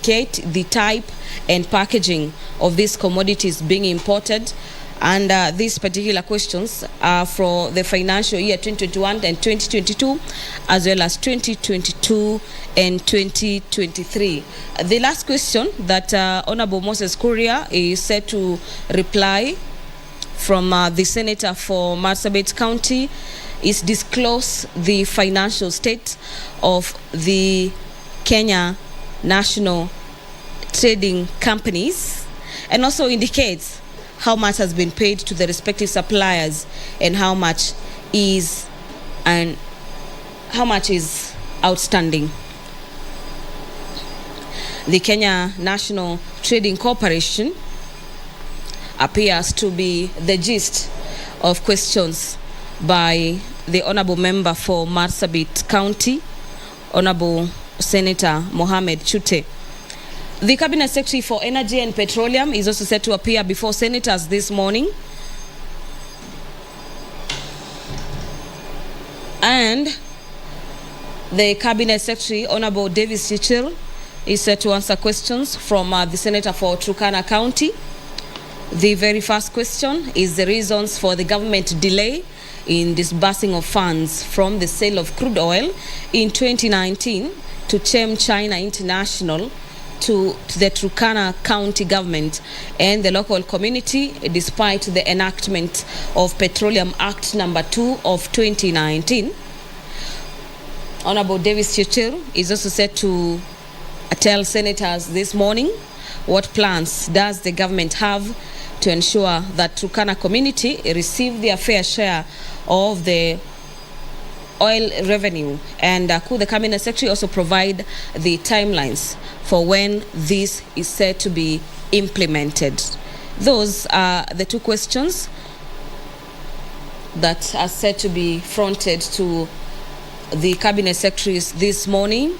indicate the type and packaging of these commodities being imported. And these particular questions are for the financial year 2021 and 2022, as well as 2022 and 2023. The last question that Honorable Moses Kuria is set to reply from the Senator for Marsabit County is disclose the financial state of the Kenya National Trading Companies, and also indicates how much has been paid to the respective suppliers and how much is outstanding. The Kenya National Trading Corporation appears to be the gist of questions by the Honorable Member for Marsabit County, Honorable Senator Mohamed Chute. The Cabinet Secretary for Energy and Petroleum is also set to appear before senators this morning. And the Cabinet Secretary, Honorable Davis Chichil, is set to answer questions from the Senator for Turkana County. The very first question is the reasons for the government delay in disbursing of funds from the sale of crude oil in 2019 to Chem China International to the Turkana County government and the local community, despite the enactment of Petroleum Act number 2 of 2019. Honorable Davis Chichil is also set to tell senators this morning what plans does the government have to ensure that Turkana community receive their fair share of the oil revenue, and could the Cabinet Secretary also provide the timelines for when this is said to be implemented. Those are the two questions that are said to be fronted to the Cabinet Secretaries this morning.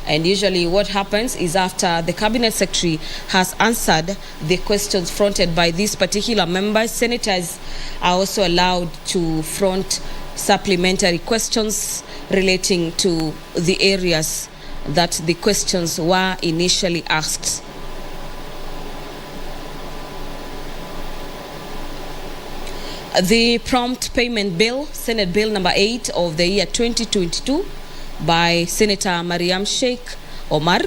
And usually what happens is after the Cabinet Secretary has answered the questions fronted by these particular members, senators are also allowed to front supplementary questions relating to the areas that the questions were initially asked. The Prompt Payment Bill, Senate Bill number 8 of the year 2022 by Senator Mariam Sheikh Omar,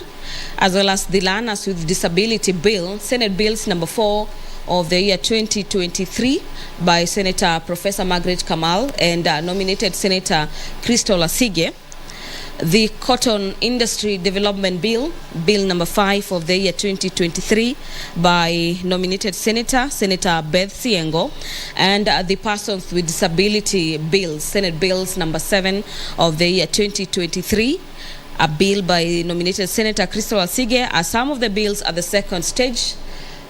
as well as the Learners with Disability Bill, Senate Bills number 4 of the year 2023 by Senator Professor Margaret Kamal and nominated Senator Crystal Asige. The Cotton Industry Development Bill, Bill number 5 of the year 2023 by nominated Senator Beth Siengo, and the Persons with Disability Bill, Senate Bills number 7 of the year 2023, a bill by nominated Senator Crystal Asige. As some of the bills are the second stage,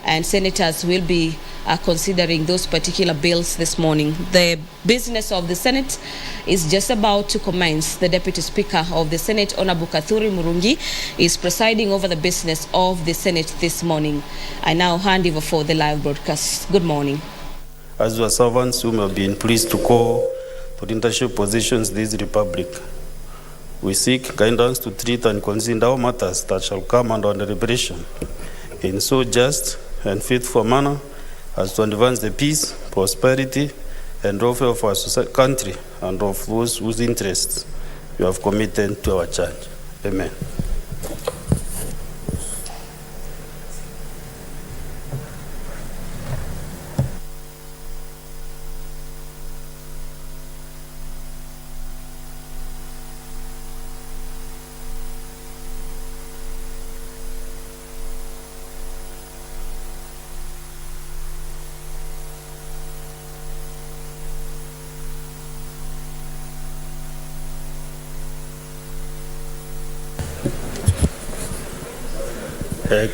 and senators will be considering those particular bills this morning. The business of the Senate is just about to commence. The Deputy Speaker of the Senate, Honorable Kathuri Murungi, is presiding over the business of the Senate this morning. I now hand over for the live broadcast. Good morning. As your servants whom have been pleased to call for leadership positions this republic, we seek guidance to treat and consider all matters that shall come under deliberation in so just and faithful manner as to advance the peace, prosperity, and welfare of our country and of those whose interests you have committed to our charge. Amen.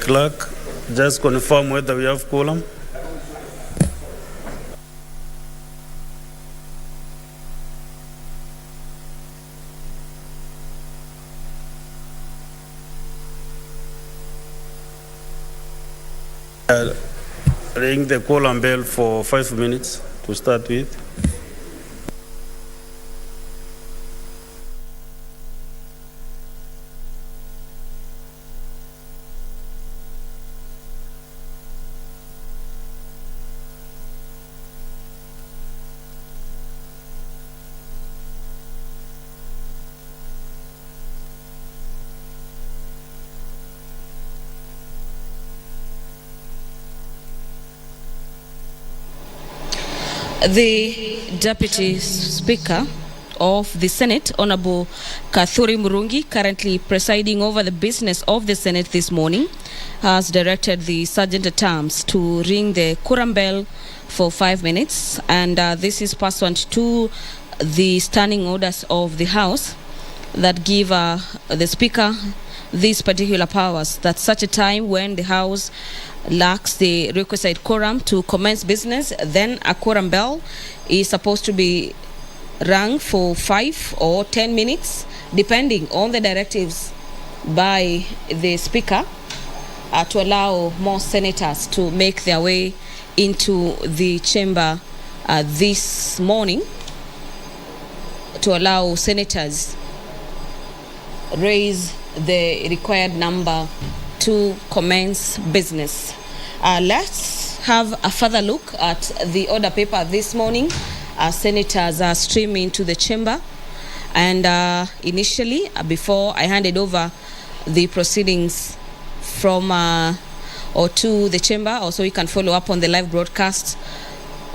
Clerk, just confirm whether we have quorum. Ring the quorum bell for 5 minutes to start with. The Deputy Speaker of the Senate, Honorable Kathuri Murungi, currently presiding over the business of the Senate this morning, has directed the Sergeant at Arms to ring the Quorum bell for 5 minutes, and this is pursuant to the standing orders of the House that give the Speaker these particular powers, that such a time when the House lacks the requisite quorum to commence business, then a quorum bell is supposed to be rung for 5 or 10 minutes, depending on the directives by the Speaker, to allow more senators to make their way into the chamber this morning, to allow senators raise the required number to commence business. Let's have a further look at the order paper this morning. Senators are streaming to the chamber, and initially, before I handed over the proceedings from or to the chamber, also you can follow up on the live broadcast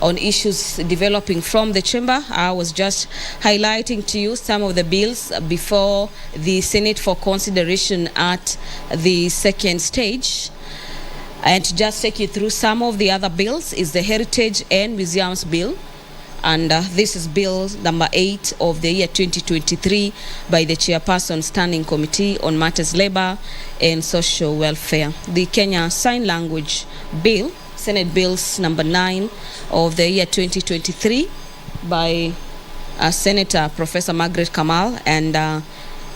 on issues developing from the chamber. I was just highlighting to you some of the bills before the Senate for consideration at the second stage. And to just take you through some of the other bills is the Heritage and Museums Bill. And this is Bill number 8 of the year 2023 by the Chairperson Standing Committee on Matters Labor and Social Welfare. The Kenya Sign Language Bill, Senate Bills number 9 of the year 2023 by Senator Professor Margaret Kamal and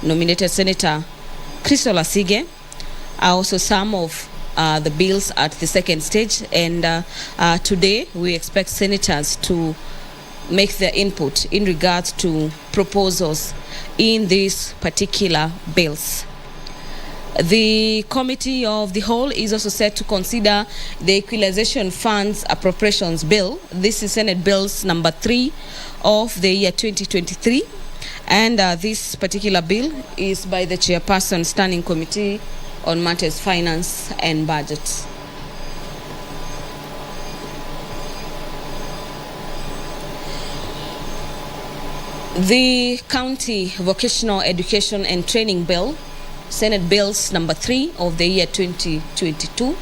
nominated Senator Crystal Asige, are also some of the bills at the second stage. And today we expect senators to make their input in regards to proposals in these particular bills. The Committee of the Whole is also set to consider the Equalization Funds Appropriations Bill. This is Senate Bills number 3 of the year 2023. And this particular bill is by the Chairperson Standing Committee on Matters Finance and Budget. The County Vocational Education and Training Bill, Senate Bills number 3 of the year 2022,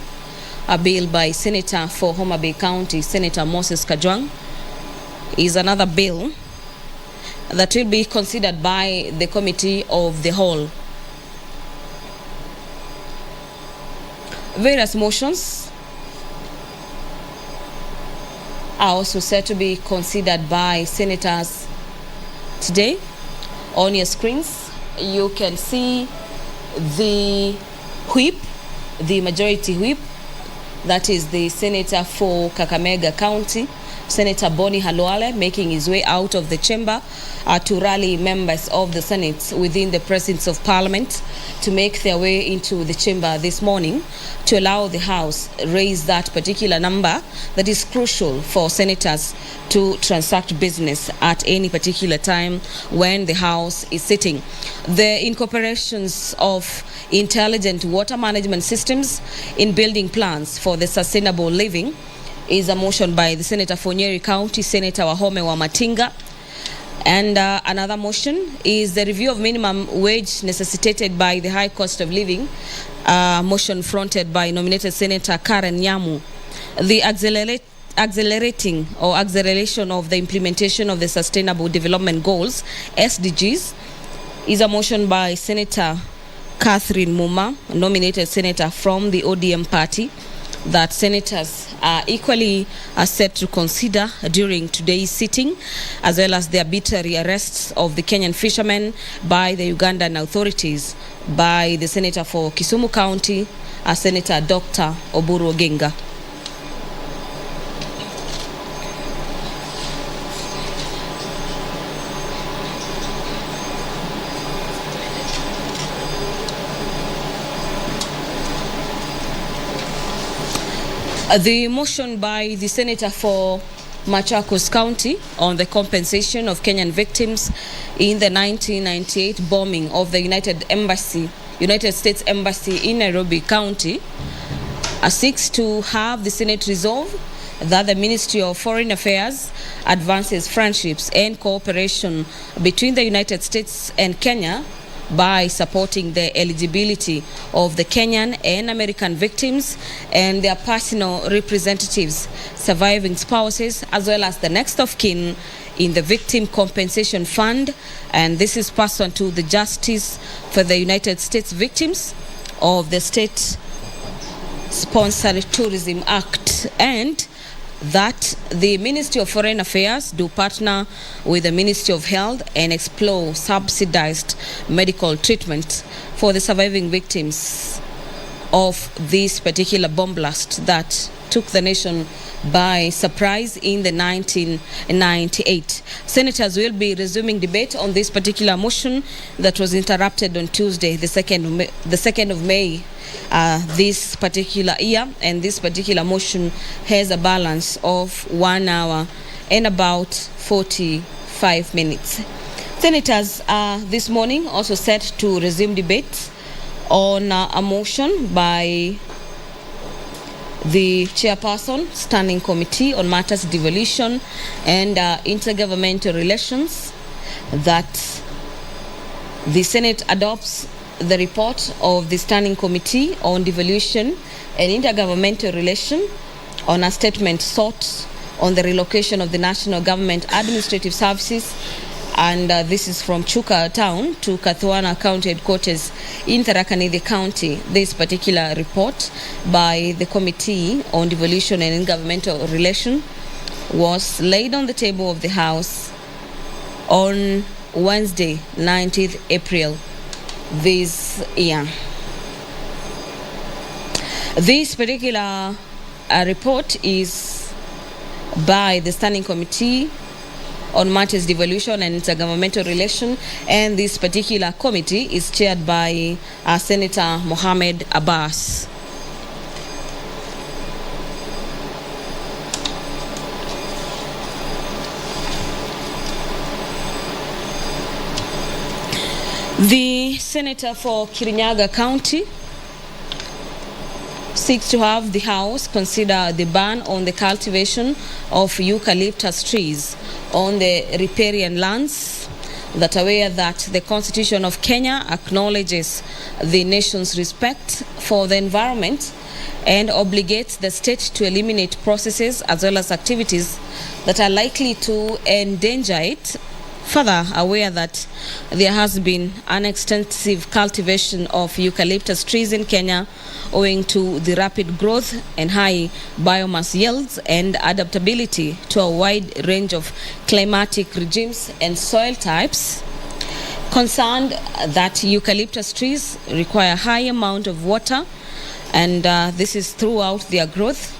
a bill by Senator for Homa Bay County, Senator Moses Kajwang, is another bill that will be considered by the Committee of the Whole. Various motions are also set to be considered by senators today. On your screens, you can see the whip, the majority whip, that is the senator for Kakamega County, Senator Boni Halwale, making his way out of the chamber to rally members of the Senate within the presence of Parliament to make their way into the chamber this morning to allow the House raise that particular number that is crucial for senators to transact business at any particular time when the House is sitting. The incorporations of intelligent water management systems in building plans for the sustainable living is a motion by the Senator for Nyeri County, Senator Wahome Wamatinga. And another motion is the review of minimum wage necessitated by the high cost of living, motion fronted by nominated Senator Karen Nyamu. The acceleration of the implementation of the Sustainable Development Goals, SDGs, is a motion by Senator Catherine Muma, nominated senator from the ODM party, that senators are equally set to consider during today's sitting, as well as the arbitrary arrests of the Kenyan fishermen by the Ugandan authorities by the senator for Kisumu County, Senator Dr. Oburu Oginga. The motion by the senator for Machakos County on the compensation of Kenyan victims in the 1998 bombing of the United States Embassy in Nairobi County seeks to have the Senate resolve that the Ministry of Foreign Affairs advances friendships and cooperation between the United States and Kenya by supporting the eligibility of the Kenyan and American victims and their personal representatives, surviving spouses, as well as the next of kin in the Victim Compensation Fund. And this is pursuant to the Justice for the United States Victims of the State Sponsored Tourism Act, and that the Ministry of Foreign Affairs do partner with the Ministry of Health and explore subsidized medical treatment for the surviving victims of this particular bomb blast that took the nation by surprise in the 1998. Senators will be resuming debate on this particular motion that was interrupted on Tuesday, the 2nd of May this particular year, and this particular motion has a balance of 1 hour and about 45 minutes. Senators are this morning also set to resume debate on a motion by the chairperson, Standing Committee on Matters Devolution and Intergovernmental Relations, that the Senate adopts the report of the Standing Committee on Devolution and Intergovernmental Relation on a statement sought on the relocation of the National Government Administrative Services, and this is from Chuka Town to Kathuana County Headquarters in Tharaka Nithi County. This particular report by the Committee on Devolution and Intergovernmental Relation was laid on the table of the House on Wednesday, 19th April this year. This particular report is by the Standing Committee on Matters Devolution and Intergovernmental Relation, and this particular committee is chaired by Senator Mohamed Abbas. The senator for Kirinyaga County seeks to have the House consider the ban on the cultivation of eucalyptus trees on the riparian lands, that aware that the Constitution of Kenya acknowledges the nation's respect for the environment and obligates the state to eliminate processes as well as activities that are likely to endanger it. Further, aware that there has been an extensive cultivation of eucalyptus trees in Kenya owing to the rapid growth and high biomass yields and adaptability to a wide range of climatic regimes and soil types. Concerned that eucalyptus trees require a high amount of water, and this is throughout their growth,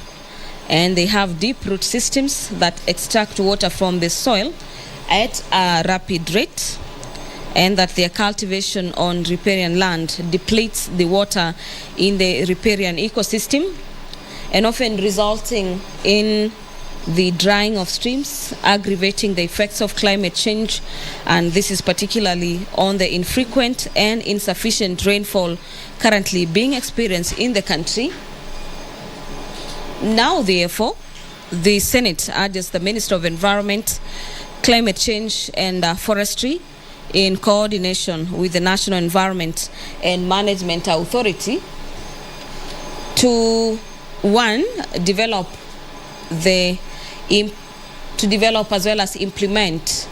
and they have deep root systems that extract water from the soil at a rapid rate, and that their cultivation on riparian land depletes the water in the riparian ecosystem and often resulting in the drying of streams, aggravating the effects of climate change, and this is particularly on the infrequent and insufficient rainfall currently being experienced in the country. Now, therefore, the Senate urges the Minister of Environment, Climate Change and Forestry, in coordination with the National Environment and Management Authority, to develop as well as implement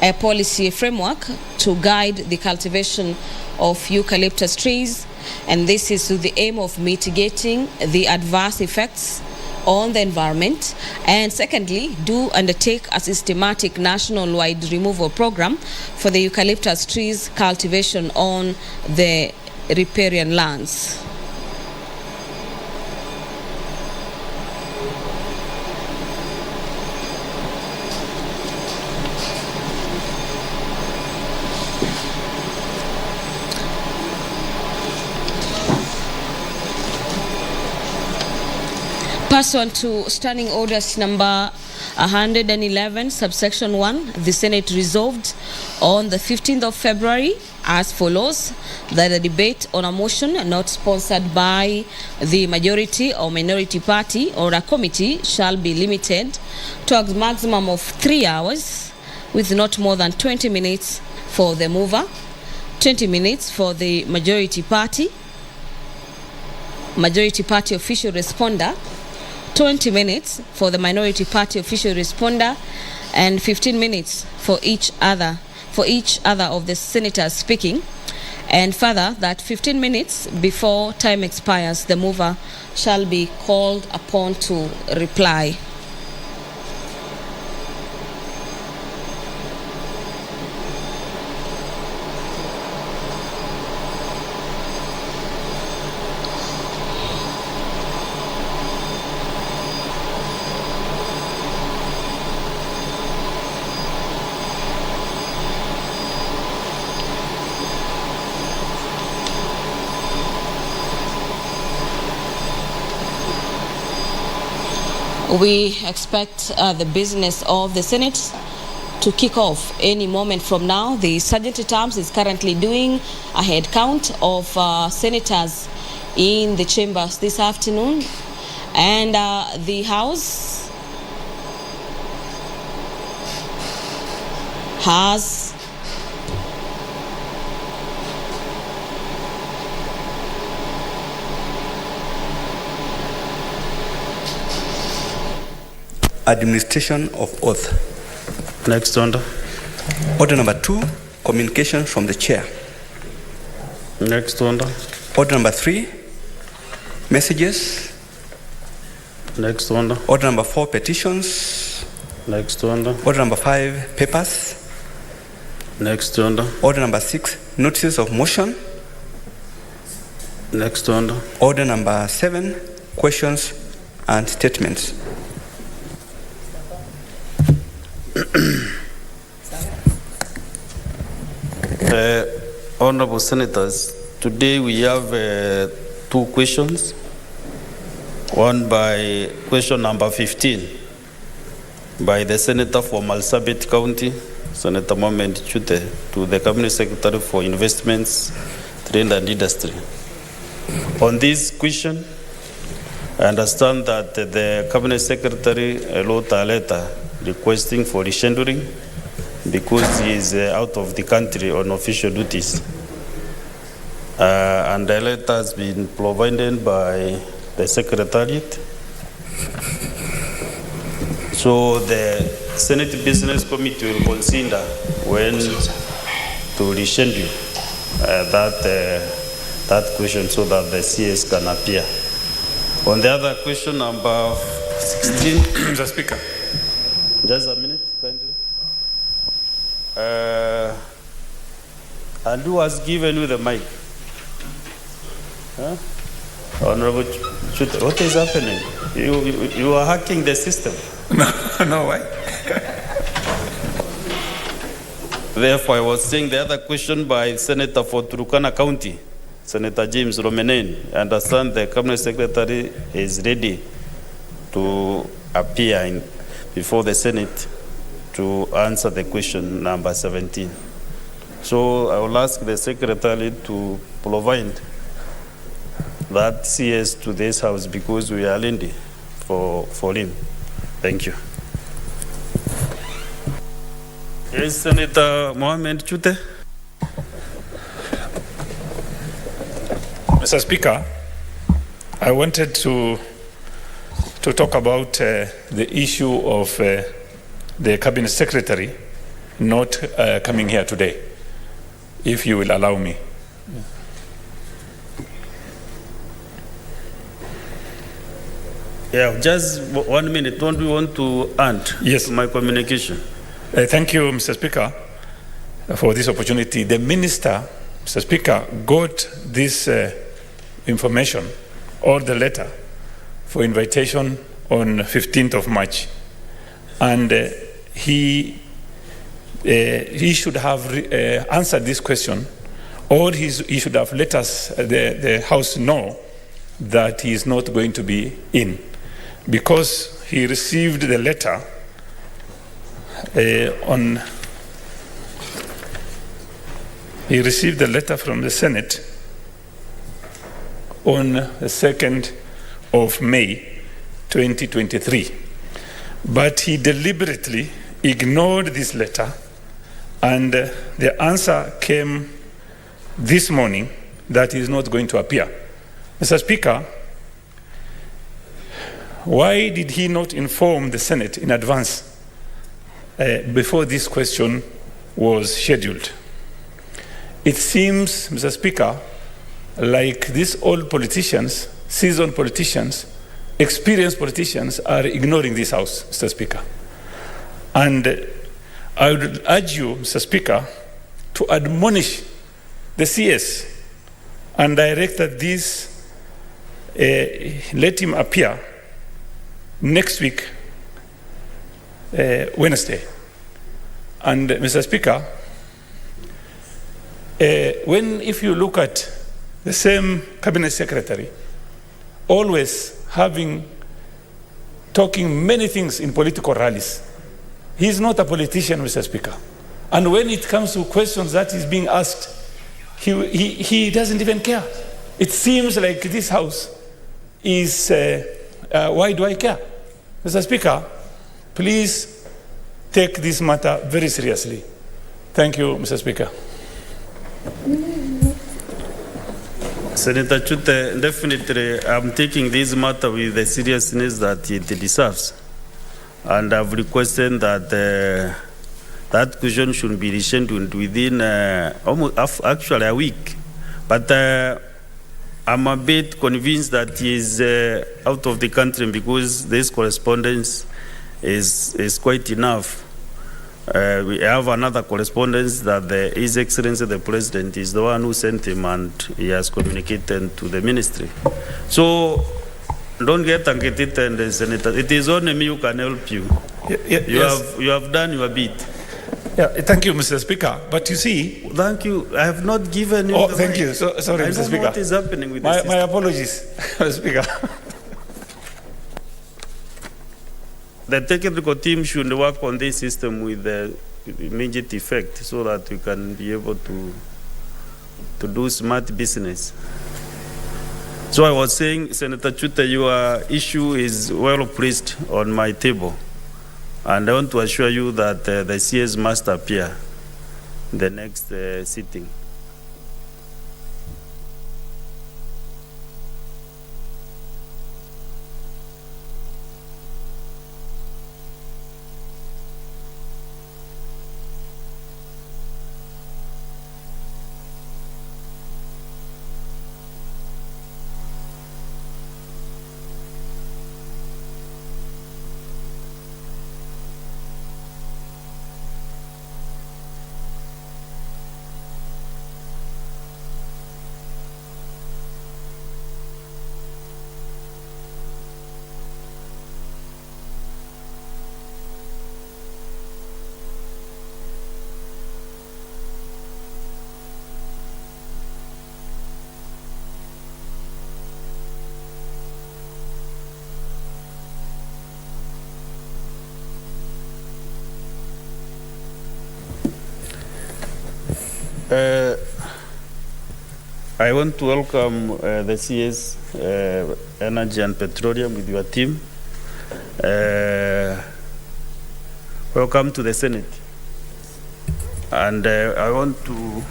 a policy framework to guide the cultivation of eucalyptus trees, and this is with the aim of mitigating the adverse effects on the environment, and secondly, do undertake a systematic national-wide removal program for the eucalyptus trees cultivation on the riparian lands. Pursuant to Standing Orders number 111, subsection 1, the Senate resolved on the 15th of February as follows: that the debate on a motion not sponsored by the majority or minority party or a committee shall be limited to a maximum of 3 hours, with not more than 20 minutes for the mover, 20 minutes for the majority party official responder, 20 minutes for the minority party official responder, and 15 minutes for each other of the senators speaking. And further, that 15 minutes before time expires, the mover shall be called upon to reply. We expect the business of the Senate to kick off any moment from now. The Sergeant at Arms is currently doing a head count of senators in the chambers this afternoon, and the House has administration of oath. Next order. Order number 2, communication from the chair. Next order. Order number 3, messages. Next order. Order number 4, petitions. Next order. Order number 5, papers. Next order. Order number 6, notices of motion. Next order. Order number 7, questions and statements. Honorable Senators, today we have 2 questions. One by question number 15 by the Senator for Marsabit County, Senator Mohamed Chute, to the Cabinet Secretary for Investments, Trade and Industry. On this question, I understand that the Cabinet Secretary wrote a letter requesting for rescheduling because he is out of the country on official duties. And the letter has been provided by the Secretariat. So the Senate Business Committee will consider when to reschedule that question so that the CS can appear. On the other question, number 16. Mr. Speaker. Just a minute, kindly. And who has given you the mic? Huh? Honorable Chute, what is happening? You are hacking the system. No, why? Therefore, I was saying the other question by Senator for Turkana County, Senator James Romanen. I understand the Cabinet Secretary is ready to appear before the Senate to answer the question number 17. So I will ask the Secretary to provide that CS to this House because we are lending for him. Thank you. Yes, Senator Mohamed Chute. Mr. Speaker, I wanted to talk about the issue of the Cabinet Secretary not coming here today, if you will allow me. Yeah, just 1 minute. Don't we want to add Yes. my communication? Thank you, Mr. Speaker, for this opportunity. The Minister, Mr. Speaker, got this information or the letter for invitation on 15th of March. And he should have answered this question, or he should have let us, the House, know that he is not going to be in. because he received the letter he received the letter from the Senate on the 2nd of May 2023. But he deliberately ignored this letter, and the answer came this morning that he is not going to appear. Mr. Speaker, why did he not inform the Senate in advance before this question was scheduled? It seems, Mr. Speaker, like these old politicians, seasoned politicians, experienced politicians are ignoring this House, Mr. Speaker. And I would urge you, Mr. Speaker, to admonish the CS and direct that this, let him appear next week, Wednesday. And Mr. Speaker, if you look at the same cabinet secretary, always talking many things in political rallies, he's not a politician, Mr. Speaker. And when it comes to questions that is being asked, he doesn't even care. It seems like this House is, why do I care? Mr. Speaker, please take this matter very seriously. Thank you, Mr. Speaker. Senator Chute, definitely I'm taking this matter with the seriousness that it deserves. And I've requested that that question should be rescheduled within almost actually a week. But I'm a bit convinced that he is out of the country because this correspondence is quite enough. We have another correspondence that His Excellency the President is the one who sent him, and he has communicated to the ministry. So don't get agitated, Senator. It is only me who can help you. You have done your bit. Yeah, thank you, Mr. Speaker. But you see, thank you. I have not given you. Oh, thank you. Sorry, Mr. Speaker. What is happening with my apologies, Mr. Speaker. The technical team should work on this system with immediate effect so that we can be able to do smart business. So I was saying, Senator Chute, your issue is well placed on my table. And I want to assure you that the CS must appear in the next sitting. I want to welcome the CS Energy and Petroleum with your team. Welcome to the Senate. And I want to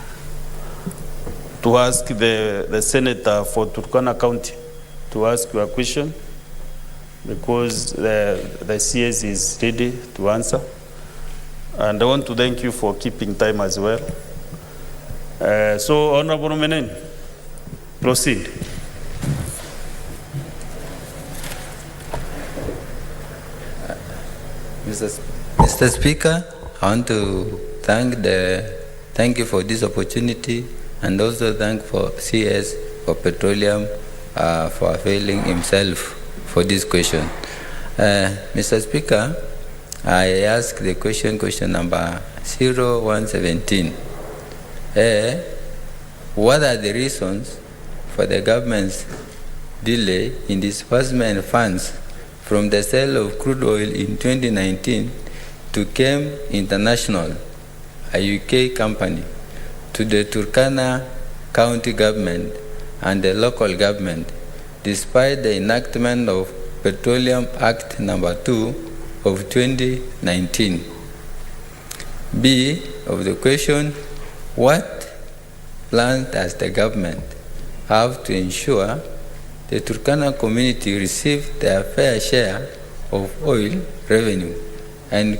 ask the Senator for Turkana County to ask you a question because the CS is ready to answer. And I want to thank you for keeping time as well. So, Honorable Menen, proceed. Mr. Speaker, I want to thank you for this opportunity and also thank for CS for Petroleum for availing himself for this question. Mr. Speaker, I ask the question number 0117. What are the reasons for the government's delay in disbursement funds from the sale of crude oil in 2019 to Chem International, a UK company, to the Turkana County government and the local government, despite the enactment of Petroleum Act No. 2 of 2019. B of the question, what plans does the government have to ensure the Turkana community receive their fair share of oil revenue? And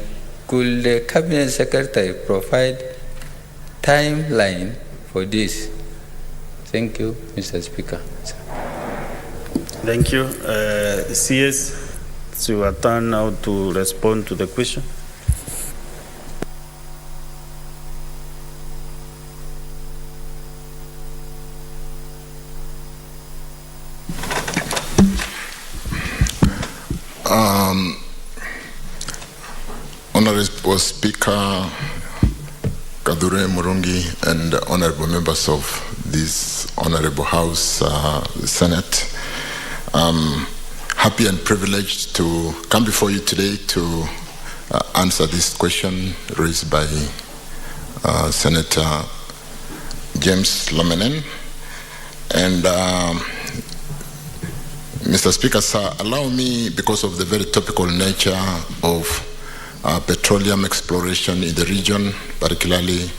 could the Cabinet Secretary provide timeline for this? Thank you, Mr. Speaker. Thank you. CS, it's your turn now to respond to the question. Honorable Speaker Kadure Murungi and honorable members of this honorable House, Senate, happy and privileged to come before you today to answer this question raised by Senator James Lomenen. And Mr. Speaker, sir, allow me, because of the very topical nature of petroleum exploration in the region, particularly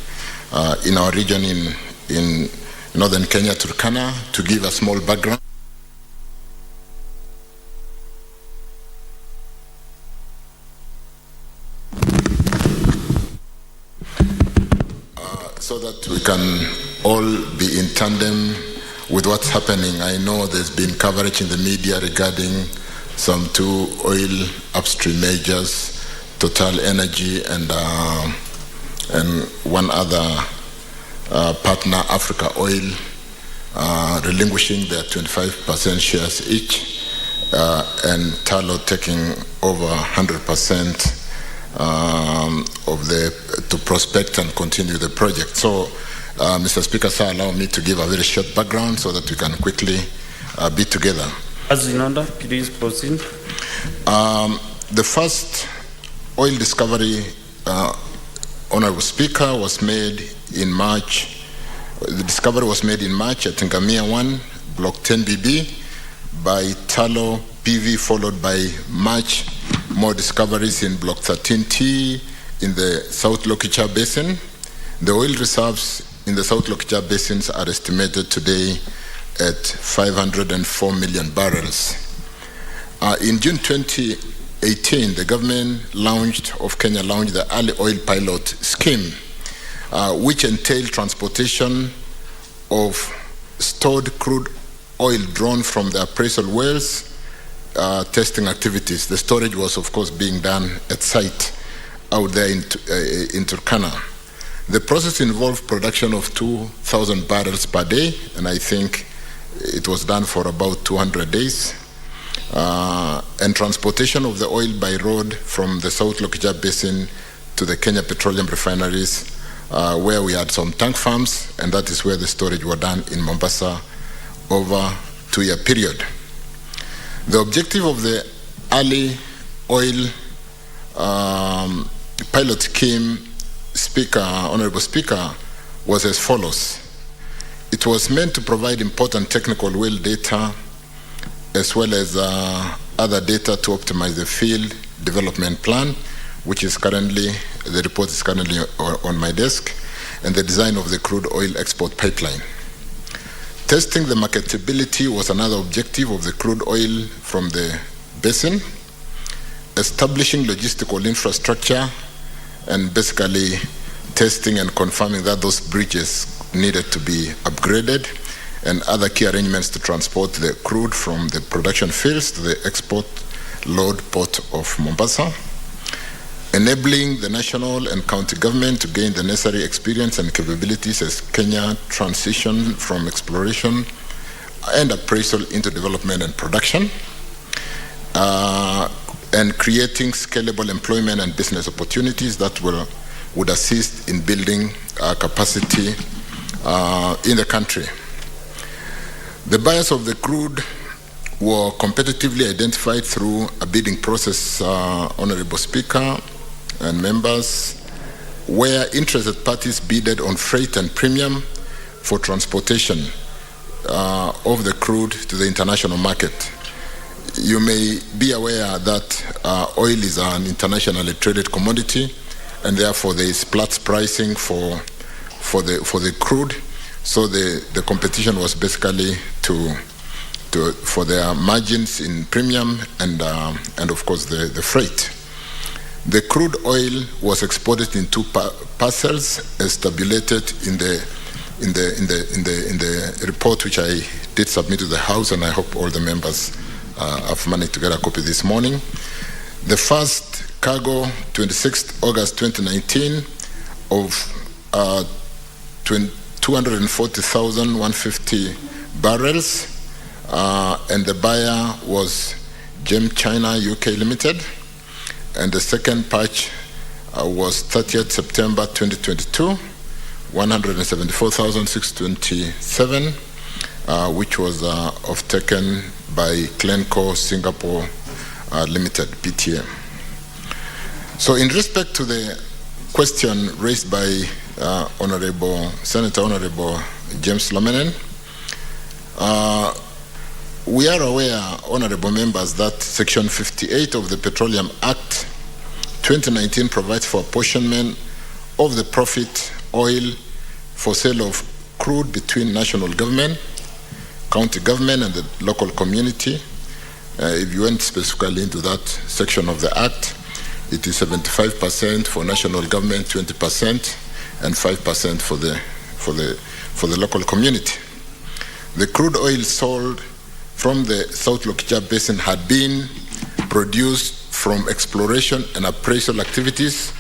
in our region in northern Kenya, Turkana, to give a small background. So that we can all be in tandem with what's happening. I know there's been coverage in the media regarding some two oil upstream majors, Total Energy and one other partner, Africa Oil, relinquishing their 25% shares each, and Tullow taking over 100% to prospect and continue the project. So, Mr. Speaker, sir, allow me to give a very short background so that we can quickly be together. As in order, please proceed. The first oil discovery, Honorable Speaker, was made in March. The discovery was made in March at Ngamia 1, Block 10BB, by Tullow PV, followed by March more discoveries in Block 13T in the South Lokicha Basin. The oil reserves in the South Lokicha Basins are estimated today at 504 million barrels. In June 2018, the government of Kenya launched the Early Oil Pilot Scheme, which entailed transportation of stored crude oil drawn from the appraisal wells, testing activities. The storage was, of course, being done at site out there in Turkana. The process involved production of 2,000 barrels per day, and I think it was done for about 200 days. And transportation of the oil by road from the South Lokicha Basin to the Kenya petroleum refineries, where we had some tank farms, and that is where the storage was done in Mombasa over a 2-year period. The objective of the Early Oil Pilot Scheme, Honorable Speaker, was as follows. It was meant to provide important technical well data as well as other data to optimize the field development plan, which is currently, the report is currently on my desk, and the design of the crude oil export pipeline. Testing the marketability was another objective of the crude oil from the basin. Establishing logistical infrastructure and basically testing and confirming that those bridges needed to be upgraded, and other key arrangements to transport the crude from the production fields to the export load port of Mombasa. Enabling the national and county government to gain the necessary experience and capabilities as Kenya transition from exploration and appraisal into development and production, and creating scalable employment and business opportunities that would assist in building capacity in the country. The buyers of the crude were competitively identified through a bidding process, Honorable Speaker and members, where interested parties bidded on freight and premium for transportation of the crude to the international market. You may be aware that oil is an internationally traded commodity, and therefore there is Platts pricing for the crude. So the competition was basically for their margins in premium and of course the freight. The crude oil was exported in two parcels, as tabulated in the report which I did submit to the House, and I hope all the members have managed to get a copy this morning. The first cargo, 26th August 2019, of 240,150 barrels, and the buyer was Gem China UK Limited. And the second batch was 30th September 2022, 174,627, which was off-taken by Glencore Singapore Limited, PTM. So in respect to the question raised by Senator Honorable James Lomenen, we are aware, honorable members, that Section 58 of the Petroleum Act 2019 provides for apportionment of the profit oil for sale of crude between national government, county government, and the local community. If you went specifically into that section of the Act, it is 75% for national government, 20%, and 5% for the local community. The crude oil sold from the South Lokicha Basin had been produced from exploration and appraisal activities.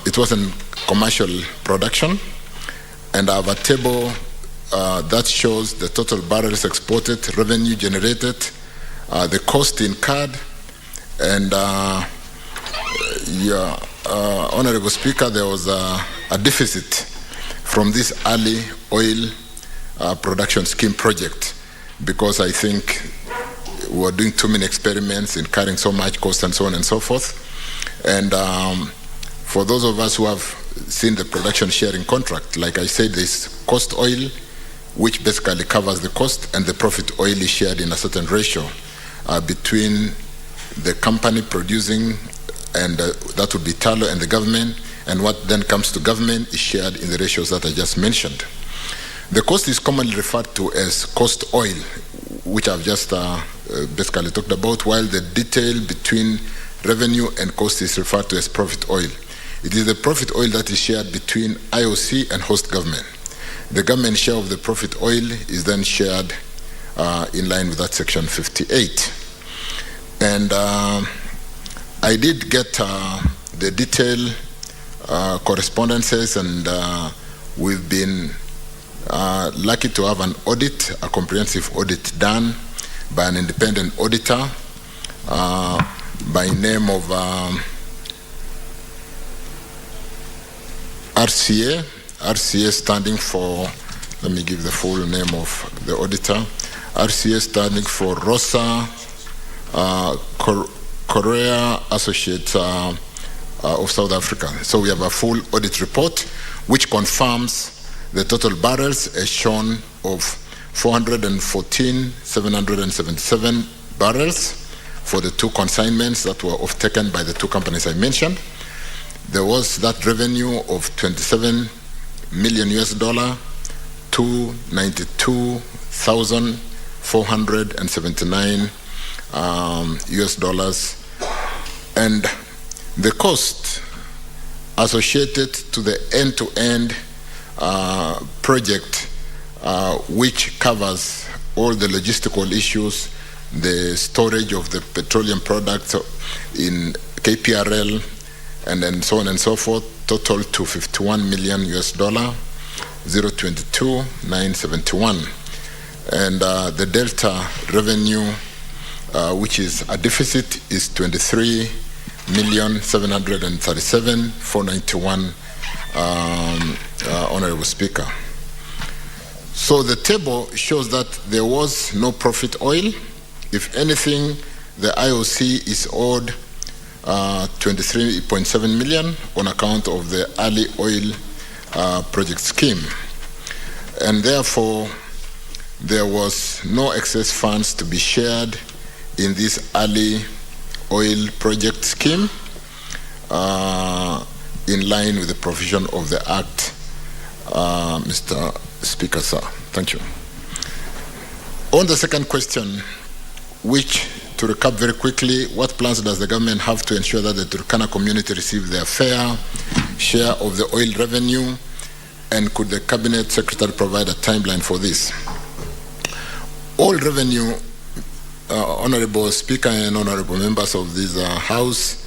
It wasn't commercial production. And I have a table that shows the total barrels exported, revenue generated, the cost incurred, and Honorable Speaker, there was a deficit from this early oil production scheme project, because I think we were doing too many experiments, incurring so much cost and so on and so forth. And for those of us who have seen the production sharing contract, like I said, there's cost oil, which basically covers the cost, and the profit oil is shared in a certain ratio between the company producing, and that would be Talo, and the government, and what then comes to government is shared in the ratios that I just mentioned. The cost is commonly referred to as cost oil, which I've just basically talked about, while the detail between revenue and cost is referred to as profit oil. It is the profit oil that is shared between IOC and host government. The government share of the profit oil is then shared in line with that Section 58. And I did get the detailed correspondences, and we've been lucky to have an audit, a comprehensive audit done by an independent auditor by name of RCA standing for, let me give the full name of the auditor, RCA standing for Rosa Korea Associates of South Africa. So we have a full audit report which confirms the total barrels as shown of 414,777 barrels for the two consignments that were off-taken by the two companies I mentioned. There was that revenue of $27 million, $292,479 US, and the cost associated to the end-to-end project, which covers all the logistical issues, the storage of the petroleum products in KPRL, and then so on and so forth, total to $51 million, 022,971. And the delta revenue, which is a deficit, is 23,737,491, Honorable Speaker. So the table shows that there was no profit oil If anything, the IOC is owed 23.7 million on account of the early oil project scheme. And therefore, there was no excess funds to be shared in this early oil project scheme in line with the provision of the Act, Mr. Speaker, sir. Thank you. On the second question, which, to recap very quickly, what plans does the government have to ensure that the Turkana community receive their fair share of the oil revenue, and could the Cabinet Secretary provide a timeline for this? Oil revenue, Honorable Speaker and Honorable Members of this House,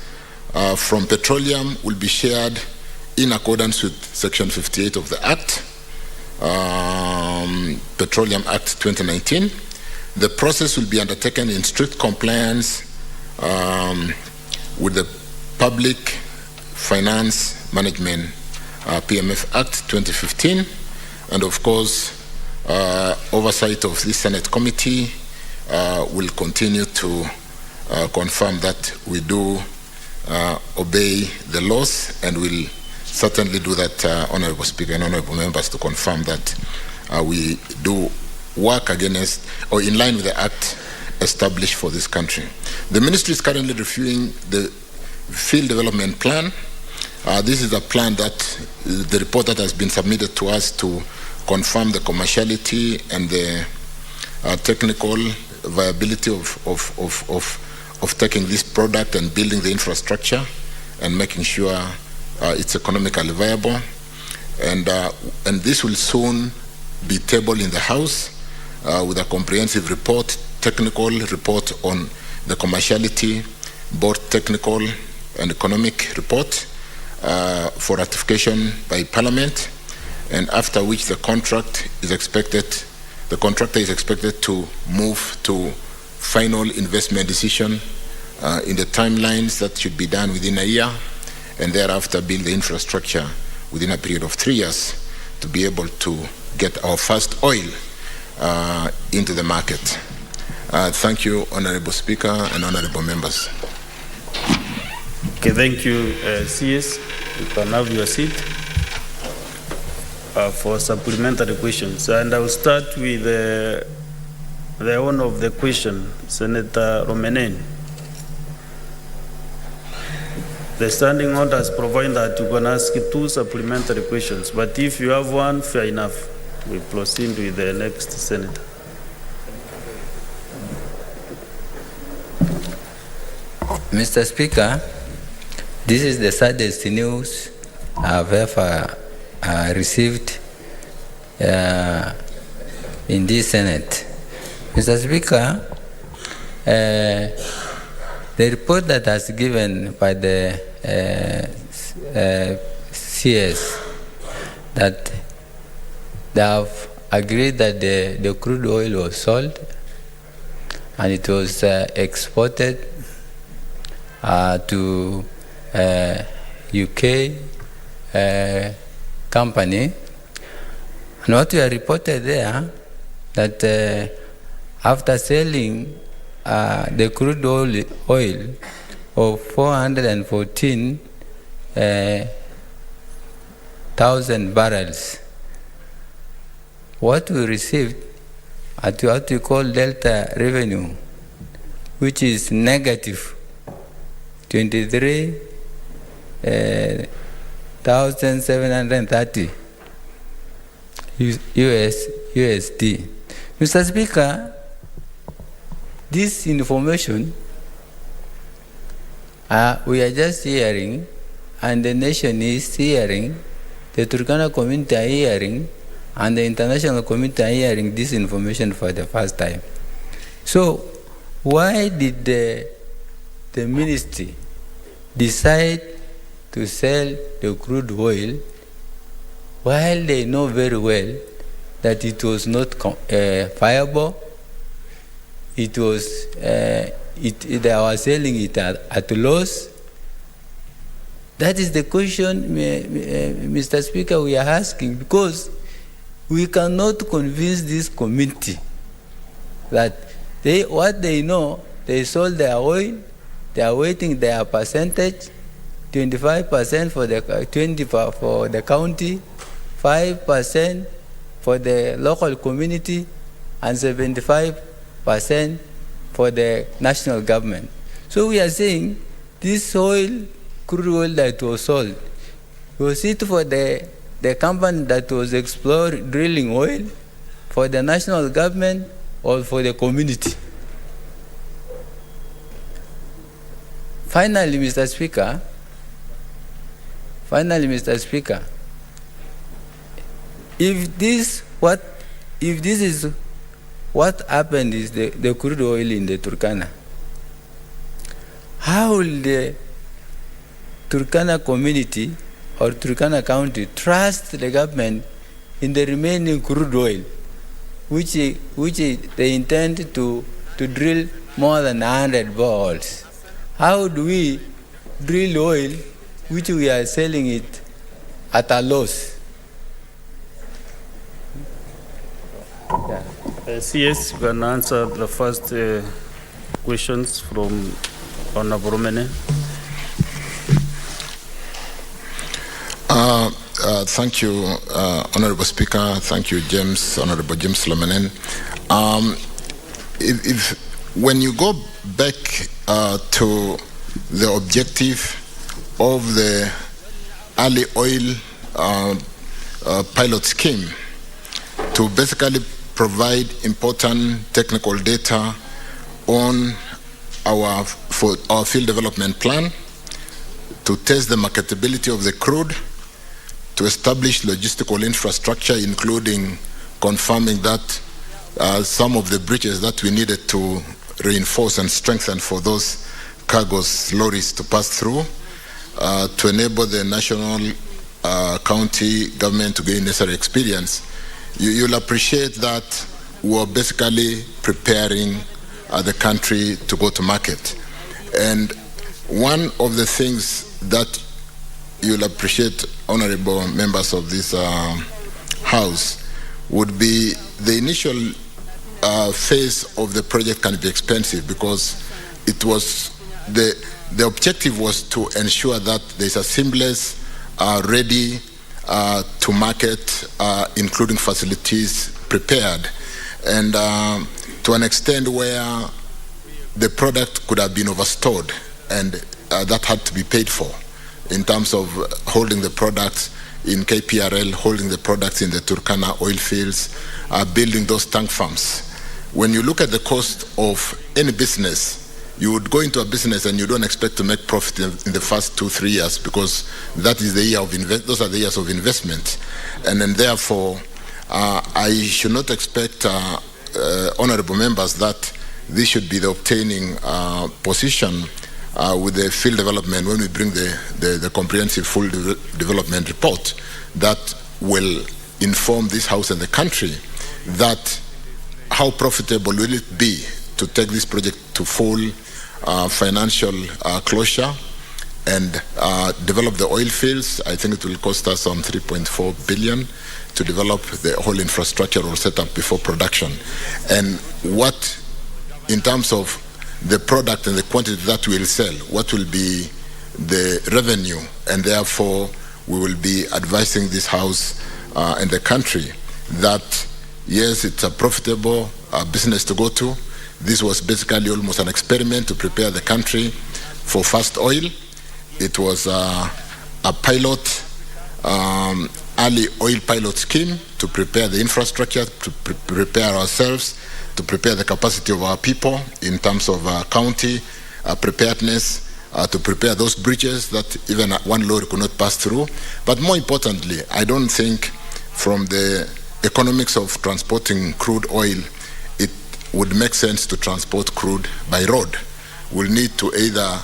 from petroleum will be shared in accordance with Section 58 of the Act, Petroleum Act 2019. The process will be undertaken in strict compliance with the Public Finance Management PMF Act 2015, and of course, oversight of this Senate committee will continue to confirm that we do obey the laws, and will certainly do that, Honorable Speaker and Honorable Members, to confirm that we do work against or in line with the Act established for this country. The Ministry is currently reviewing the Field Development Plan. This is a plan that the report that has been submitted to us to confirm the commerciality and the technical viability of taking this product and building the infrastructure and making sure it's economically viable. And this will soon be tabled in the House with a comprehensive report, technical report on the commerciality, both technical and economic report for ratification by Parliament, and after which the contractor is expected to move to final investment decision in the timelines that should be done within a year, and thereafter build the infrastructure within a period of 3 years to be able to get our first oil into the market. Thank you, Honorable Speaker and Honorable Members. Okay, thank you, CS. You can have your seat for supplementary questions. And I will start with the owner of the question, Senator Romenen. The standing orders provide that you can ask 2 supplementary questions, but if you have one, fair enough. We proceed with the next senator. Mr. Speaker, this is the saddest news I've ever received in this Senate. Mr. Speaker, the report that has given by the CS that they have agreed that the crude oil was sold and it was exported to UK company. And what we are reported there, that after selling the crude oil of 414,000 barrels, what we received at what we call delta revenue, which is negative 23,730 USD. Mr. Speaker, this information we are just hearing, and the nation is hearing, the Turkana community are hearing, and the international community are hearing this information for the first time. So why did the ministry decide to sell the crude oil while they know very well that it was not viable? It was they were selling it at loss. That is the question, Mr. Speaker, we are asking, because we cannot convince this committee that What they know, they sold their oil, they are waiting their percentage, 25% for the county, 5% for the local community, and 75% for the national government. So we are saying this crude oil that was sold, was it for the company that was drilling oil, for the national government, or for the community? Finally, Mr. Speaker, if this is what happened is the crude oil in the Turkana, how will the Turkana community or Turkana county trust the government in the remaining crude oil, which they intend to drill more than 100 boreholes? How do we drill oil which we are selling it at a loss? CS, you can answer the first questions from Honorable Romene. Thank you, Honorable Speaker. Thank you, Honorable James Lomenen. When you go back to the objective of the early oil pilot scheme, to basically provide important technical data on for our field development plan, to test the marketability of the crude, to establish logistical infrastructure, including confirming that some of the bridges that we needed to reinforce and strengthen for those cargoes, lorries to pass through, to enable the national county government to gain necessary experience. You'll appreciate that we're basically preparing the country to go to market. And one of the things that you'll appreciate, honorable members of this House, would be the initial phase of the project can be expensive, because it was the objective was to ensure that there's a seamless, ready to market, including facilities prepared, and to an extent where the product could have been overstored, and that had to be paid for in terms of holding the products in KPRL, holding the products in the Turkana oil fields, building those tank farms. When you look at the cost of any business, you would go into a business and you don't expect to make profit in the first 2-3 years, because that is the year of those are the years of investment. And then therefore, I should not expect honorable members that this should be the obtaining position with the field development when we bring the comprehensive full development report that will inform this House and the country that how profitable will it be to take this project to full financial closure and develop the oil fields. I think it will cost us some 3.4 billion to develop the whole infrastructure or set up before production. And what, in terms of the product and the quantity that we'll sell, what will be the revenue, and therefore we will be advising this House and the country that yes, it's a profitable business to go to. This was basically almost an experiment to prepare the country for fast oil. It was a pilot, early oil pilot scheme to prepare the infrastructure, to prepare ourselves, to prepare the capacity of our people in terms of county preparedness, to prepare those bridges that even one lorry could not pass through. But more importantly, I don't think from the economics of transporting crude oil, it would make sense to transport crude by road. We'll need to either,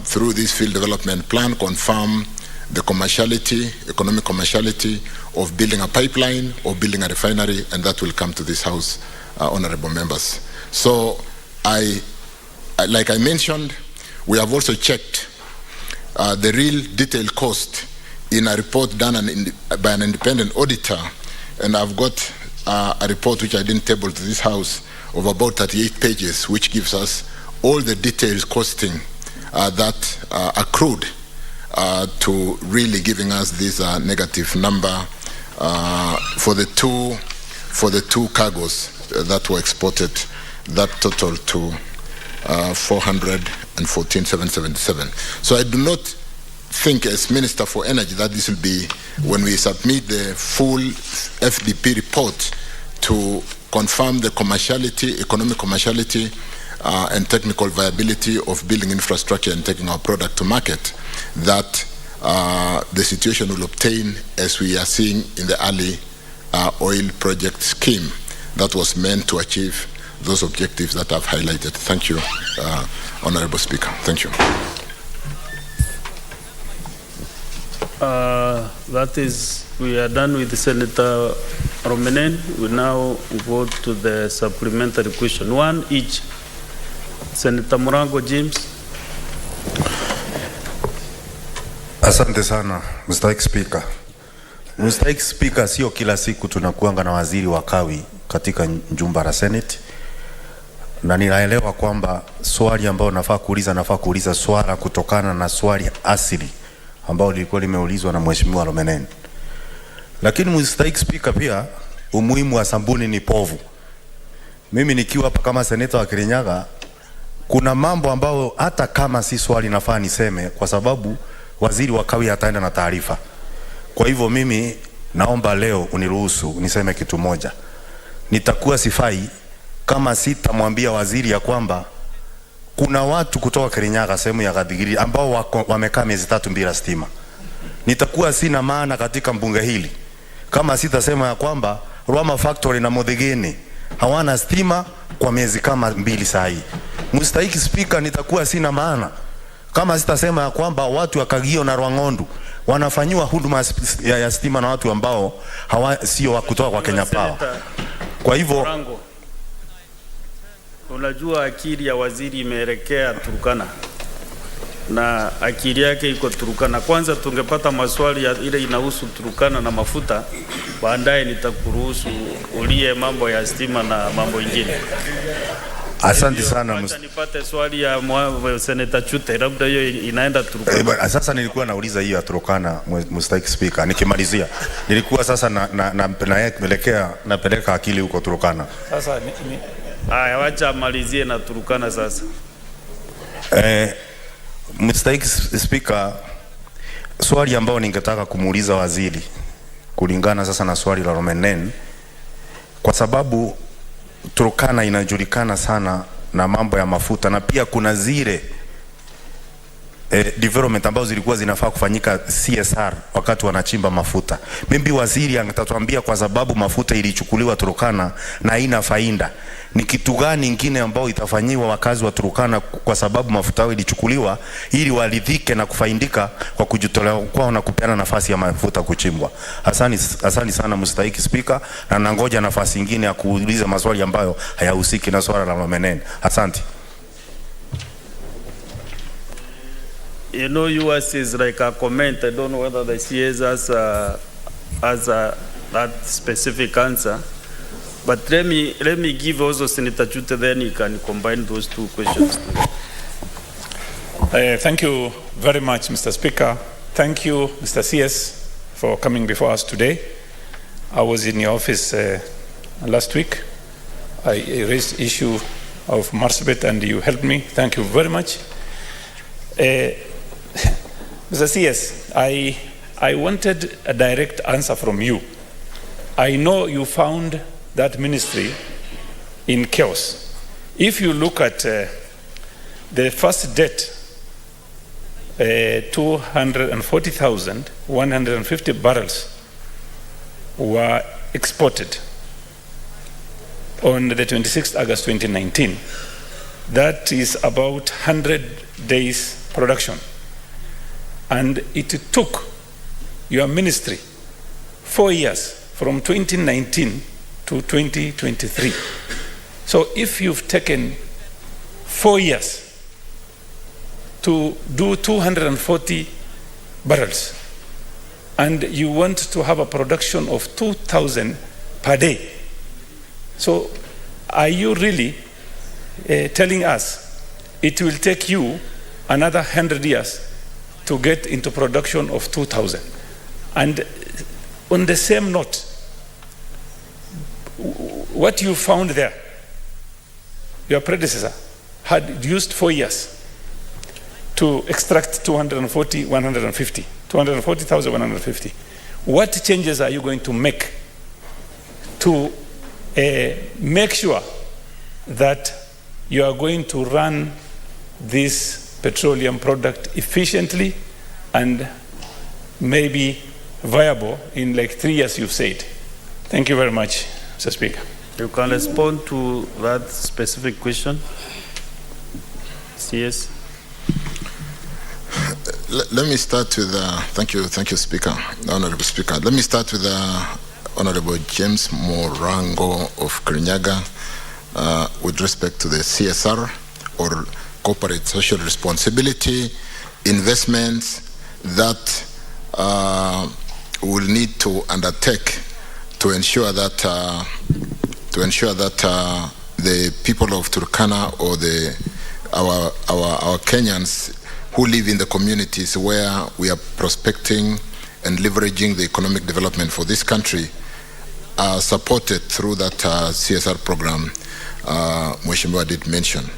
through this field development plan, confirm the commerciality, economic commerciality of building a pipeline or building a refinery, and that will come to this House, honorable members. So, like I mentioned, we have also checked the real detailed cost in a report done by an independent auditor, and I've got a report which I didn't table to this House of about 38 pages, which gives us all the details costing that accrued to really giving us this negative number for the two cargoes that were exported, that total to 414,777. So I do not think as Minister for Energy that this will be, when we submit the full FDP report to confirm the commerciality, economic commerciality and technical viability of building infrastructure and taking our product to market, that the situation will obtain as we are seeing in the early oil project scheme that was meant to achieve those objectives that I've highlighted. Thank you, Honorable Speaker. Thank you. That is, we are done with Senator Romenen. We now vote to the supplementary question. One each. Senator Murango James. Asante sana, Mr. Speaker. Mr. Speaker, sio kila siku tunakuanga na waziri wa kawi katika jumba la Senate. Na ninaelewa kwamba swali ambao nafaa kuuliza swala kutokana na swali asili ambao lilikuwa limeulizwa na Mheshimiwa Romenen. Lakini Mr. Speaker, pia umuhimu wa sabuni ni povu. Mimi nikiwa hapa kama seneta wa Kirinyaga, kuna mambo ambao hata kama si swali nafaa niseme kwa sababu waziri wa kawi ataenda na taarifa. Kwa hivyo mimi naomba leo uniruhusu niseme kitu moja. Nitakuwa sifai kama sitamwambia waziri ya kwamba kuna watu kutoka Kirinyaga sehemu ya Gathigiri ambao wamekaa miezi 3 bila stima. Nitakuwa sina maana katika mbunge hili kama sitasema ya kwamba Rwama Factory na Muthigini hawana stima kwa miezi kama 2 saa hii. Mr. Speaker, nitakuwa sina maana kama sitasema ya kwamba watu wa Kagio na Rwangondu wanafanywa huduma ya stima na watu ambao sio kutoka kwa Kenya Power. Kwa hivyo unajua akili ya waziri imeelekea Turkana na akili yake iko Turkana. Kwanza tungepata maswali ya ile inahusu Turkana na mafuta, baadaye nitakuruhusu ulie mambo ya stima na mambo ingine. Asante sana. Nipate swali ya Senator Chute, labda hiyo inaenda Turkana. Sasa nilikuwa nauliza hiyo ya Turkana, Mr. Speaker. Nikimalizia nilikuwa sasa napeleka akili huko Turkana. Sasa haya, wacha amalizie na Turkana sasa. Mr. Speaker, swali ambao ningetaka kumuuliza waziri kulingana sasa na swali la Romenen, kwa sababu Turkana inajulikana sana na mambo ya mafuta na pia kuna zile development ambazo zilikuwa zinafaa kufanyika CSR wakati wanachimba mafuta. Mimi waziri angetatuambia, kwa sababu mafuta ilichukuliwa Turkana na haina faida, ni kitu gani kingine ambao itafanyiwa wakazi wa Turkana kwa sababu mafuta yao ilichukuliwa, ili waridhike na kufaidika kwa kujitolea kwao na kupeana nafasi ya mafuta kuchimbwa. Asante sana Mr. Speaker, na nangoja nafasi nyingine ya kuuliza maswali ambayo hayahusiki na swala la Romenen. Asante. You know, yours is like a comment. I don't know whether the CS has that specific answer. But let me give also Senator Chute, then you can combine those two questions. Thank you very much, Mr. Speaker. Thank you, Mr. CS, for coming before us today. I was in your office last week. I raised the issue of Marsabit and you helped me. Thank you very much. Mr. CS, I wanted a direct answer from you. I know you found that ministry in chaos. If you look at the first debt, 240,150 barrels were exported on the 26th August 2019. That is about 100 days production. And it took your ministry 4 years, from 2019 to 2023. So if you've taken 4 years to do 240 barrels and you want to have a production of 2,000 per day, so are you really telling us it will take you another 100 years to get into production of 2,000? And on the same note, what you found there, your predecessor had used 4 years to extract 240,150. What changes are you going to make to make sure that you are going to run this petroleum product efficiently and maybe viable in like 3 years, you've said? Thank you very much, Mr. Speaker. You can respond to that specific question. CS. Let me start with, thank you, Speaker, Honorable Speaker. Let me start with Honorable James Morango of Kirinyaga with respect to the CSR, or corporate social responsibility investments that will need to undertake to ensure that the people of Turkana or our Kenyans who live in the communities where we are prospecting and leveraging the economic development for this country are supported through that CSR program Mheshimiwa did mention.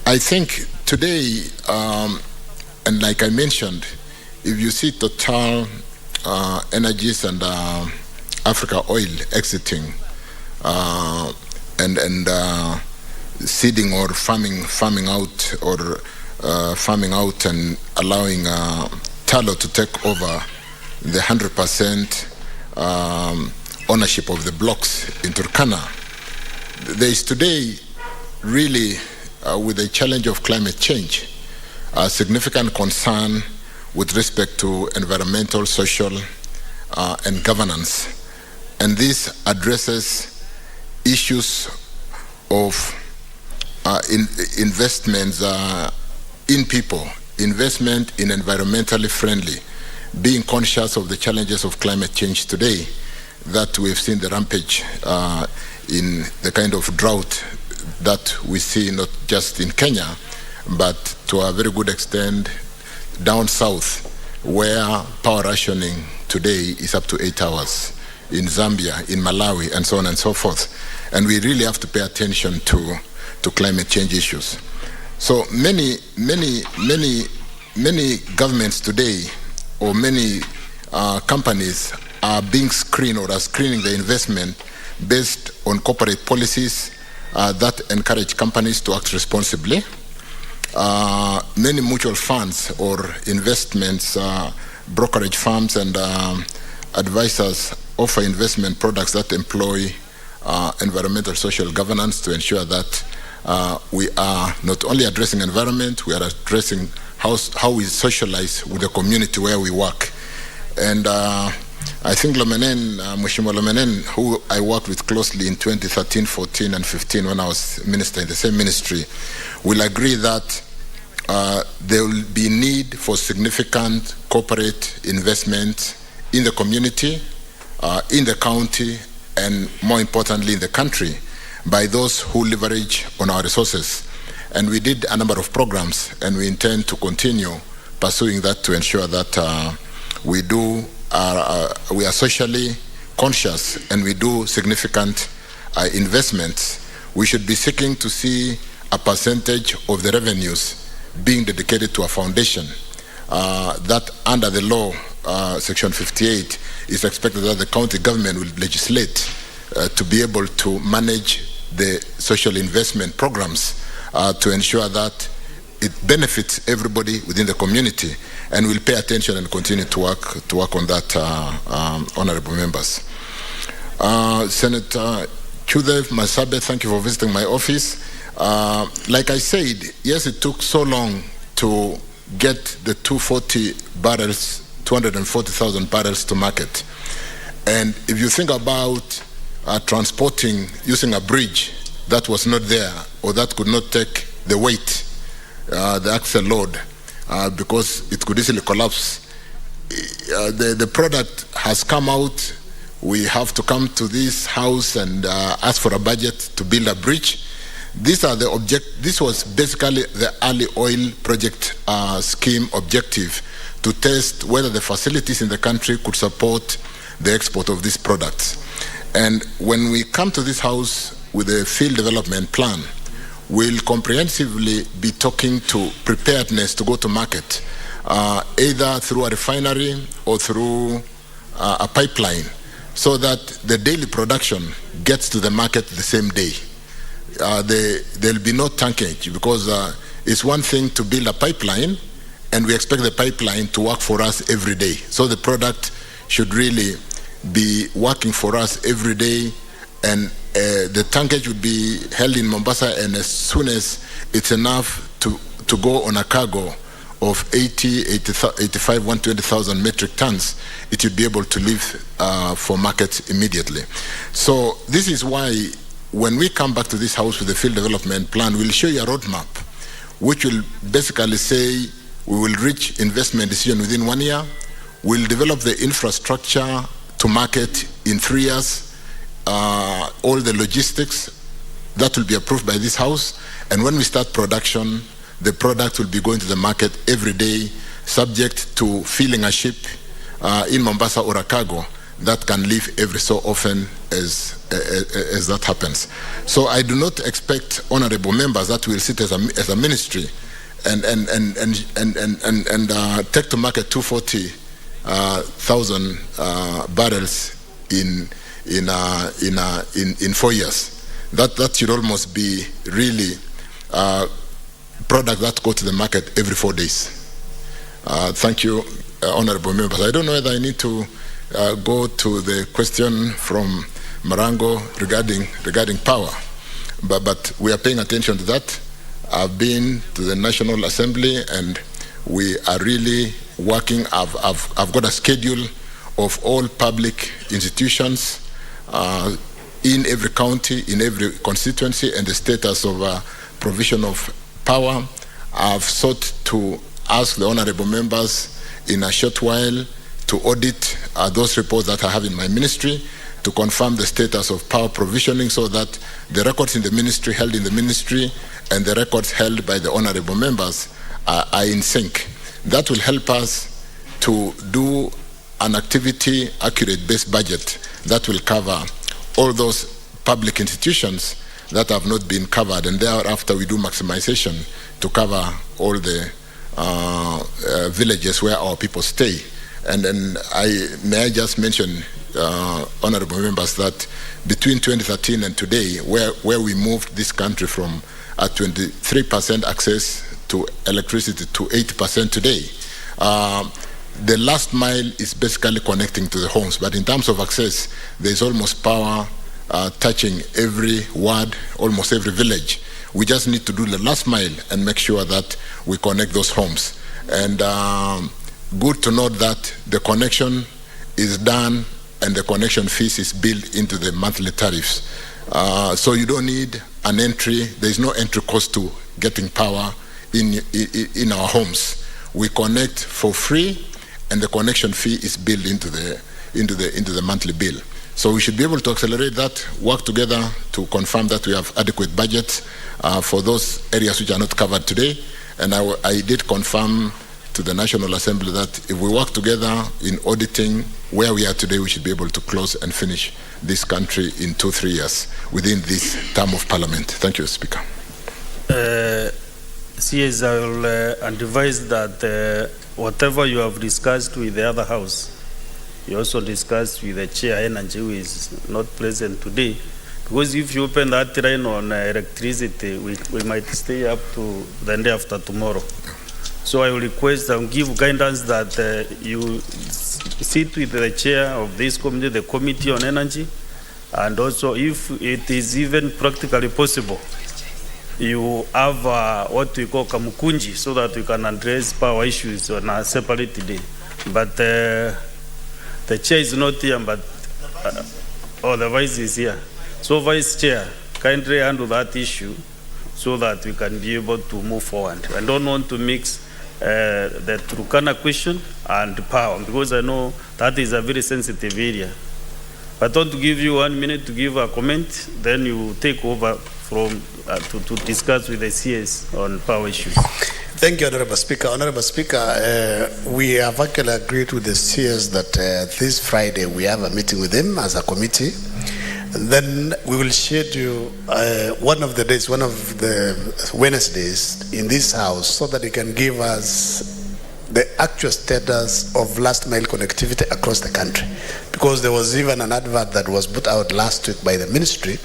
I think today, and like I mentioned, if you see Total Energies and Africa Oil exiting and seeding or farming out and allowing Talo to take over the 100% ownership of the blocks in Turkana. There is today really, with the challenge of climate change, a significant concern with respect to environmental, social, and governance. And this addresses issues of investments in people, investment in environmentally friendly, being conscious of the challenges of climate change today, that we've seen the rampage in the kind of drought that we see not just in Kenya, but to a very good extent down south, where power rationing today is up to 8 hours, in Zambia, in Malawi, and so on and so forth. And we really have to pay attention to climate change issues. So many governments today, or many companies, are being screened or are screening the investment based on corporate policies that encourage companies to act responsibly. Many mutual funds or investments, brokerage firms and advisors offer investment products that employ environmental social governance to ensure that we are not only addressing environment, we are addressing how we socialize with the community where we work. And I think Mheshimiwa Lomenen, who I worked with closely in 2013, 14, and 15 when I was minister in the same ministry, will agree that there will be need for significant corporate investment in the community, in the county, and more importantly in the country, by those who leverage on our resources. And we did a number of programs, and we intend to continue pursuing that to ensure that we are socially conscious and we do significant investments. We should be seeking to see a percentage of the revenues being dedicated to a foundation that under the law, Section 58, is expected that the county government will legislate to be able to manage the social investment programs to ensure that it benefits everybody within the community, and we'll pay attention and continue to work on that, honorable members. Senator Chudev Masabe, thank you for visiting my office. Like I said, yes, it took so long to get the 240,000 barrels to market. And if you think about transporting using a bridge that was not there, or that could not take the weight, the axle load, because it could easily collapse. The product has come out we have to come to this house and ask for a budget to build a bridge. These are the This was basically the early oil project scheme objective, to test whether the facilities in the country could support the export of these products. And when we come to this house with a field development plan, we'll comprehensively be talking to preparedness to go to market, either through a refinery or through a pipeline, so that the daily production gets to the market the same day. There'll be no tankage, because it's one thing to build a pipeline and we expect the pipeline to work for us every day. So the product should really be working for us every day, and the tankage would be held in Mombasa, and as soon as it's enough to go on a cargo of 85, 120,000 metric tons, it should be able to leave for market immediately. So this is why when we come back to this house with the field development plan, we'll show you a roadmap, which will basically say we will reach investment decision within 1 year, we'll develop the infrastructure to market in 3 years, all the logistics, that will be approved by this house, and when we start production, the product will be going to the market every day, subject to filling a ship in Mombasa or a cargo that can leave every so often as that happens. So I do not expect honorable members that will sit as a ministry and take to market 240,000 barrels in 4 years. That should almost be really product that go to the market every 4 days. Thank you, honorable members. I don't know whether I need to go to the question from Marango regarding power, but we are paying attention to that. I've been to the National Assembly and we are really working. I've got a schedule of all public institutions in every county, in every constituency, and the status of provision of power. I've sought to ask the honorable members in a short while to audit those reports that I have in my ministry, to confirm the status of power provisioning, so that the records in the ministry, held in the ministry, and the records held by the honorable members are in sync. That will help us to do an activity accurate based budget that will cover all those public institutions that have not been covered, and thereafter we do maximization to cover all the villages where our people stay. And then may I just mention, honorable members, that between 2013 and today, where we moved this country from a 23% access to electricity to 80% today, the last mile is basically connecting to the homes, but in terms of access, there's almost power touching every ward, almost every village. We just need to do the last mile and make sure that we connect those homes. And good to note that the connection is done and the connection fees is built into the monthly tariffs. So you don't need an entry. There's no entry cost to getting power in our homes. We connect for free, and the connection fee is built into the monthly bill. So we should be able to accelerate that, work together to confirm that we have adequate budgets for those areas which are not covered today. And I did confirm to the National Assembly that if we work together in auditing where we are today, we should be able to close and finish this country in 2-3 years within this term of Parliament. Thank you, Speaker. CS, I will advise that whatever you have discussed with the other House, you also discussed with the Chair Energy, who is not present today. Because if you open that line on electricity, we might stay up to the day after tomorrow. So I will request and give guidance that you sit with the chair of this committee, the Committee on Energy, and also if it is even practically possible, you have what we call kamukunji, so that we can address power issues on a separate day. But the chair is not here, but the vice is here. So Vice Chair, kindly handle that issue so that we can be able to move forward. I don't want to mix the Turkana question and power, because I know that is a very sensitive area. I want to give you 1 minute to give a comment, then you take over from to discuss with the CS on power issues. Thank you, Honorable Speaker. Honorable Speaker, we have actually agreed with the CS that this Friday we have a meeting with him as a committee. And then we will schedule one of the Wednesdays in this house so that he can give us the actual status of last mile connectivity across the country. Because there was even an advert that was put out last week by the ministry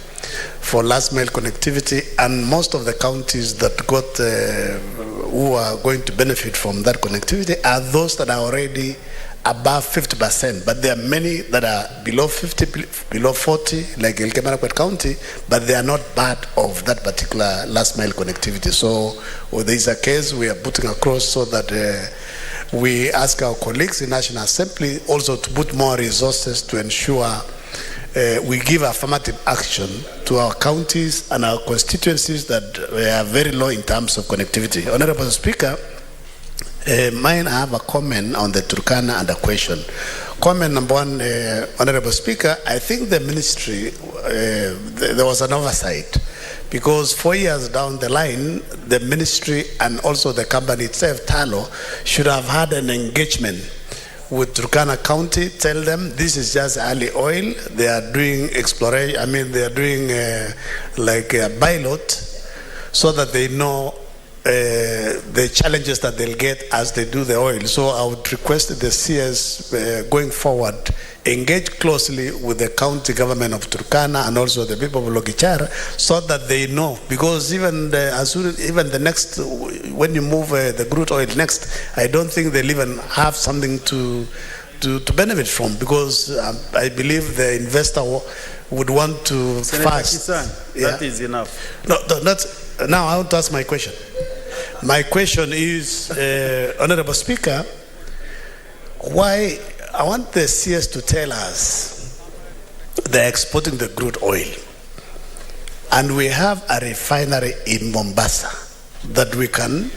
for last mile connectivity, and most of the counties that got who are going to benefit from that connectivity are those that are already above 50%, but there are many that are below 50, below 40, like Elgeyo-Marakwet County, but they are not part of that particular last mile connectivity. So there is a case we are putting across so that we ask our colleagues in National Assembly also to put more resources to ensure we give affirmative action to our counties and our constituencies that are very low in terms of connectivity. Honorable Speaker, mine, I have a comment on the Turkana and a question. Comment number one, Honorable Speaker, I think the ministry, there was an oversight because 4 years down the line, the ministry and also the company itself, Talo, should have had an engagement with Turkana County, tell them this is just early oil. They are doing exploration, I mean, they are doing like a pilot so that they know the challenges that they'll get as they do the oil. So I would request the CS going forward engage closely with the county government of Turkana and also the people of Logichar so that they know, because even the next, when you move the crude oil next, I don't think they'll even have something to benefit from, because I believe the investor would want to fast. That is enough. No, that's, now I want to ask my question. My question is, Honorable Speaker, why I want the CS to tell us they're exporting the crude oil, and we have a refinery in Mombasa that we can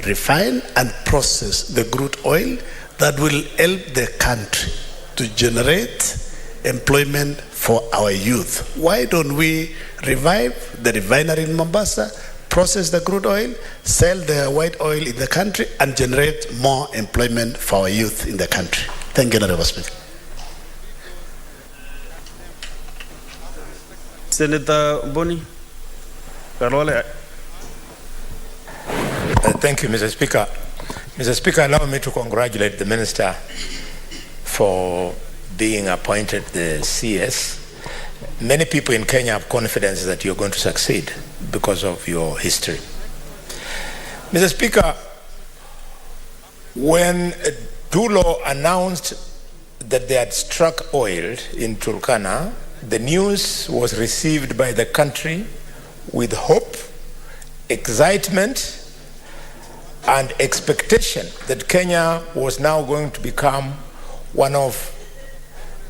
refine and process the crude oil that will help the country to generate employment for our youth. Why don't we revive the refinery in Mombasa, process the crude oil, sell the white oil in the country, and generate more employment for our youth in the country? Thank you, Honorable Speaker. Senator Boni Karole. Thank you, Mr. Speaker. Mr. Speaker, allow me to congratulate the Minister for being appointed the CS. Many people in Kenya have confidence that you're going to succeed because of your history. Mr. Speaker, when Dulo announced that they had struck oil in Turkana, the news was received by the country with hope, excitement, and expectation that Kenya was now going to become one of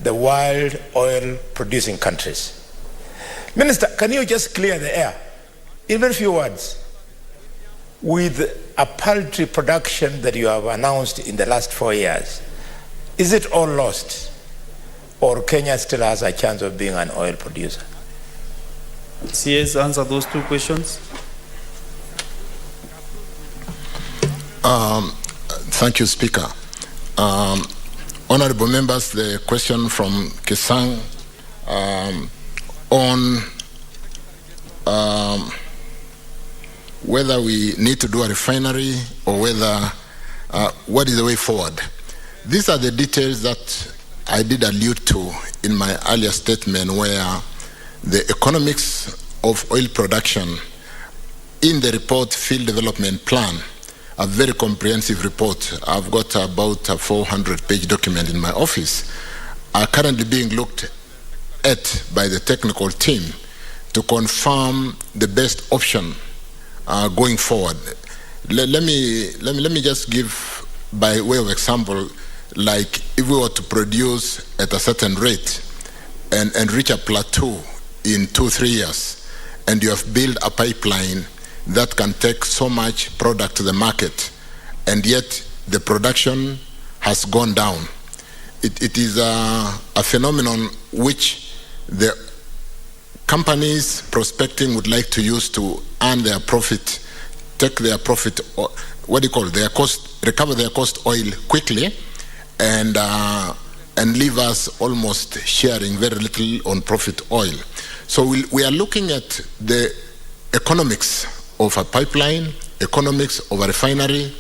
the world oil producing countries. Minister, can you just clear the air, even a few words, with a paltry production that you have announced in the last 4 years? Is it all lost, or Kenya still has a chance of being an oil producer? CS, answer those two questions. Thank you, Speaker. Honorable members, the question from Kisang on whether we need to do a refinery or whether what is the way forward. These are the details that I did allude to in my earlier statement, where the economics of oil production in the report Field Development Plan, a very comprehensive report, I've got about a 400-page document in my office, are currently being looked at by the technical team to confirm the best option going forward. Let me just give, by way of example, like if we were to produce at a certain rate and reach a plateau in 2-3 years, and you have built a pipeline that can take so much product to the market, and yet the production has gone down. it is a phenomenon which the companies prospecting would like to use to earn their profit, take their profit, or what do you call it, their cost, recover their cost oil quickly, and leave us almost sharing very little on profit oil. So we are looking at the economics of a pipeline, economics of a refinery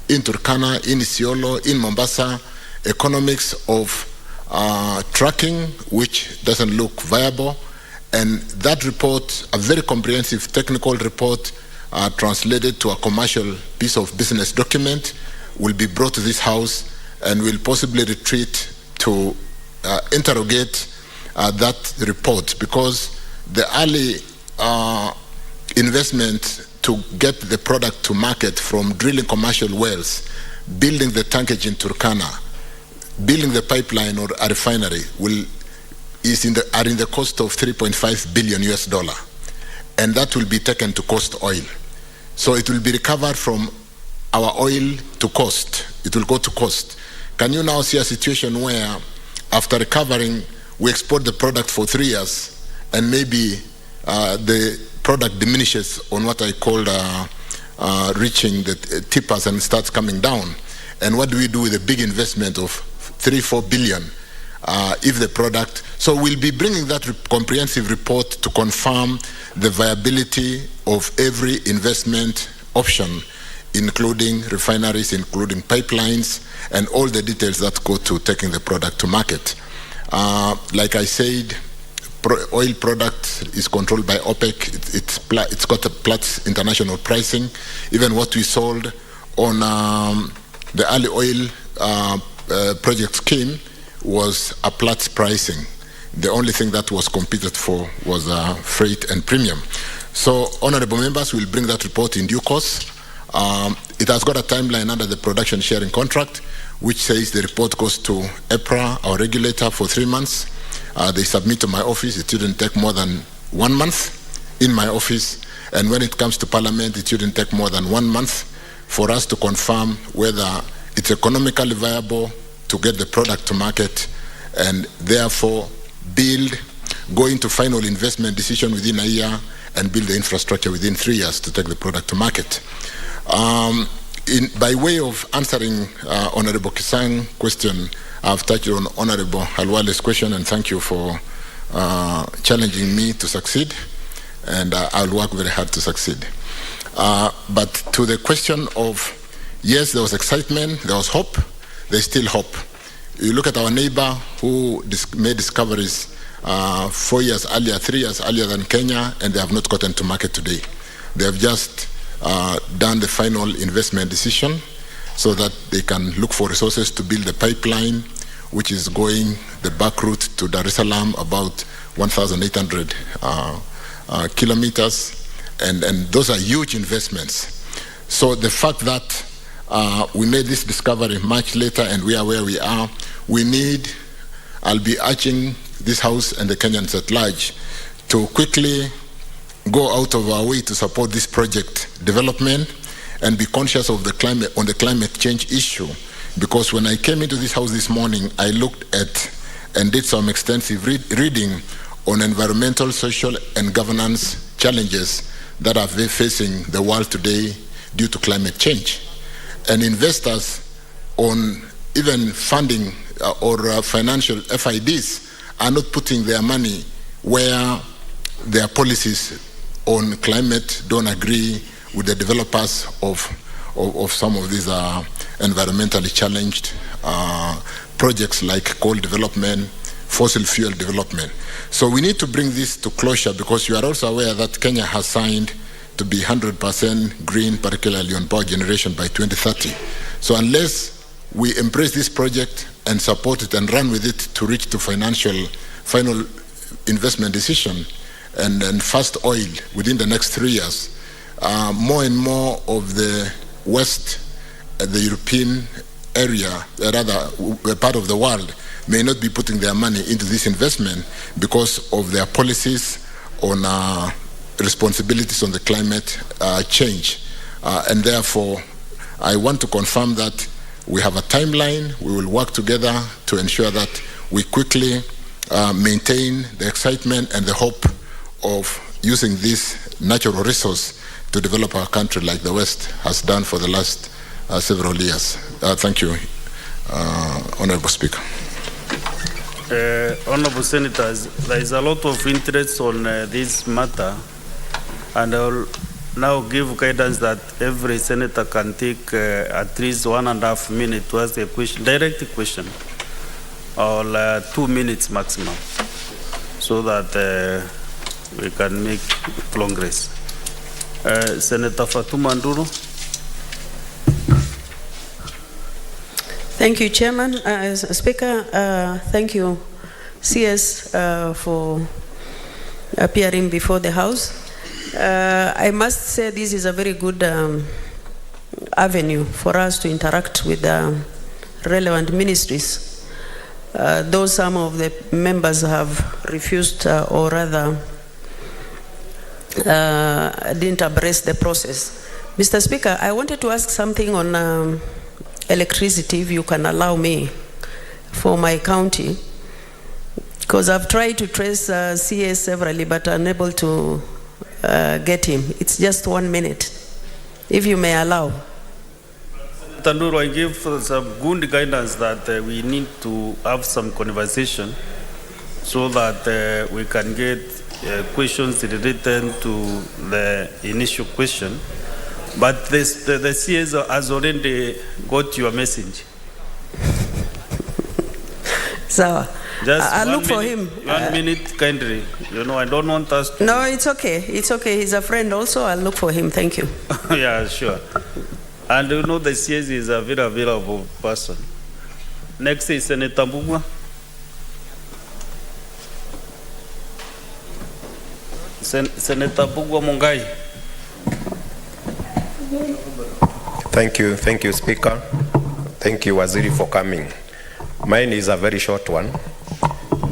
in Turkana, in Isiolo, in Mombasa, economics of trucking, which doesn't look viable. And that report, a very comprehensive technical report, translated to a commercial piece of business document, will be brought to this House and will possibly retreat to interrogate that report, because the early investment to get the product to market, from drilling commercial wells, building the tankage in Turkana, building the pipeline or a refinery, are in the cost of $3.5 billion US, and that will be taken to cost oil. So it will be recovered from our oil to cost. It will go to cost. Can you now see a situation where, after recovering, we export the product for 3 years, and maybe the product diminishes on what I call reaching the tippers and starts coming down? And what do we do with a big investment of $3-4 billion if the product? So we'll be bringing that comprehensive report to confirm the viability of every investment option, including refineries, including pipelines, and all the details that go to taking the product to market. Like I said, oil product is controlled by OPEC. It's got a Platts international pricing. Even what we sold on the early oil project scheme was a Platts pricing. The only thing that was competed for was freight and premium. So, honorable members, will bring that report in due course. It has got a timeline under the production sharing contract, which says the report goes to EPRA, our regulator, for 3 months. They submit to my office. It shouldn't take more than 1 month in my office. And when it comes to Parliament, it shouldn't take more than 1 month for us to confirm whether it's economically viable to get the product to market, and therefore go into final investment decision within a year and build the infrastructure within 3 years to take the product to market. By way of answering Honorable Kisang's question, I've touched on Honorable Halwale's question, and thank you for challenging me to succeed, and I'll work very hard to succeed. But to the question of, yes, there was excitement, there was hope, there's still hope. You look at our neighbor who made discoveries 4 years earlier, 3 years earlier than Kenya, and they have not gotten to market today. They have just done the final investment decision so that they can look for resources to build the pipeline, which is going the back route to Dar es Salaam, about 1,800 kilometers, and those are huge investments. So the fact that we made this discovery much later and we are where we are, I'll be urging this House and the Kenyans at large to quickly go out of our way to support this project development and be conscious of the climate change issue. Because when I came into this House this morning, I looked at and did some extensive reading on environmental, social, and governance challenges that are facing the world today due to climate change. And investors on even funding or financial FIDs are not putting their money where their policies on climate don't agree with the developers of some of these environmentally challenged projects like coal development, fossil fuel development. So we need to bring this to closure, because you are also aware that Kenya has signed to be 100% green, particularly on power generation by 2030. So unless we embrace this project and support it and run with it to reach to final investment decision and fast oil within the next 3 years, more and more of the West, the European area, rather part of the world, may not be putting their money into this investment because of their policies on responsibilities on the climate change. And therefore, I want to confirm that We have a timeline. We will work together to ensure that we quickly maintain the excitement and the hope of using this natural resource to develop our country like the West has done for the last several years. Thank you, Honorable Speaker. Honorable Senators, there is a lot of interest on this matter, and I'll now give guidance that every senator can take at least 1.5 minutes to ask a question, direct question, or 2 minutes maximum, so that we can make progress. Senator Fatuma Nduru. Thank you, Chairman. Speaker, thank you, CS, for appearing before the House. I must say this is a very good avenue for us to interact with relevant ministries. Though some of the members have refused or rather didn't embrace the process. Mr. Speaker, I wanted to ask something on electricity, if you can allow me, for my county, because I've tried to trace CS severally but unable to get him. It's just 1 minute, if you may allow. Tanduru, I give some good guidance that we need to have some conversation so that we can get questions written to the initial question. But the CS has already got your message. So just I'll look for him. 1 minute, kindly. You know, I don't want us to... No, it's okay. It's okay. He's a friend also. I'll look for him. Thank you. Yeah, sure. And you know, the CS is a very available person. Next is Senator Mbugua. Senator Mbugua Mungai. Thank you, Speaker. Thank you, Waziri, for coming. Mine is a very short one.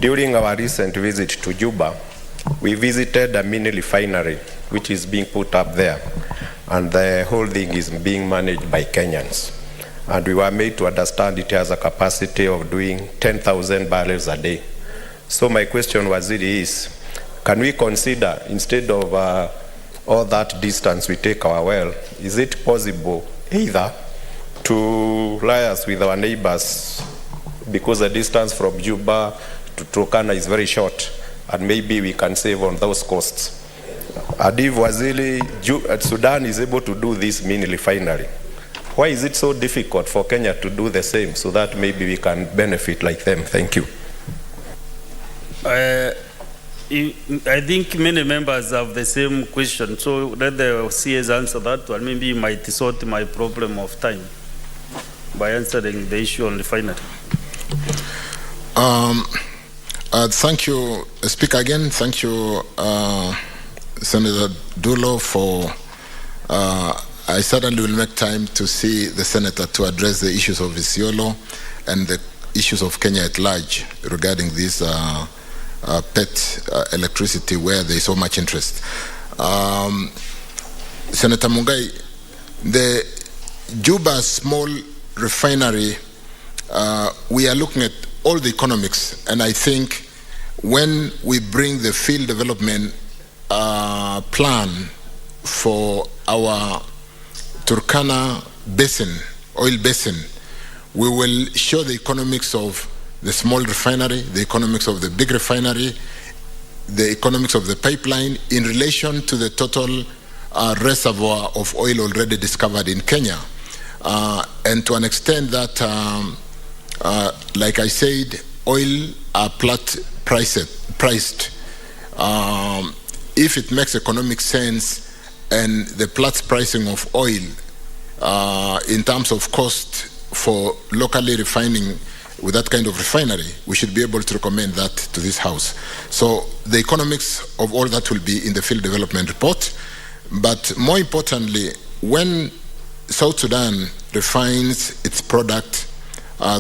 During our recent visit to Juba, we visited a mini refinery which is being put up there, and the whole thing is being managed by Kenyans. And we were made to understand it has a capacity of doing 10,000 barrels a day. So my question, Waziri, is can we consider, instead of all that distance we take our well, is it possible either to liaise with our neighbors, because the distance from Juba to Turkana is very short, and maybe we can save on those costs? And if Waziri, Sudan is able to do this mini refinery, why is it so difficult for Kenya to do the same, so that maybe we can benefit like them? Thank you. I think many members have the same question, so let the CS answer that one. Maybe it might sort my problem of time by answering the issue on refinery. Thank you, Speaker, again. Thank you, Senator Dulo, for I certainly will make time to see the Senator to address the issues of Isiolo and the issues of Kenya at large regarding this pet electricity, where there is so much interest. Senator Mungai, the Juba small refinery, we are looking at all the economics, and I think when we bring the field development plan for our Turkana basin, oil basin, we will show the economics of the small refinery, the economics of the big refinery, the economics of the pipeline in relation to the total reservoir of oil already discovered in Kenya. And to an extent that, like I said, oil are priced. If it makes economic sense, and the Platts pricing of oil in terms of cost for locally refining with that kind of refinery, we should be able to recommend that to this House. So the economics of all that will be in the field development report. But more importantly, when South Sudan refines its product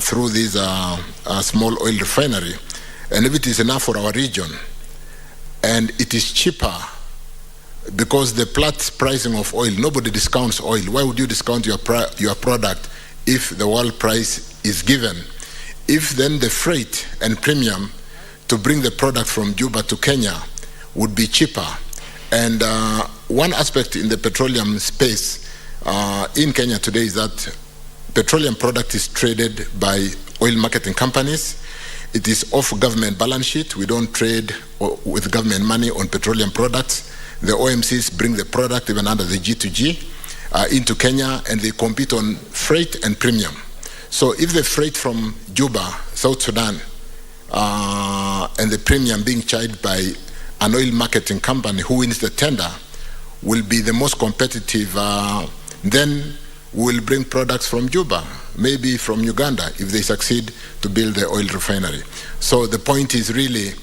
through this small oil refinery, and if it is enough for our region, and it is cheaper, because the Platts pricing of oil, nobody discounts oil. Why would you discount your product if the world price is given. If then the freight and premium to bring the product from Juba to Kenya would be cheaper. And one aspect in the petroleum space in Kenya today is that petroleum product is traded by oil marketing companies. It is off government balance sheet. We don't trade with government money on petroleum products. The OMCs bring the product even under the G2G into Kenya, and they compete on freight and premium. So if the freight from Juba, South Sudan, and the premium being charged by an oil marketing company who wins the tender will be the most competitive, then we'll bring products from Juba, maybe from Uganda, if they succeed to build the oil refinery. So the point is really,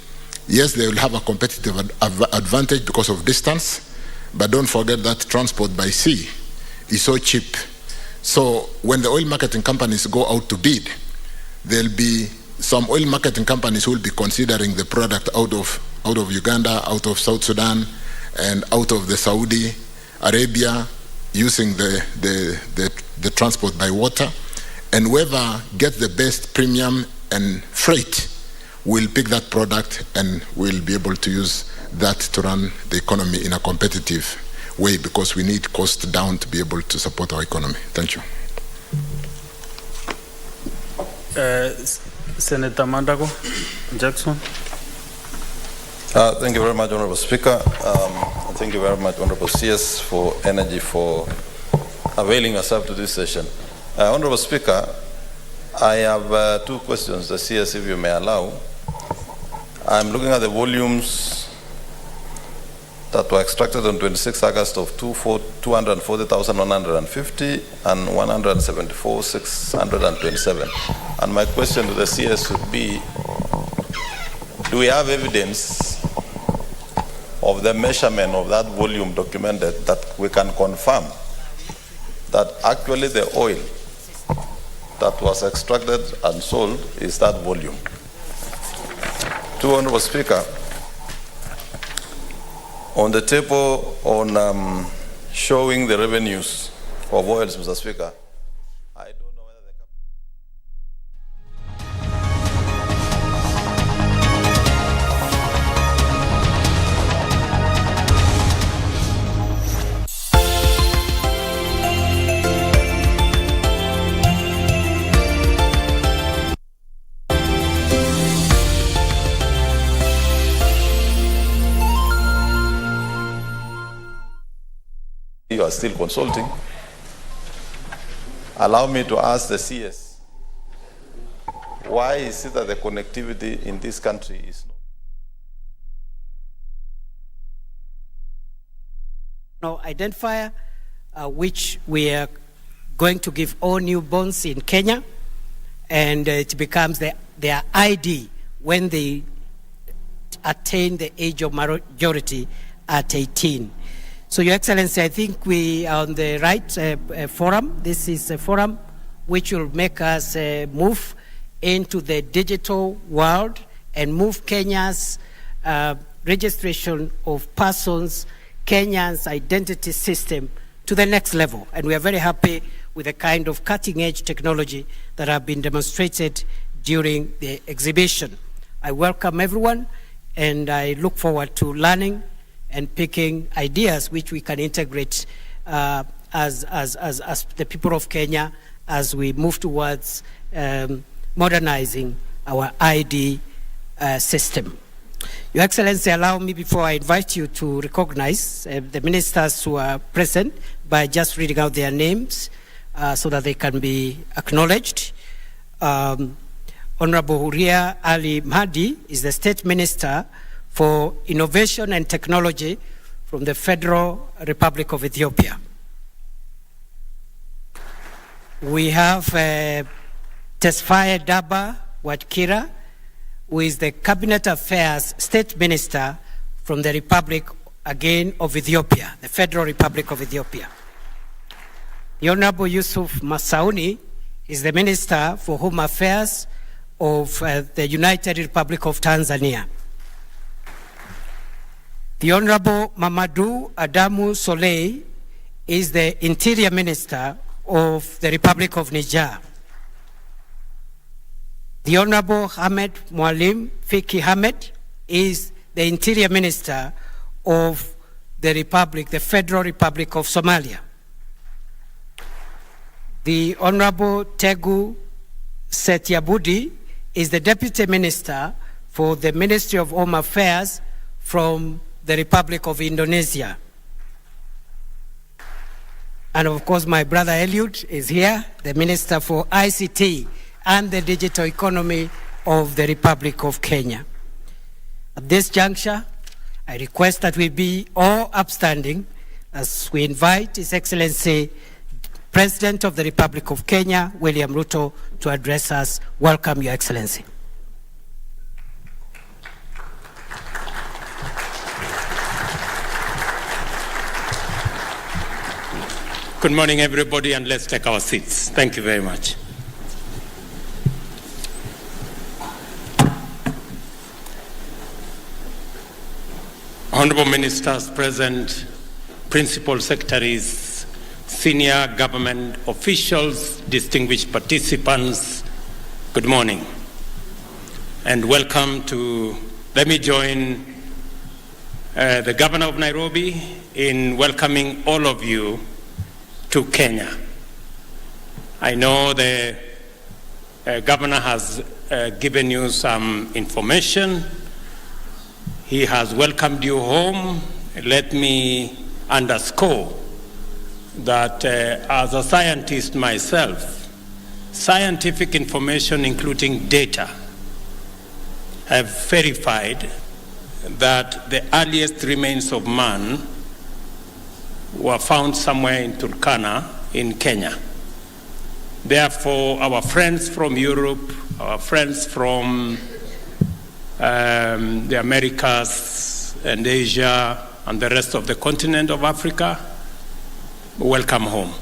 yes, they will have a competitive advantage because of distance, but don't forget that transport by sea is so cheap. So when the oil marketing companies go out to bid, there'll be some oil marketing companies who will be considering the product out of Uganda, out of South Sudan, and out of the Saudi Arabia, using the transport by water. And whoever gets the best premium and freight will pick that product, and will be able to use that to run the economy in a competitive way, because we need cost down to be able to support our economy. Thank you. Senator Mandago Jackson. Thank you very much, Honorable Speaker. And thank you very much, Honorable CS, for energy for availing yourself to this session. Honorable Speaker, I have two questions, the CS, if you may allow. I'm looking at the volumes that were extracted on 26 August of 240,150 and 174,627. And my question to the CS would be, do we have evidence of the measurement of that volume documented that we can confirm that actually the oil that was extracted and sold is that volume? To Honorable Speaker, on the table on showing the revenues of oils, Mr. Speaker, I don't know whether you are still consulting. Allow me to ask the CS, why is it that the connectivity in this country is no identifier, which we are going to give all newborns in Kenya, and it becomes their ID when they attain the age of majority at 18. So, Your Excellency, I think we are on the right forum. This is a forum which will make us move into the digital world and move Kenya's registration of persons, Kenya's identity system to the next level. And we are very happy with the kind of cutting-edge technology that have been demonstrated during the exhibition. I welcome everyone, and I look forward to learning and picking ideas which we can integrate as the people of Kenya as we move towards modernizing our ID system. Your Excellency, allow me, before I invite you, to recognize the ministers who are present by just reading out their names so that they can be acknowledged. Honorable Huria Ali Mahdi is the State Minister for Innovation and Technology from the Federal Republic of Ethiopia. We have Tesfaye Daba Watkira, who is the Cabinet Affairs State Minister from the Republic, again, of Ethiopia, the Federal Republic of Ethiopia. The Honorable Yusuf Masauni is the Minister for Home Affairs of the United Republic of Tanzania. The Honorable Mamadou Adamu Soleil is the Interior Minister of the Republic of Niger. The Honorable Hamed Mwalim Fiki Hamed is the Interior Minister of the Republic, the Federal Republic of Somalia. The Honorable Tegu Setiabudi is the Deputy Minister for the Ministry of Home Affairs from the Republic of Indonesia. And of course, my brother Eliud is here, the Minister for ICT and the Digital Economy of the Republic of Kenya. At this juncture, I request that we be all upstanding as we invite His Excellency President of the Republic of Kenya, William Ruto, to address us. Welcome, Your Excellency. Good morning, everybody, and let's take our seats. Thank you very much. Honorable Ministers present, Principal Secretaries, senior government officials, distinguished participants, good morning. And welcome to, let me join the Governor of Nairobi in welcoming all of you to Kenya. I know the Governor has given you some information. He has welcomed you home. Let me underscore that as a scientist myself, scientific information, including data, have verified that the earliest remains of man were found somewhere in Turkana in Kenya. Therefore, our friends from Europe, our friends from the Americas and Asia and the rest of the continent of Africa, welcome home.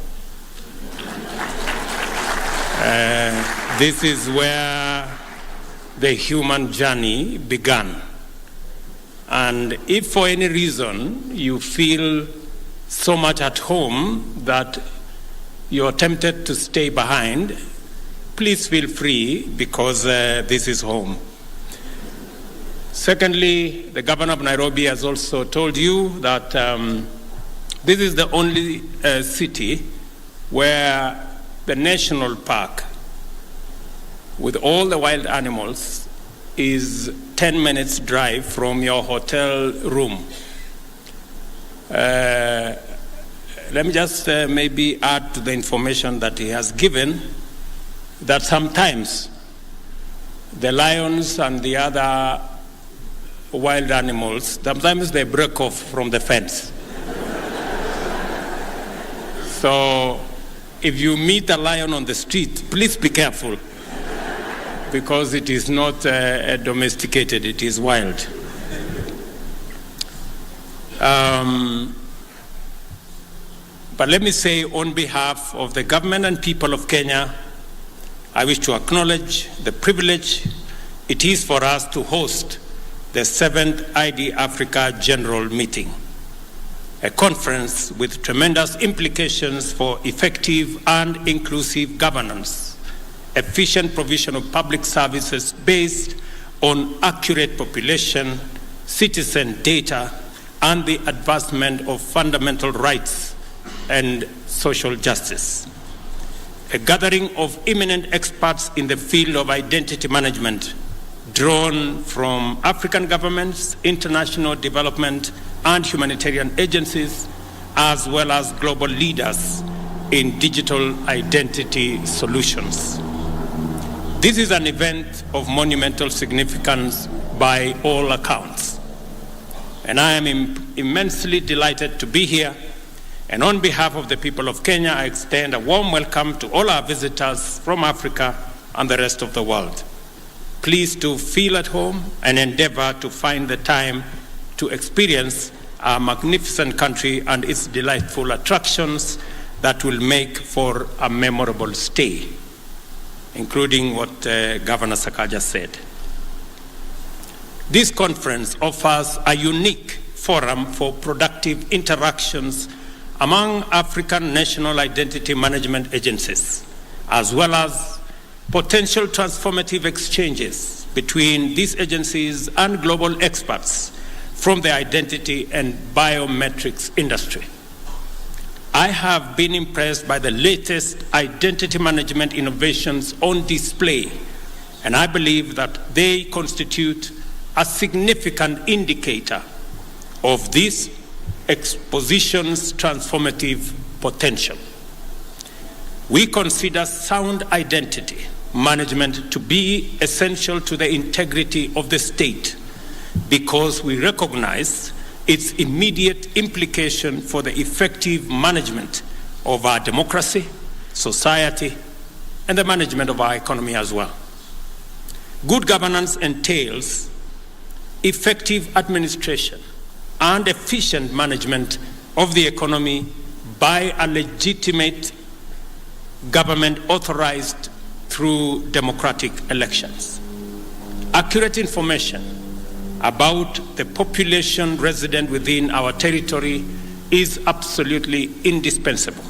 This is where the human journey began. And if for any reason you feel so much at home that you're tempted to stay behind, please feel free, because this is home. Secondly, the Governor of Nairobi has also told you that this is the only city where the national park with all the wild animals is 10 minutes drive from your hotel room. Let me just maybe add to the information that he has given that sometimes the lions and the other wild animals, sometimes they break off from the fence. So if you meet a lion on the street, please be careful, because it is not domesticated, it is wild. But let me say, on behalf of the government and people of Kenya, I wish to acknowledge the privilege it is for us to host the 7th ID Africa General Meeting, a conference with tremendous implications for effective and inclusive governance, efficient provision of public services based on accurate population, citizen data, and the advancement of fundamental rights and social justice. A gathering of eminent experts in the field of identity management, drawn from African governments, international development and humanitarian agencies, as well as global leaders in digital identity solutions. This is an event of monumental significance by all accounts, and I am immensely delighted to be here. And on behalf of the people of Kenya, I extend a warm welcome to all our visitors from Africa and the rest of the world. Please do feel at home and endeavor to find the time to experience our magnificent country and its delightful attractions that will make for a memorable stay, including what Governor Sakaja said. This conference offers a unique forum for productive interactions among African national identity management agencies, as well as potential transformative exchanges between these agencies and global experts from the identity and biometrics industry. I have been impressed by the latest identity management innovations on display, and I believe that they constitute a significant indicator of this exposition's transformative potential. We consider sound identity management to be essential to the integrity of the state because we recognize its immediate implication for the effective management of our democracy, society, and the management of our economy as well. Good governance entails effective administration and efficient management of the economy by a legitimate government authorized through democratic elections. Accurate information about the population resident within our territory is absolutely indispensable.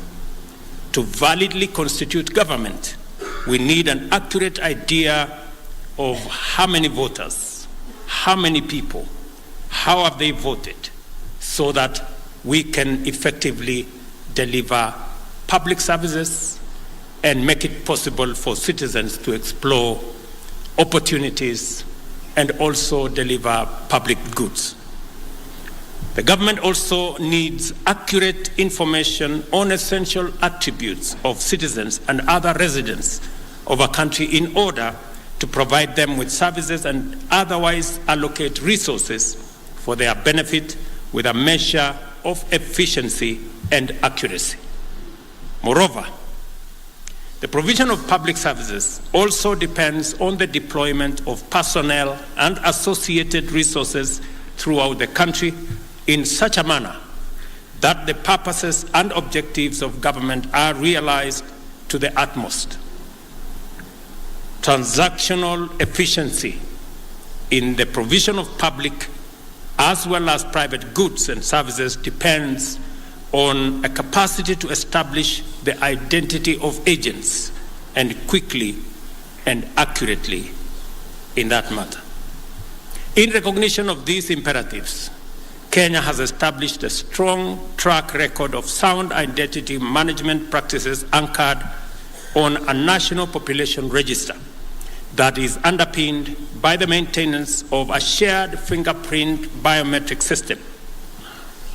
To validly constitute government, we need an accurate idea of how many voters, how many people, how have they voted, so that we can effectively deliver public services and make it possible for citizens to explore opportunities and also deliver public goods. The government also needs accurate information on essential attributes of citizens and other residents of a country in order to provide them with services and otherwise allocate resources for their benefit with a measure of efficiency and accuracy. Moreover, the provision of public services also depends on the deployment of personnel and associated resources throughout the country in such a manner that the purposes and objectives of government are realized to the utmost. Transactional efficiency in the provision of public as well as private goods and services depends on a capacity to establish the identity of agents and quickly and accurately in that matter. In recognition of these imperatives, Kenya has established a strong track record of sound identity management practices anchored on a national population register that is underpinned by the maintenance of a shared fingerprint biometric system.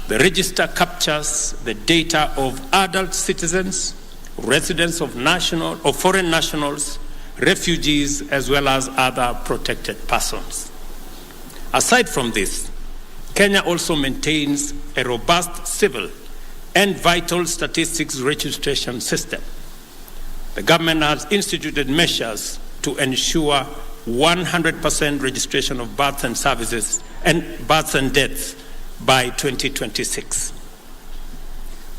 The register captures the data of adult citizens, residents of national or foreign nationals, refugees, as well as other protected persons. Aside from this, Kenya also maintains a robust civil and vital statistics registration system. The government has instituted measures to ensure 100% registration of births and services and births and deaths by 2026.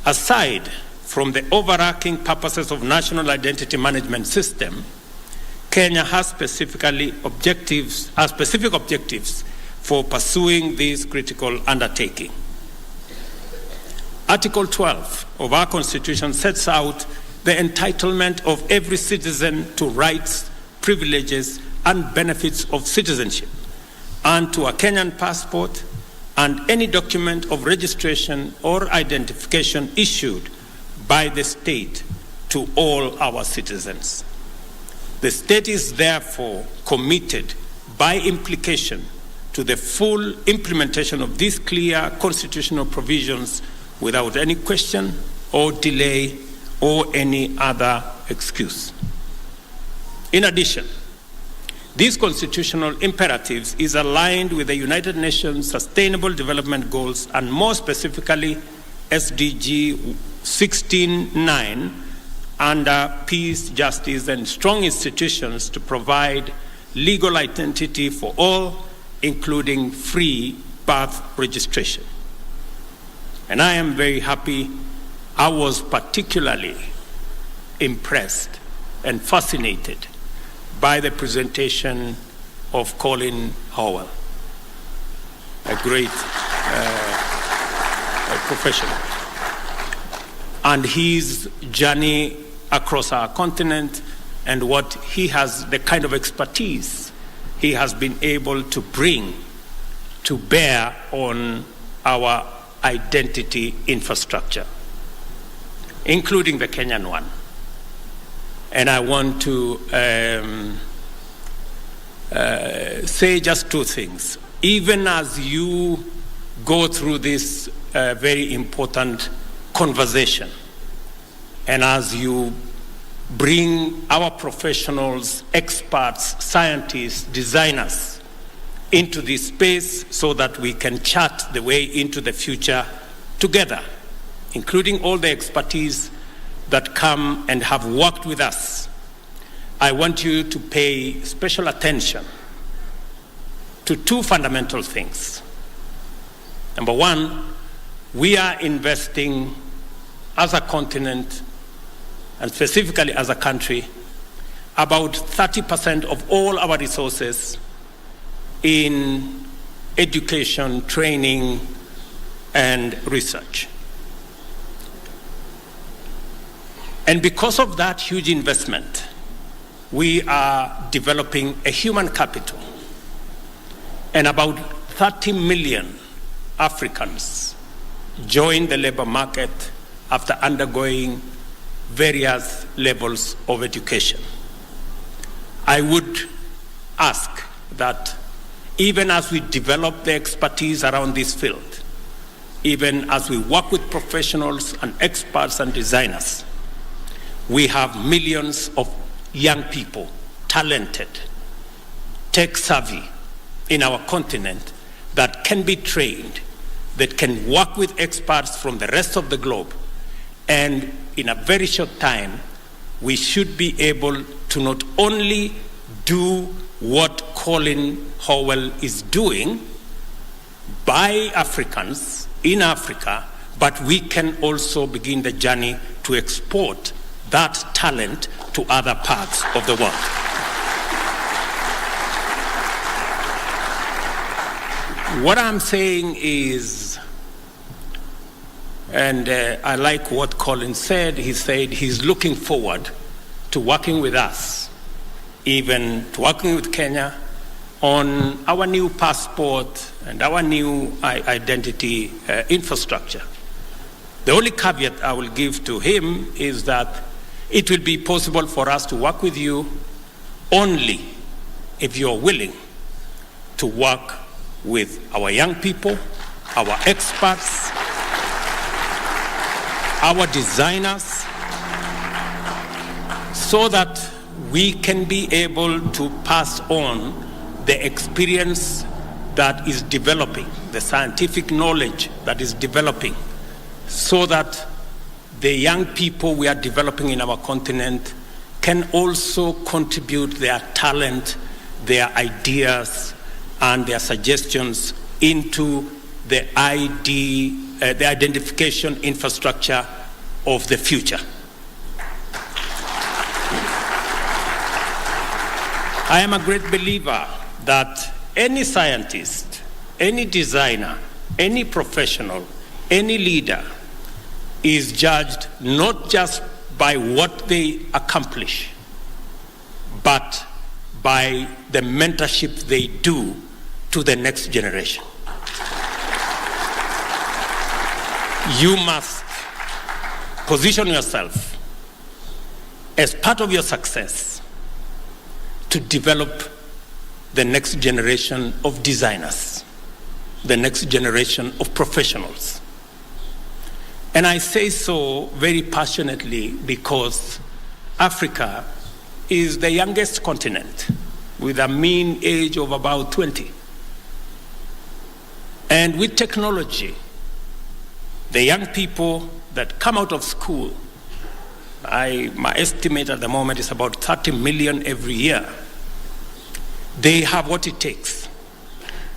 Aside from the overarching purposes of national identity management system, Kenya has specific objectives for pursuing this critical undertaking. Article 12 of our Constitution sets out the entitlement of every citizen to rights, privileges, and benefits of citizenship, and to a Kenyan passport and any document of registration or identification issued by the state to all our citizens. The state is therefore committed by implication to the full implementation of these clear constitutional provisions without any question or delay or any other excuse. In addition, these constitutional imperatives is aligned with the United Nations Sustainable Development Goals and more specifically SDG 16.9 under peace, justice, and strong institutions to provide legal identity for all, including free birth registration. And I am very happy. I was particularly impressed and fascinated by the presentation of Colin Howell, a great professional. and his journey across our continent and what he has, the kind of expertise he has been able to bring to bear on our identity infrastructure, including the Kenyan one. And I want to say just two things. Even as you go through this very important conversation, and as you bring our professionals, experts, scientists, designers into this space so that we can chart the way into the future together, including all the expertise that come and have worked with us, I want you to pay special attention to two fundamental things. Number one, we are investing as a continent, and specifically as a country, about 30% of all our resources in education, training, and research. And because of that huge investment, we are developing a human capital. And about 30 million Africans join the labor market after undergoing various levels of education. I would ask that even as we develop the expertise around this field, even as we work with professionals and experts and designers, we have millions of young people, talented, tech-savvy in our continent that can be trained, that can work with experts from the rest of the globe, and in a very short time, we should be able to not only do what Colin Howell is doing by Africans in Africa, but we can also begin the journey to export that talent to other parts of the world. What I'm saying is, and I like what Colin said, he said he's looking forward to working with us, even to working with Kenya on our new passport and our new identity infrastructure. The only caveat I will give to him is that it will be possible for us to work with you only if you're willing to work with our young people, our experts, our designers, so that we can be able to pass on the experience that is developing, the scientific knowledge that is developing, so that the young people we are developing in our continent can also contribute their talent, their ideas, and their suggestions into the identification infrastructure of the future. I am a great believer that any scientist, any designer, any professional, any leader is judged not just by what they accomplish, but by the mentorship they do to the next generation. You must position yourself as part of your success to develop the next generation of designers, the next generation of professionals. And I say so very passionately because Africa is the youngest continent with a mean age of about 20. And with technology, the young people that come out of school, my estimate at the moment is about 30 million every year. They have what it takes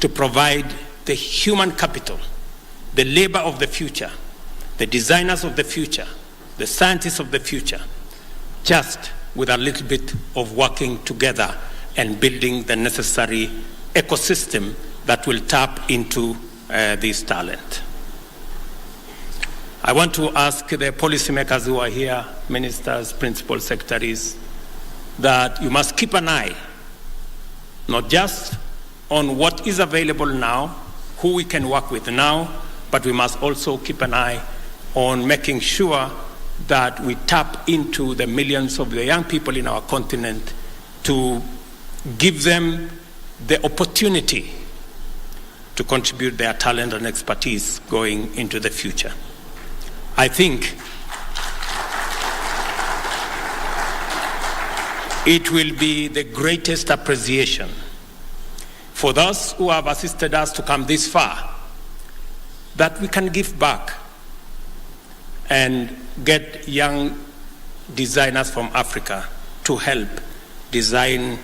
to provide the human capital, the labor of the future, the designers of the future, the scientists of the future, just with a little bit of working together and building the necessary ecosystem that will tap into this talent. I want to ask the policymakers who are here, ministers, principal secretaries, that you must keep an eye, not just on what is available now, who we can work with now, but we must also keep an eye on making sure that we tap into the millions of the young people in our continent to give them the opportunity to contribute their talent and expertise going into the future. I think it will be the greatest appreciation for those who have assisted us to come this far, that we can give back and get young designers from Africa to help design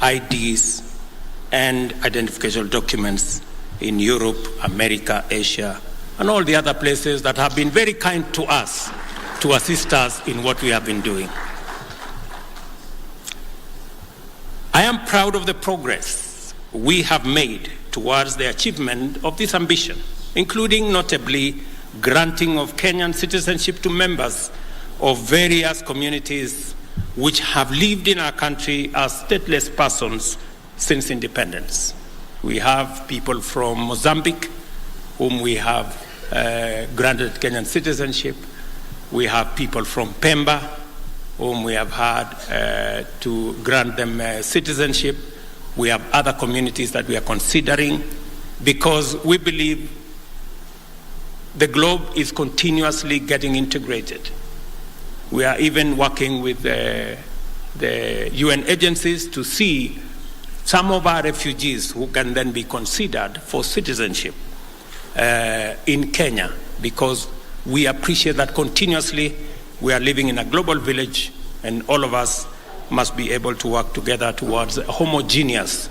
IDs and identification documents in Europe, America, Asia, and all the other places that have been very kind to us to assist us in what we have been doing. I am proud of the progress we have made towards the achievement of this ambition, including notably granting of Kenyan citizenship to members of various communities which have lived in our country as stateless persons since independence. We have people from Mozambique whom we have granted Kenyan citizenship. We have people from Pemba whom we have had to grant them citizenship. We have other communities that we are considering, because we believe the globe is continuously getting integrated. We are even working with the UN agencies to see some of our refugees who can then be considered for citizenship in Kenya, because we appreciate that continuously we are living in a global village and all of us must be able to work together towards a homogeneous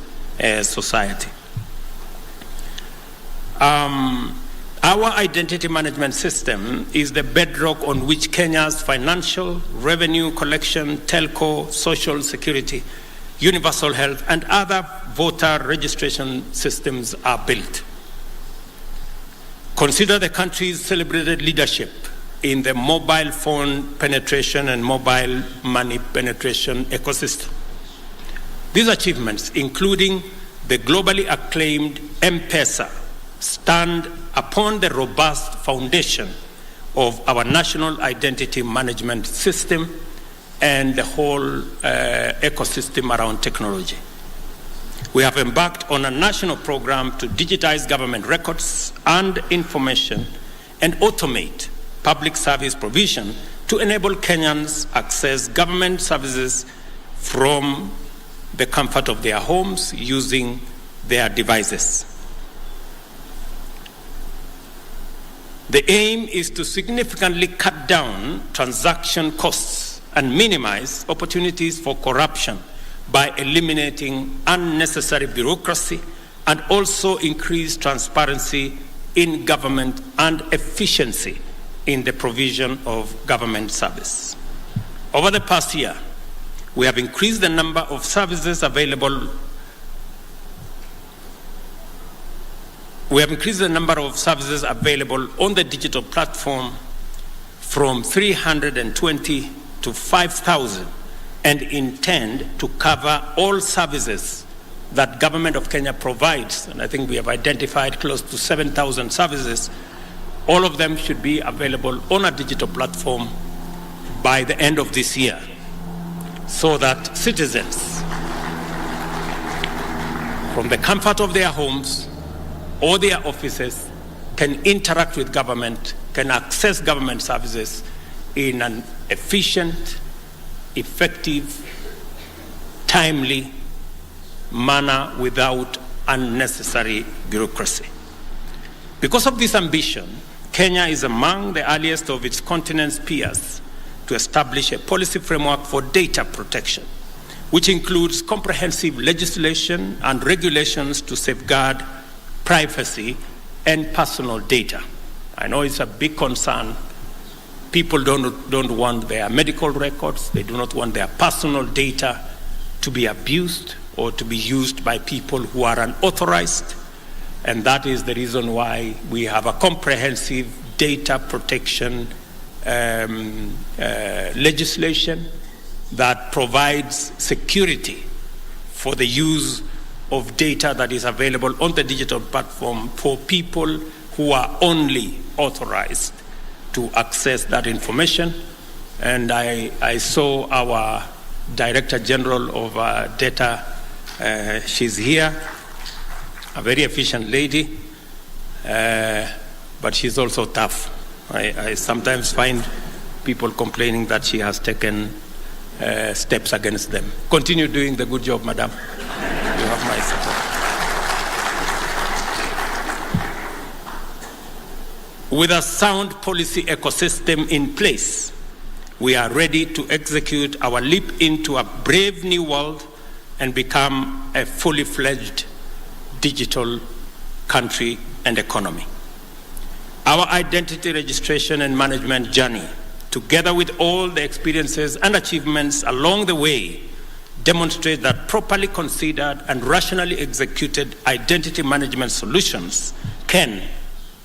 society. Our identity management system is the bedrock on which Kenya's financial, revenue collection, telco, social security, universal health, and other voter registration systems are built. Consider the country's celebrated leadership in the mobile phone penetration and mobile money penetration ecosystem. These achievements, including the globally acclaimed M-Pesa, stand upon the robust foundation of our national identity management system and the whole ecosystem around technology. We have embarked on a national program to digitize government records and information and automate public service provision to enable Kenyans access government services from the comfort of their homes using their devices. The aim is to significantly cut down transaction costs and minimize opportunities for corruption by eliminating unnecessary bureaucracy and also increase transparency in government and efficiency in the provision of government service. Over the past year, we have increased the number of services available. We have increased the number of services available on the digital platform from 320 to 5,000 and intend to cover all services that Government of Kenya provides. And I think we have identified close to 7,000 services. All of them should be available on a digital platform by the end of this year, so that citizens, from the comfort of their homes or their offices, can interact with government, can access government services in an efficient, effective, timely manner without unnecessary bureaucracy. Because of this ambition, Kenya is among the earliest of its continent's peers to establish a policy framework for data protection, which includes comprehensive legislation and regulations to safeguard privacy and personal data. I know it's a big concern. People don't want their medical records, they do not want their personal data to be abused or to be used by people who are unauthorized. And that is the reason why we have a comprehensive data protection legislation that provides security for the use of data that is available on the digital platform for people who are only authorized to access that information. And I saw our Director General of Data, she's here, a very efficient lady, but she's also tough. I sometimes find people complaining that she has taken steps against them. Continue doing the good job, madam. You have my support. With a sound policy ecosystem in place, we are ready to execute our leap into a brave new world and become a fully fledged digital country and economy. Our identity registration and management journey, together with all the experiences and achievements along the way, demonstrate that properly considered and rationally executed identity management solutions can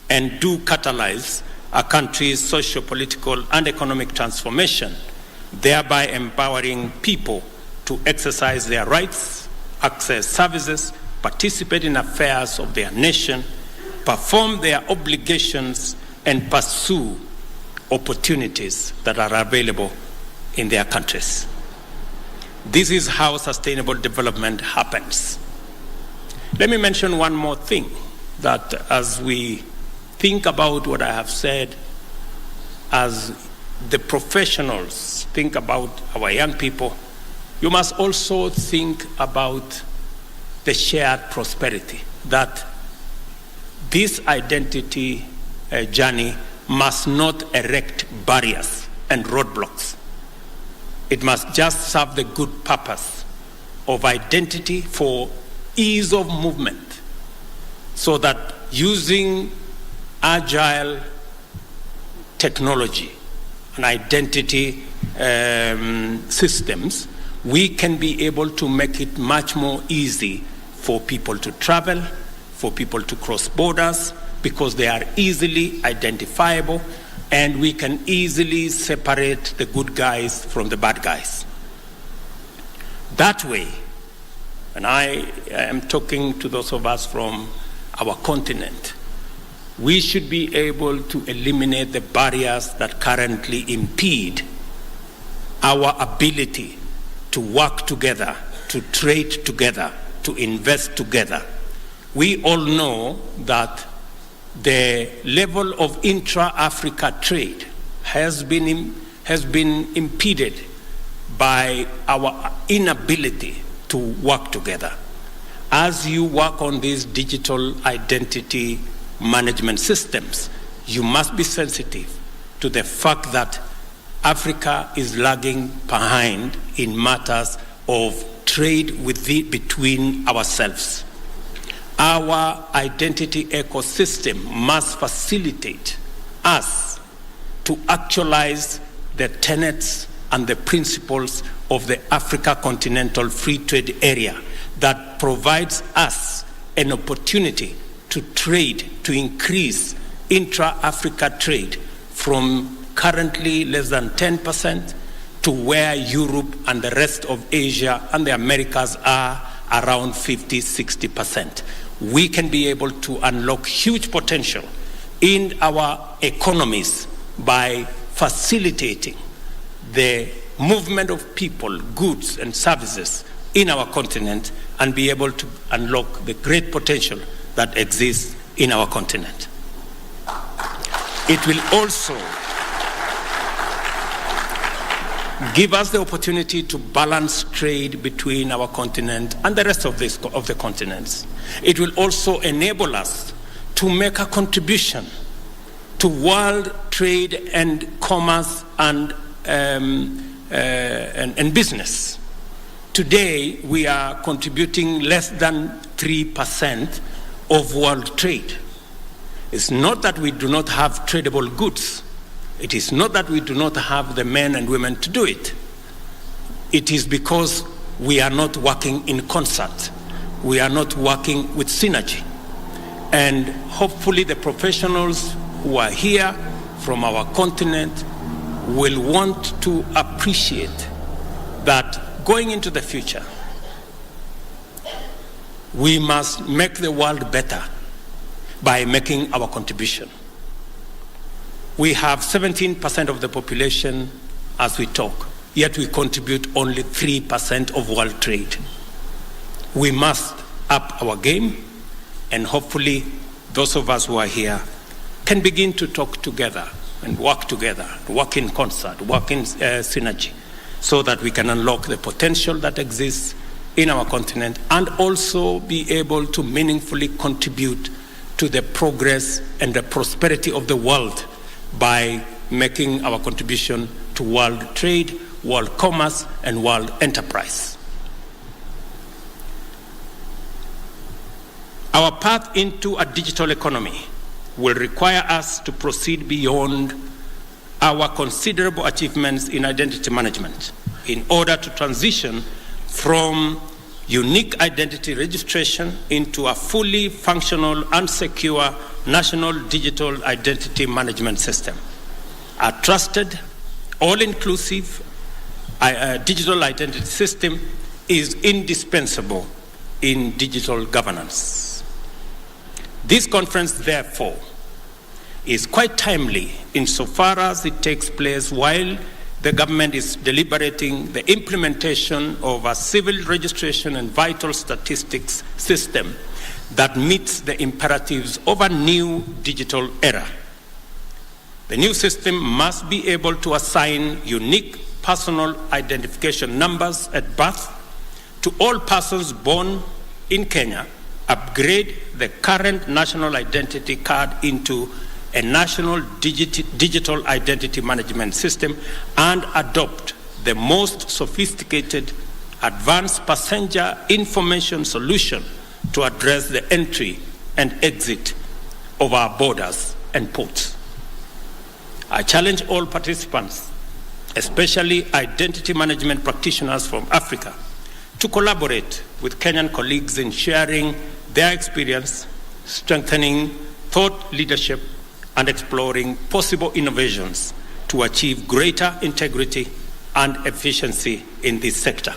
and do catalyze a country's socio-political and economic transformation, thereby empowering people to exercise their rights, access services, participate in affairs of their nation, perform their obligations, and pursue opportunities that are available in their countries. This is how sustainable development happens. Let me mention one more thing, that as we think about what I have said, as the professionals think about our young people, you must also think about the shared prosperity, that this identity journey must not erect barriers and roadblocks. It must just serve the good purpose of identity for ease of movement, so that using agile technology and identity systems, we can be able to make it much more easy for people to travel, for people to cross borders, because they are easily identifiable, and we can easily separate the good guys from the bad guys. That way, and I am talking to those of us from our continent, we should be able to eliminate the barriers that currently impede our ability to work together, to trade together, to invest together. We all know that the level of intra-Africa trade has been impeded by our inability to work together. As you work on these digital identity management systems, you must be sensitive to the fact that Africa is lagging behind in matters of trade between ourselves. Our identity ecosystem must facilitate us to actualize the tenets and the principles of the Africa Continental Free Trade Area that provides us an opportunity to trade, to increase intra-Africa trade from currently less than 10% to where Europe and the rest of Asia and the Americas are around 50-60%. We can be able to unlock huge potential in our economies by facilitating the movement of people, goods, and services in our continent, and be able to unlock the great potential that exists in our continent. It will also give us the opportunity to balance trade between our continent and the rest of the continents. It will also enable us to make a contribution to world trade and commerce and business. Today, we are contributing less than 3% of world trade. It's not that we do not have tradable goods. It is not that we do not have the men and women to do it. It is because we are not working in concert. We are not working with synergy. And hopefully the professionals who are here from our continent will want to appreciate that going into the future, we must make the world better by making our contribution. We have 17% of the population as we talk, yet we contribute only 3% of world trade. We must up our game, and hopefully those of us who are here can begin to talk together and work in concert, work in synergy, so that we can unlock the potential that exists in our continent and also be able to meaningfully contribute to the progress and the prosperity of the world by making our contribution to world trade, world commerce, and world enterprise. Our path into a digital economy will require us to proceed beyond our considerable achievements in identity management in order to transition from unique identity registration into a fully functional and secure national digital identity management system. A trusted, all-inclusive digital identity system is indispensable in digital governance. This conference, therefore, is quite timely insofar as it takes place while the government is deliberating the implementation of a civil registration and vital statistics system that meets the imperatives of a new digital era. The new system must be able to assign unique personal identification numbers at birth to all persons born in Kenya, upgrade the current national identity card into a national digital identity management system, and adopt the most sophisticated advanced passenger information solution to address the entry and exit of our borders and ports. I challenge all participants, especially identity management practitioners from Africa, to collaborate with Kenyan colleagues in sharing their experience, strengthening thought leadership, and exploring possible innovations to achieve greater integrity and efficiency in this sector.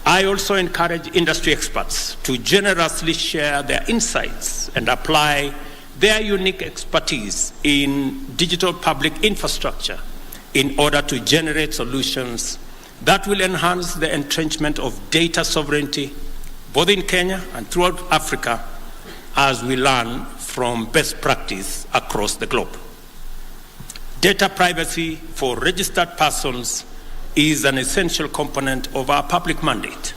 I also encourage industry experts to generously share their insights and apply their unique expertise in digital public infrastructure in order to generate solutions that will enhance the entrenchment of data sovereignty both in Kenya and throughout Africa as we learn from best practice across the globe. Data privacy for registered persons is an essential component of our public mandate,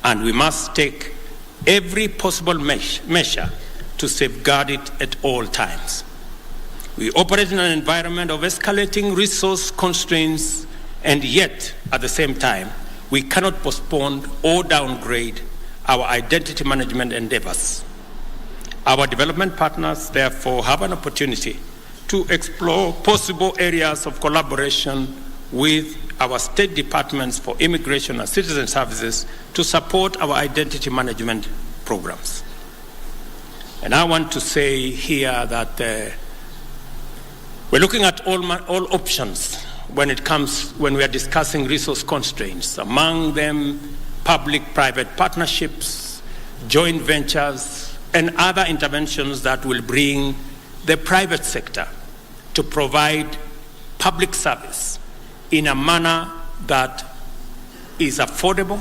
and we must take every possible measure to safeguard it at all times. We operate in an environment of escalating resource constraints, and yet, at the same time, we cannot postpone or downgrade our identity management endeavors. Our development partners, therefore, have an opportunity to explore possible areas of collaboration with our state departments for immigration and citizen services to support our identity management programs. And I want to say here that we're looking at all options when we are discussing resource constraints, among them public-private partnerships, joint ventures, and other interventions that will bring the private sector to provide public service in a manner that is affordable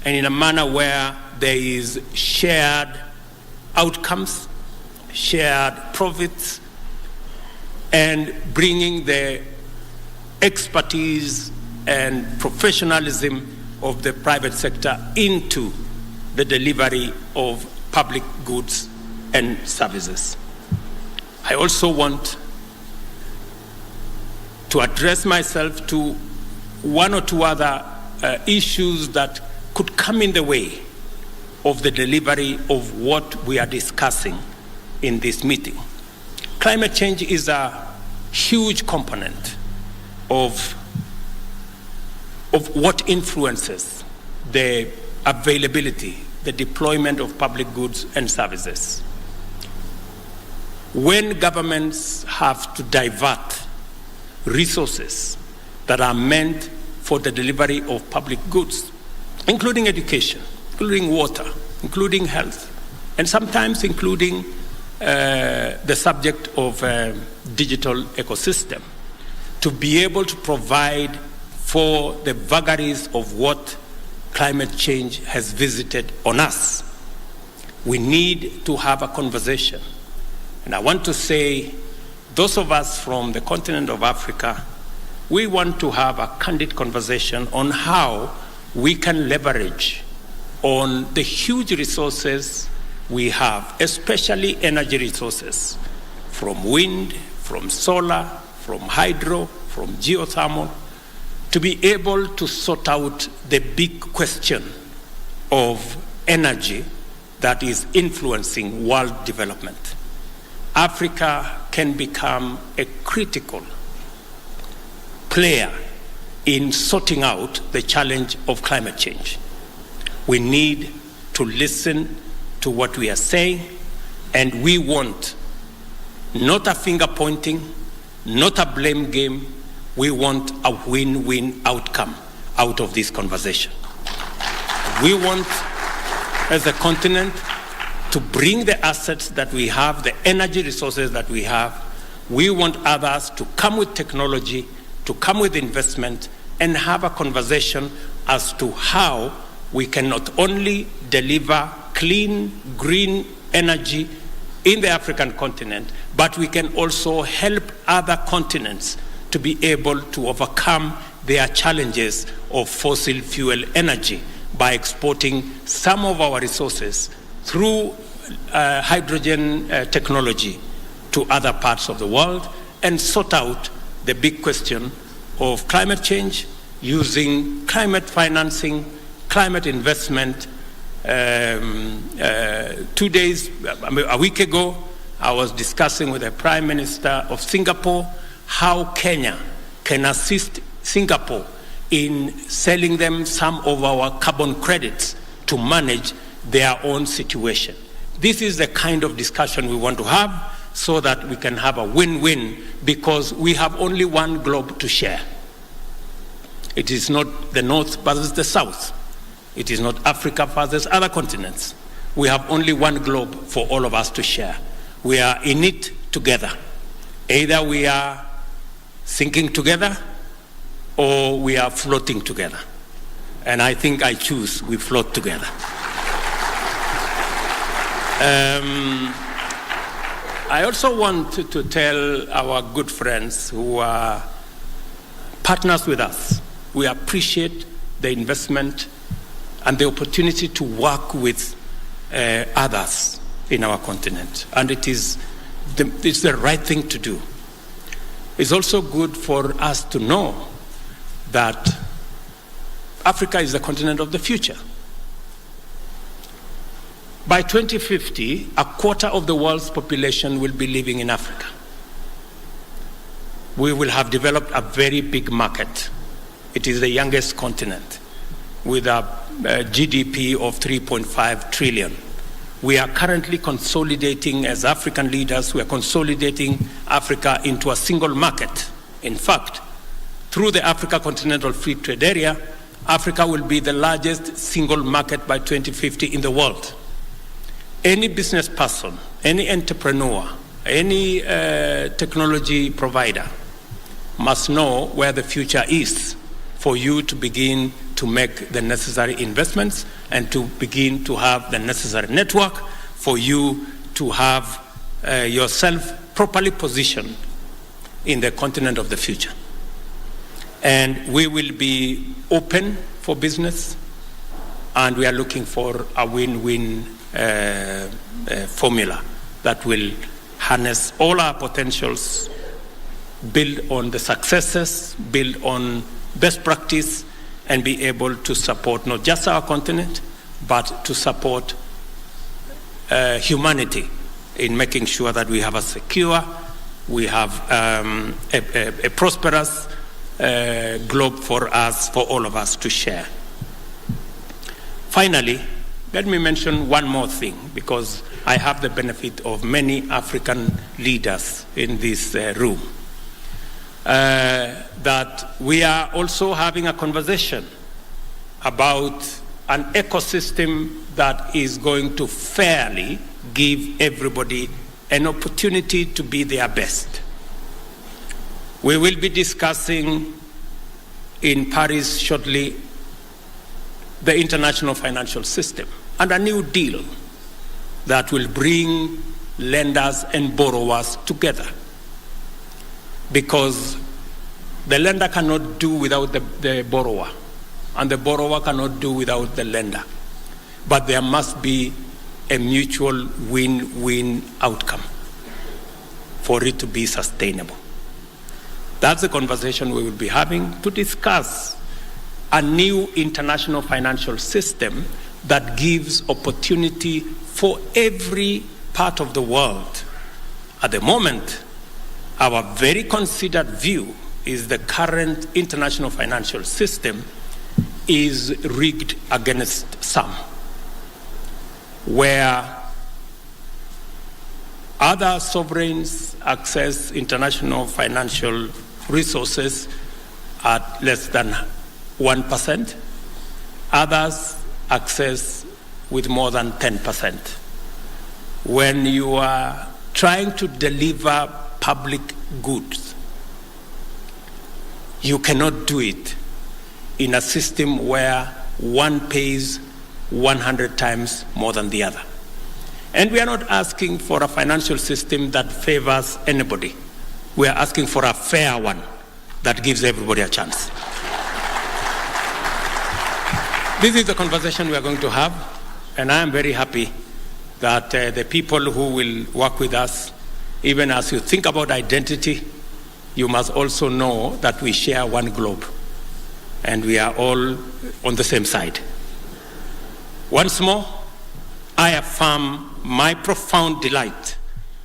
and in a manner where there is shared outcomes, shared profits, and bringing the expertise and professionalism of the private sector into the delivery of public goods and services. I also want to address myself to one or two other issues that could come in the way of the delivery of what we are discussing in this meeting. Climate change is a huge component of what influences the availability, the deployment of public goods and services. when governments have to divert resources that are meant for the delivery of public goods, including education, including water, including health, and sometimes including the subject of digital ecosystem, to be able to provide for the vagaries of what climate change has visited on us. We need to have a conversation. And I want to say, those of us from the continent of Africa, we want to have a candid conversation on how we can leverage on the huge resources we have, especially energy resources, from wind, from solar, from hydro, from geothermal, to be able to sort out the big question of energy that is influencing world development. Africa can become a critical player in sorting out the challenge of climate change. We need to listen to what we are saying, and we want not a finger pointing, not a blame game. We want a win-win outcome out of this conversation. We want, as a continent, to bring the assets that we have, the energy resources that we have. We want others to come with technology, to come with investment, and have a conversation as to how we can not only deliver clean, green energy in the African continent, but we can also help other continents to be able to overcome their challenges of fossil fuel energy by exporting some of our resources through hydrogen technology to other parts of the world, and sort out the big question of climate change using climate financing, climate investment. A week ago, I was discussing with the Prime Minister of Singapore how Kenya can assist Singapore in selling them some of our carbon credits to manage their own situation. This is the kind of discussion we want to have, so that we can have a win-win, because we have only one globe to share. It is not the North versus the South. It is not Africa versus other continents. We have only one globe for all of us to share. We are in it together. Either we are sinking together or we are floating together. And I think I choose we float together. I also want to tell our good friends who are partners with us, we appreciate the investment and the opportunity to work with others in our continent. And it's the right thing to do. It's also good for us to know that Africa is the continent of the future. By 2050, a quarter of the world's population will be living in Africa. We will have developed a very big market. It is the youngest continent, with a GDP of 3.5 trillion. We are currently consolidating, as African leaders, we are consolidating Africa into a single market. In fact, through the Africa Continental Free Trade Area, Africa will be the largest single market by 2050 in the world. Any business person, any entrepreneur, any technology provider must know where the future is for you to begin to make the necessary investments and to begin to have the necessary network for you to have yourself properly positioned in the continent of the future. And we will be open for business, and we are looking for a win-win formula that will harness all our potentials, build on the successes, build on best practice, and be able to support not just our continent, but to support humanity in making sure that we have a secure, we have a prosperous globe for us, for all of us to share. Finally, let me mention one more thing, because I have the benefit of many African leaders in this room. That we are also having a conversation about an ecosystem that is going to fairly give everybody an opportunity to be their best. We will be discussing in Paris shortly the international financial system and a new deal that will bring lenders and borrowers together. Because the lender cannot do without the borrower, and the borrower cannot do without the lender. But there must be a mutual win-win outcome for it to be sustainable. That's the conversation we will be having to discuss a new international financial system that gives opportunity for every part of the world. At the moment, our very considered view is the current international financial system is rigged against some, where other sovereigns access international financial resources at less than 1%, others access with more than 10%. When you are trying to deliver public goods, you cannot do it in a system where one pays 100 times more than the other. And we are not asking for a financial system that favors anybody. We are asking for a fair one that gives everybody a chance. This is the conversation we are going to have, and I am very happy that the people who will work with us, even as you think about identity, you must also know that we share one globe, and we are all on the same side. Once more, I affirm my profound delight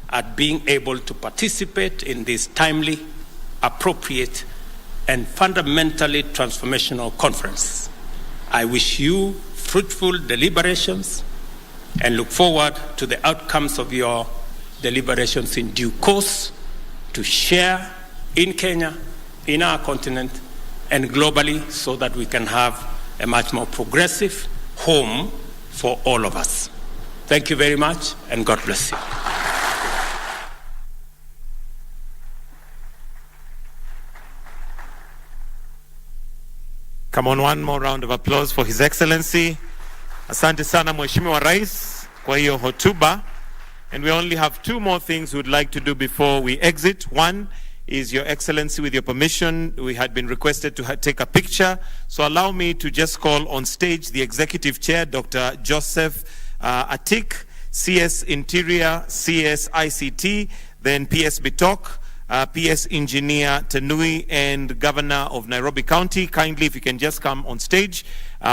at being able to participate in this timely, appropriate, and fundamentally transformational conference. I wish you fruitful deliberations and look forward to the outcomes of your deliberations in due course to share in Kenya, in our continent, and globally so that we can have a much more progressive home for all of us. Thank you very much, and God bless you. Come on, one more round of applause for His Excellency. Asante sana Mheshimiwa Rais kwa hiyo hotuba. And we only have two more things we'd like to do before we exit. One is, Your Excellency, with your permission, we had been requested to take a picture. So allow me to just call on stage the Executive Chair, Dr. Joseph Atik, CS Interior, CS ICT, then PS Bitok, PS Engineer Tenui, and Governor of Nairobi County. Kindly, if you can just come on stage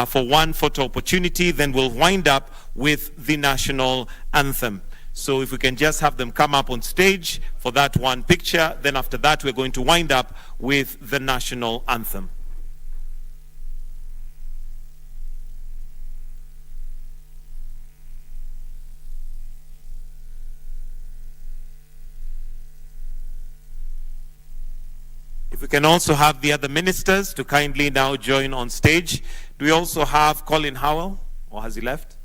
for one photo opportunity, then we'll wind up with the national anthem. So if we can just have them come up on stage for that one picture, then after that we're going to wind up with the national anthem. If we can also have the other ministers to kindly now join on stage. Do we also have Colin Howell, or has he left?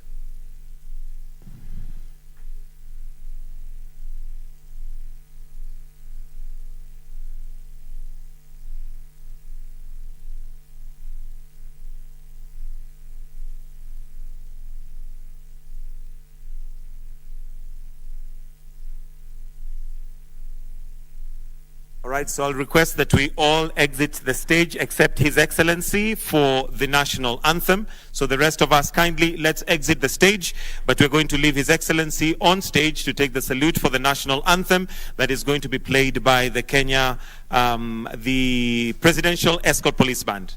All right, so I'll request that we all exit the stage except His Excellency for the national anthem. So the rest of us, kindly, let's exit the stage, but we're going to leave His Excellency on stage to take the salute for the national anthem that is going to be played by the Kenya, the Presidential Escort Police Band.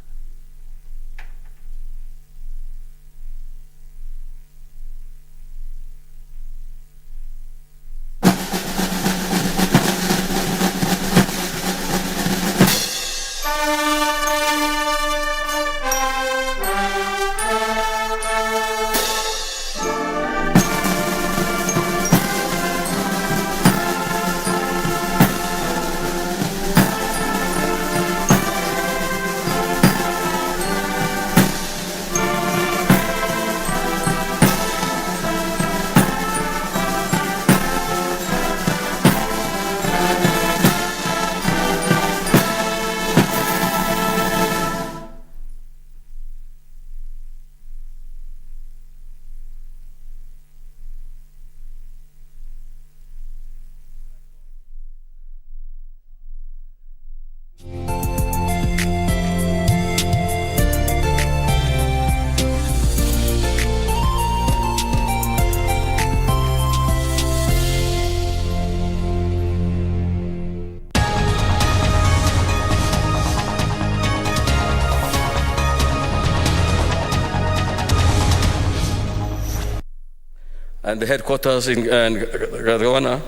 and the headquarters in Kadhawana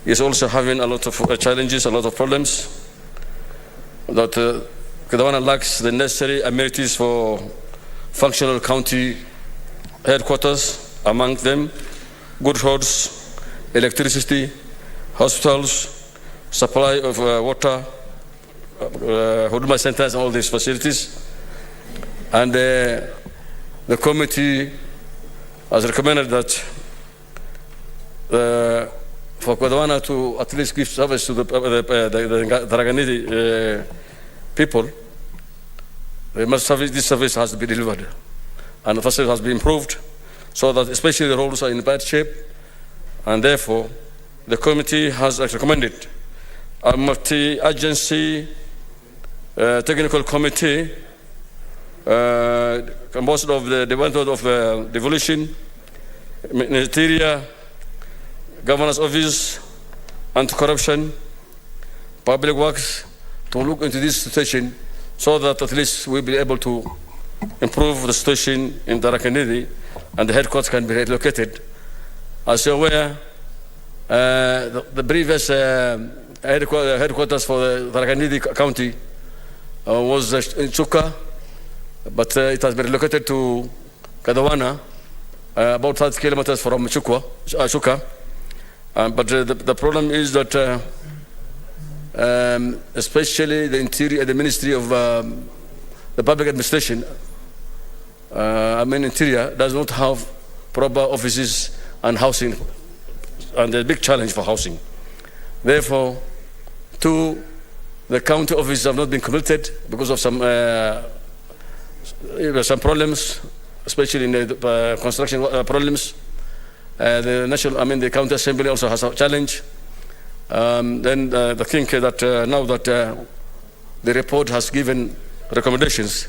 is also having a lot of challenges, a lot of problems. That Kadhawana lacks the necessary amenities for functional county headquarters, among them good roads, electricity, hospitals, supply of water, Huduma centers, and all these facilities. And the committee has recommended that for Kadhawana to at least give service to the Tharaka people, this service has to be delivered. And the facility has been improved so that especially the roads are in bad shape. And therefore, the committee has recommended a multi-agency technical committee composed of the Department of Devolution, Ministerial, Governor's Office, Anti-Corruption, Public Works, to look into this situation so that at least we'll be able to improve the situation in Tharaka and the headquarters can be relocated. As you're aware, the previous headquarters for the Tharaka County was in Chuka, but it has been relocated to Kadhawana, about 30 kilometers from Chuka. But the problem is that especially the Interior, the Ministry of the Public Administration, Interior does not have proper offices and housing, and there's a big challenge for housing. Therefore, the county offices have not been completed because of some problems, especially in the construction problems. The county assembly also has a challenge. Then I think that now that the report has given recommendations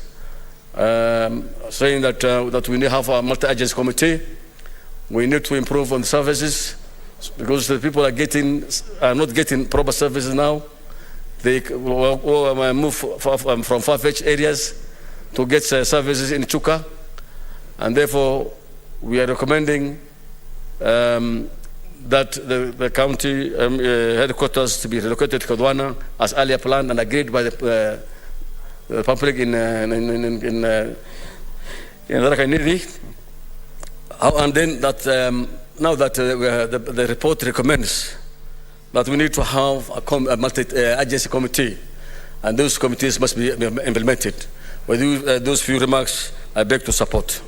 saying that we need to have a multi-agency committee, we need to improve on the services because the people are not getting proper services now. They move from far-fetched areas to get services in Chuka, and therefore we are recommending that the county headquarters to be relocated to Kadhawana as earlier planned and agreed by the public in Tharaka. And then that now that the report recommends that we need to have a multi-agency committee, and those committees must be implemented. With those few remarks, I beg to support.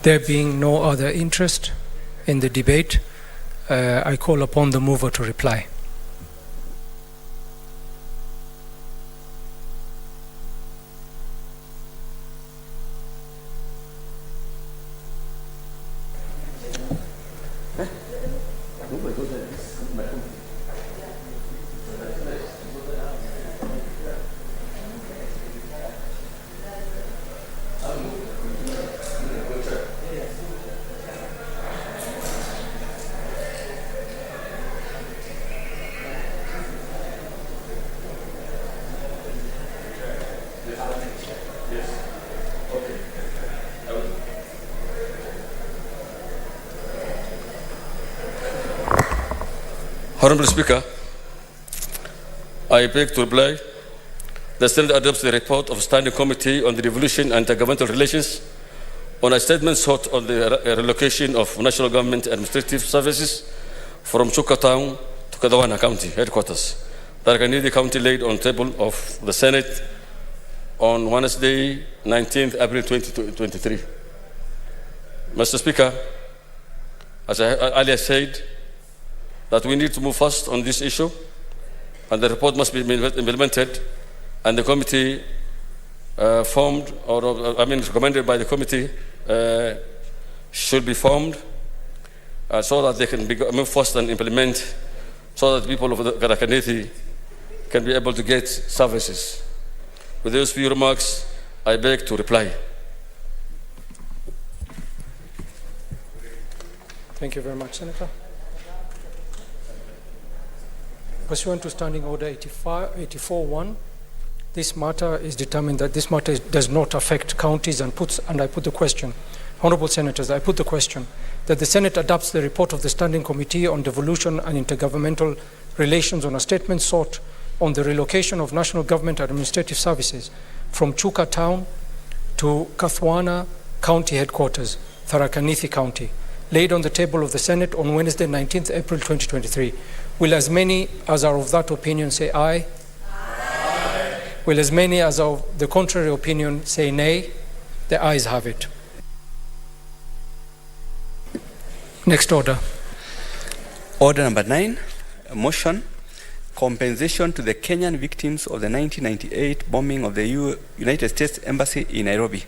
There being no other interest in the debate, I call upon the mover to reply. Honorable Speaker, I beg to reply. The Senate adopts the report of Standing Committee on the Devolution and Intergovernmental Relations on a statement sought on the relocation of national government administrative services from Chuka Town to Kadhawana County headquarters. Tharaka County laid on table of the Senate on Wednesday, 19th April 2023. Mr. Speaker, as I earlier said, that we need to move fast on this issue, and the report must be implemented, and the committee recommended by the committee should be formed so that they can move fast and implement, so that people of the Tharaka can be able to get services. With those few remarks, I beg to reply. Thank you very much, Senator. Pursuant to Standing Order 84-1, this matter is determined that this matter does not affect counties, and I put the question, Honourable Senators, I put the question that the Senate adopts the report of the Standing Committee on Devolution and Intergovernmental Relations on a statement sought on the relocation of National Government Administrative Services from Chuka Town to Kathwana County Headquarters, Tharaka Nithi County, laid on the table of the Senate on Wednesday, 19th April 2023. Will as many as are of that opinion say aye? Aye. Will as many as are of the contrary opinion say nay? The ayes have it. Next order. Order number 9, a motion, compensation to the Kenyan victims of the 1998 bombing of the United States Embassy in Nairobi.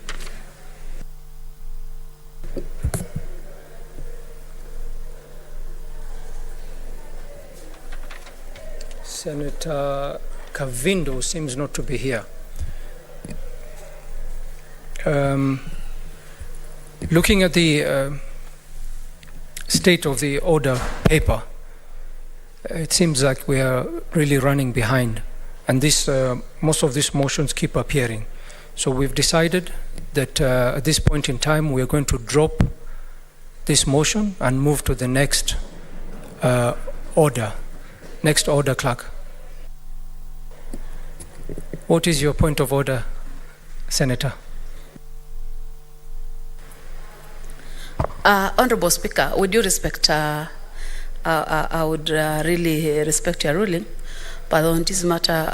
Senator Kavindo seems not to be here. Looking at the state of the order paper, it seems like we are really running behind, and this most of these motions keep appearing. So we've decided that at this point in time we are going to drop this motion and move to the next order. Next order, Clerk. What is your point of order, Senator? Honourable Speaker, with due respect, I would really respect your ruling, but on this matter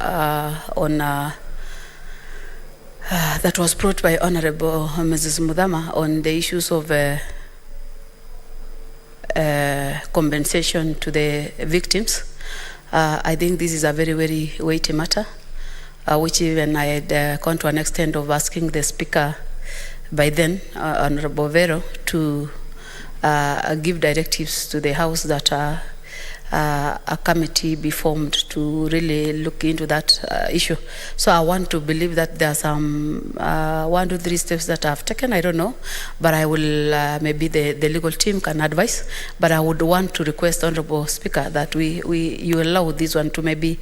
that was brought by Honourable Mrs. Mudama on the issues of compensation to the victims, I think this is a very, very weighty matter, which even I had gone to an extent of asking the Speaker by then, Honourable Vero, to give directives to the House that a committee be formed to really look into that issue. So I want to believe that there are some 1 to 3 steps that I've taken. I don't know, but I will maybe the legal team can advise. But I would want to request, Honourable Speaker, that you allow this one to maybe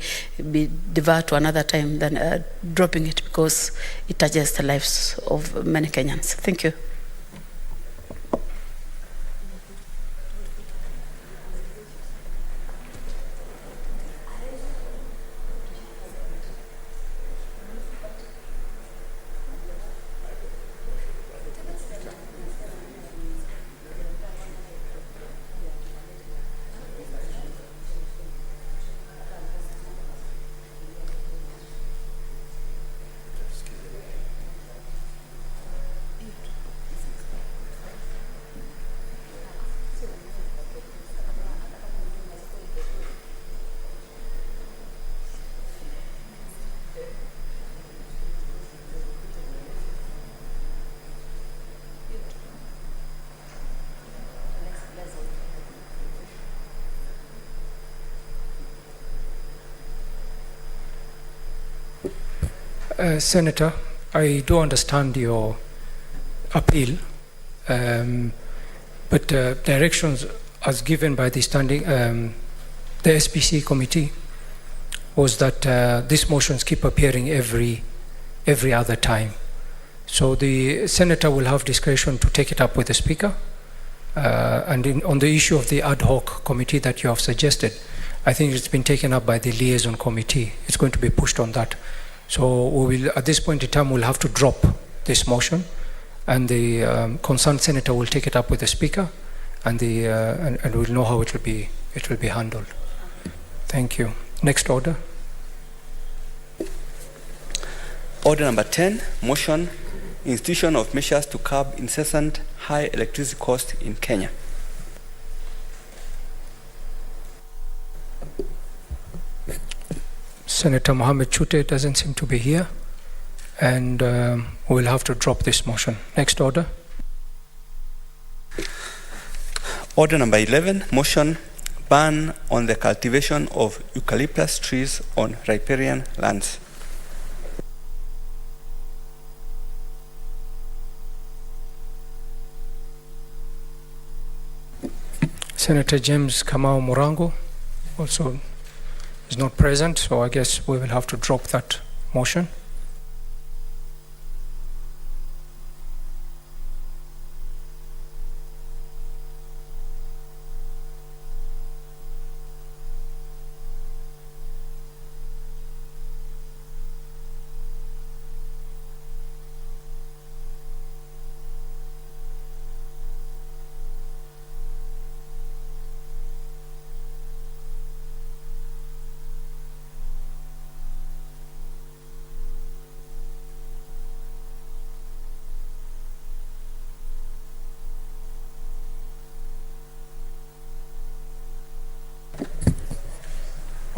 be deferred to another time than dropping it, because it touches the lives of many Kenyans. Thank you. Senator, I do understand your appeal, but directions as given by the the SPC committee was that these motions keep appearing every other time. So the Senator will have discretion to take it up with the Speaker. And on the issue of the ad hoc committee that you have suggested, I think it's been taken up by the liaison committee. It's going to be pushed on that. So we will, at this point in time, we'll have to drop this motion, and the concerned senator will take it up with the Speaker, and we'll know how it will be handled. Thank you. Next order. Order number 10, motion, institution of measures to curb incessant high electricity costs in Kenya. Senator Mohammed Chute doesn't seem to be here, and we'll have to drop this motion. Next order. Order number 11, motion, ban on the cultivation of eucalyptus trees on riparian lands. Senator James Kamau Murango also is not present, so I guess we will have to drop that motion.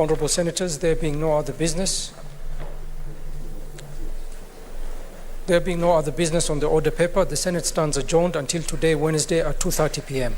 Honourable Senators, there being no other business. There being no other business on the order paper, the Senate stands adjourned until today, Wednesday at 2:30 p.m.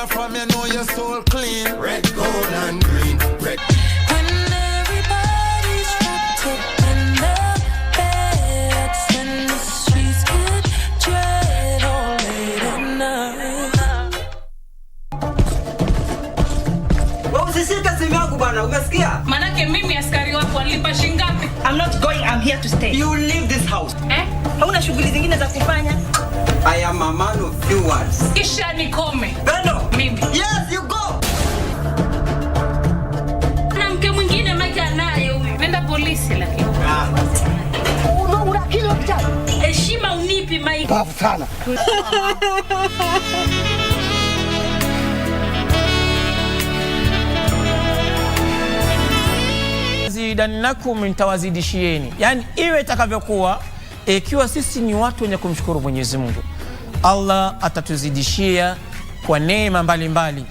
From you know your soul clean. Red, gold, and green. Red. When everybody's wrapped up in the beds and the streets get dread all late at night. Wewe usishike simu yangu bwana, umesikia? Manake mimi askari wako alipa shingapi? I'm not going, I'm here to stay. You leave this house. Hauna shughuli zingine za kufanya? I am a man of few words. Kisha nikome. Beno. Mimi. Yes, you go. Na mke mwingine maja naye huyu. Nenda polisi lakini. Una kilo kitatu. Heshima unipi Mike. Bafu sana. Zidannakum nitawazidishieni. Yani iwe itakavyokuwa, ikiwa sisi ni watu wenye kumshukuru Mwenyezi Mungu, Allah atatuzidishia kwa neema mbalimbali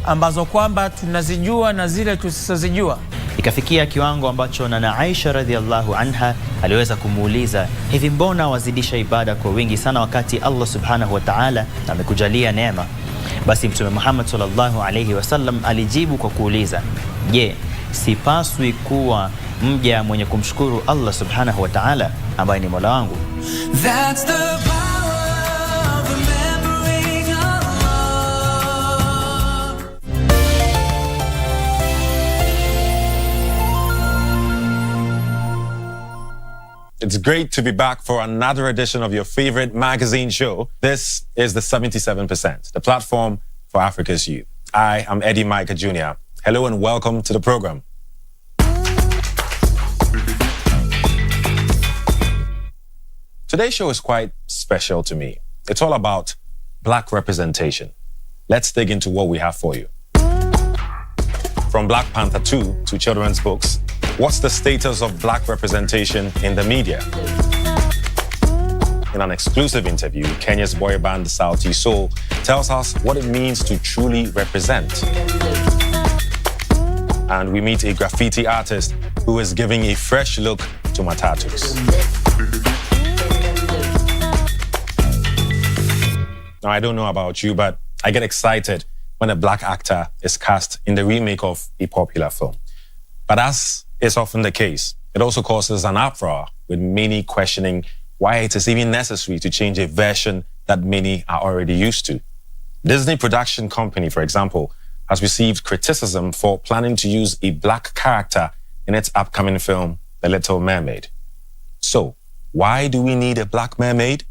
ambazo kwamba tunazijua na zile tusizojua. Ikafikia kiwango ambacho na Aisha radhiallahu anha aliweza kumuuliza, hivi mbona wazidisha ibada kwa wingi sana wakati Allah subhanahu wa ta'ala amekujalia neema? Basi Mtume Muhammad sallallahu alayhi wasallam alijibu kwa kuuliza, je, sipaswi kuwa mja mwenye kumshukuru Allah subhanahu wa ta'ala ambaye ni Mola wangu? That's the power of remembering Allah. It's great to be back for another edition of your favorite magazine show. This is the 77%, the platform for Africa's youth. I am Eddie Micah Jr. Hello and welcome to the program. Today's show is quite special to me. It's all about Black representation. Let's dig into what we have for you. From Black Panther 2 to children's books, what's the status of Black representation in the media? In an exclusive interview, Kenya's boy band Sauti Sol tells us what it means to truly represent. And we meet a graffiti artist who is giving a fresh look to matatus. Now, I don't know about you, but I get excited when a Black actor is cast in the remake of a popular film. But as is often the case, it also causes an uproar, with many questioning why it is even necessary to change a version that many are already used to. Disney Production Company, for example, has received criticism for planning to use a Black character in its upcoming film, The Little Mermaid. So, why do we need a black mermaid?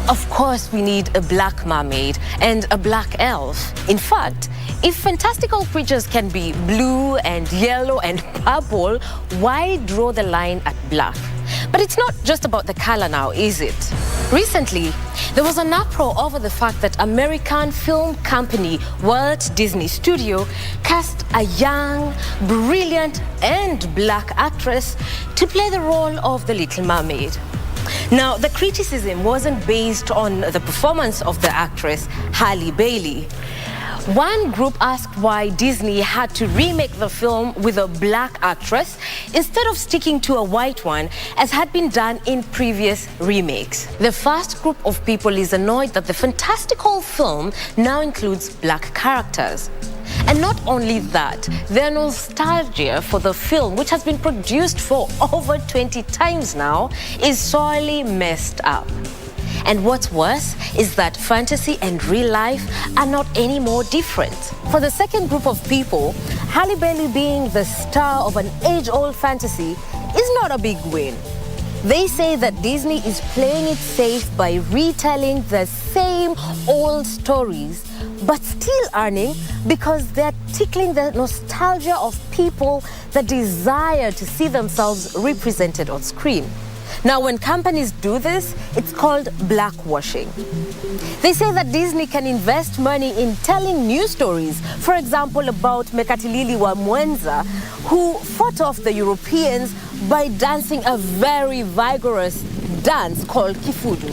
Of course we need a black mermaid and a black elf. In fact, if fantastical creatures can be blue and yellow and purple, why draw the line at black? But it's not just about the color now, is it? Recently, there was an uproar over the fact that American film company Walt Disney Studio cast a young, brilliant and black actress to play the role of the Little Mermaid. Now, the criticism wasn't based on the performance of the actress, Halle Bailey. One group asked why Disney had to remake the film with a black actress instead of sticking to a white one, as had been done in previous remakes. The first group of people is annoyed that the fantastical film now includes black characters. And not only that, their nostalgia for the film, which has been produced for over 20 times now, is sorely messed up. And what's worse is that fantasy and real life are not any more different. For the second group of people, Halle Bailey being the star of an age-old fantasy is not a big win. They say that Disney is playing it safe by retelling the same old stories, but still earning because they're tickling the nostalgia of people that desire to see themselves represented on screen. Now, when companies do this, it's called blackwashing. They say that Disney can invest money in telling new stories, for example, about Mekatilili wa Mwenza, who fought off the Europeans by dancing a very vigorous dance called Kifudu.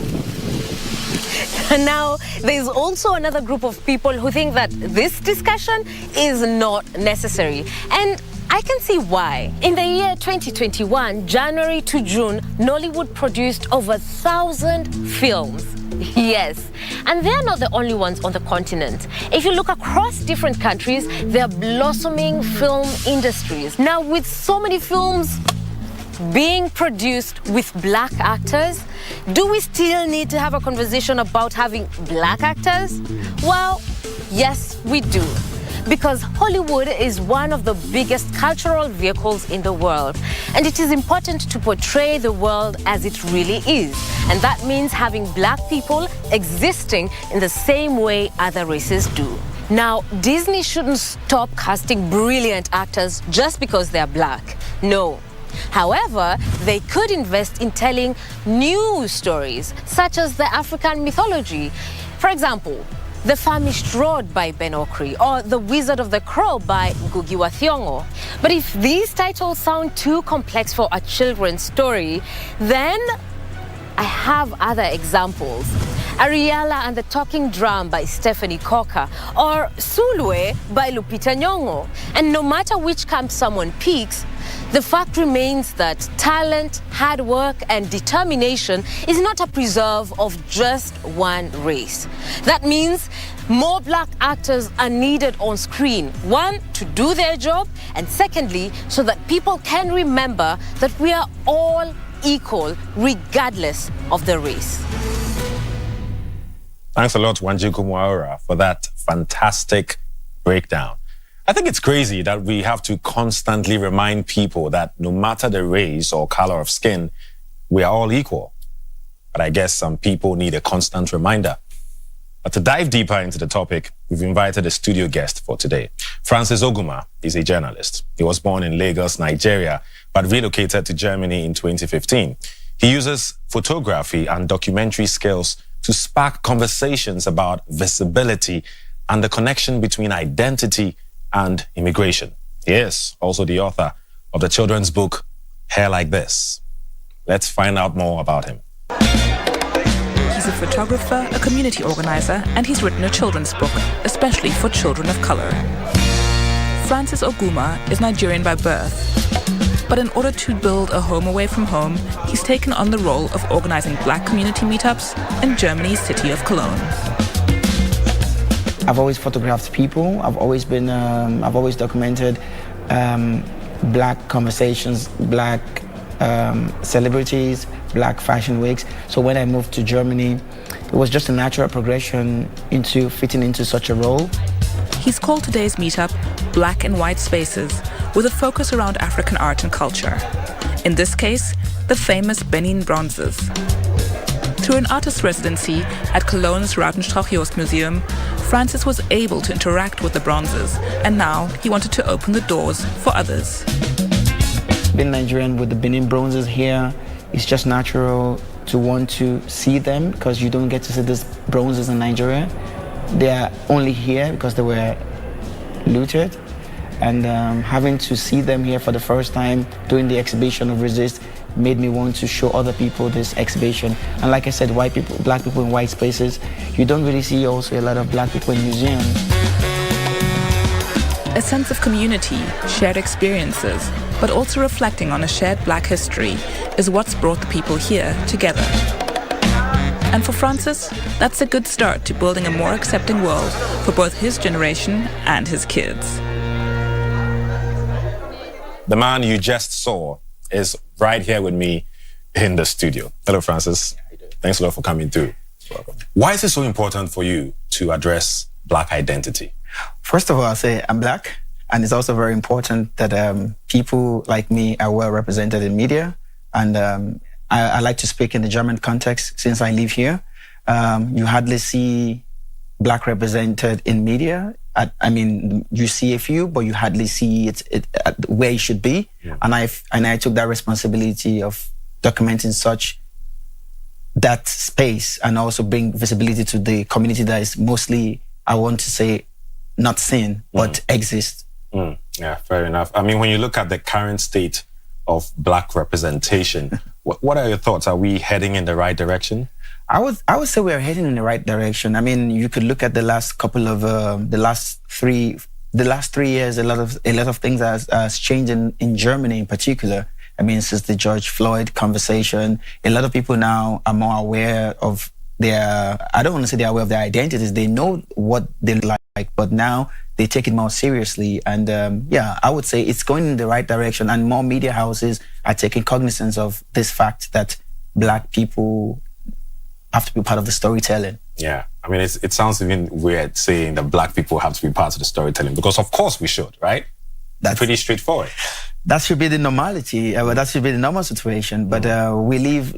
Now, there's also another group of people who think that this discussion is not necessary. And I can see why. In the year 2021, January to June, Nollywood produced over 1,000 films. Yes, and they are not the only ones on the continent. If you look across different countries, there are blossoming film industries. Now, with so many films being produced with black actors, do we still need to have a conversation about having black actors? Well, yes, we do. Because Hollywood is one of the biggest cultural vehicles in the world. And it is important to portray the world as it really is. And that means having black people existing in the same way other races do. Now, Disney shouldn't stop casting brilliant actors just because they're black. No. However, they could invest in telling new stories, such as the African mythology. For example, The Famished Road by Ben Okri, or The Wizard of the Crow by Ngugi wa Thiong'o. But if these titles sound too complex for a children's story, then I have other examples. Ariella and the Talking Drum by Stephanie Coker, or Sulwe by Lupita Nyong'o. And no matter which camp someone picks, the fact remains that talent, hard work, and determination is not a preserve of just one race. That means more black actors are needed on screen. One, to do their job, and secondly, so that people can remember that we are all equal regardless of the race. Thanks a lot, Wanjiku Mwaura, for that fantastic breakdown. I think it's crazy that we have to constantly remind people that no matter the race or color of skin, we are all equal. But I guess some people need a constant reminder. But to dive deeper into the topic, we've invited a studio guest for today. Francis Oguma is a journalist. He was born in Lagos, Nigeria, but relocated to Germany in 2015. He uses photography and documentary skills to spark conversations about visibility and the connection between identity and immigration. He is also the author of the children's book, Hair Like This. Let's find out more about him. He's a photographer, a community organizer, and he's written a children's book, especially for children of color. Francis Oguma is Nigerian by birth, but in order to build a home away from home, he's taken on the role of organizing black community meetups in Germany's city of Cologne. I've always photographed people. I've always documented black conversations, black celebrities, black fashion weeks. So when I moved to Germany, it was just a natural progression into fitting into such a role. He's called today's meetup Black and White Spaces, with a focus around African art and culture. In this case, the famous Benin bronzes. Through an artist residency at Cologne's Rautenstrauch-Jost Museum, Francis was able to interact with the bronzes, and now he wanted to open the doors for others. Being Nigerian with the Benin bronzes here, it's just natural to want to see them because you don't get to see these bronzes in Nigeria. They are only here because they were looted. And having to see them here for the first time during the exhibition of Resist made me want to show other people this exhibition. And like I said, white people, black people in white spaces, you don't really see also a lot of black people in museums. A sense of community, shared experiences, but also reflecting on a shared black history is what's brought the people here together. And for Francis, that's a good start to building a more accepting world for both his generation and his kids. The man you just saw is right here with me in the studio. Hello, Francis. Thanks a lot for coming through. Welcome. Why is it so important for you to address black identity? First of all, I'll say I'm black, and it's also very important that people like me are well represented in media. And I like to speak in the German context since I live here. You hardly see black represented in media. I mean, you see a few, but you hardly see it where it should be. Yeah. And I took that responsibility of documenting that space and also bring visibility to the community that is mostly, I want to say, not seen, but exists. Yeah, fair enough. I mean, when you look at the current state of black representation, what are your thoughts? Are we heading in the right direction? I would say we're heading in the right direction. I mean, you could look at the last couple of the last 3 years. A lot of things has changed in Germany in particular. I mean, since the George Floyd conversation, a lot of people now are more aware of their. I don't want to say they're aware of their identities. They know what they like, but now they take it more seriously. And yeah, I would say it's going in the right direction. And more media houses are taking cognizance of this fact that black people have to be part of the storytelling. Yeah, I mean, it sounds even weird saying that black people have to be part of the storytelling, because of course we should, right? That's pretty straightforward. That should be the normality. That should be the normal situation. But we live,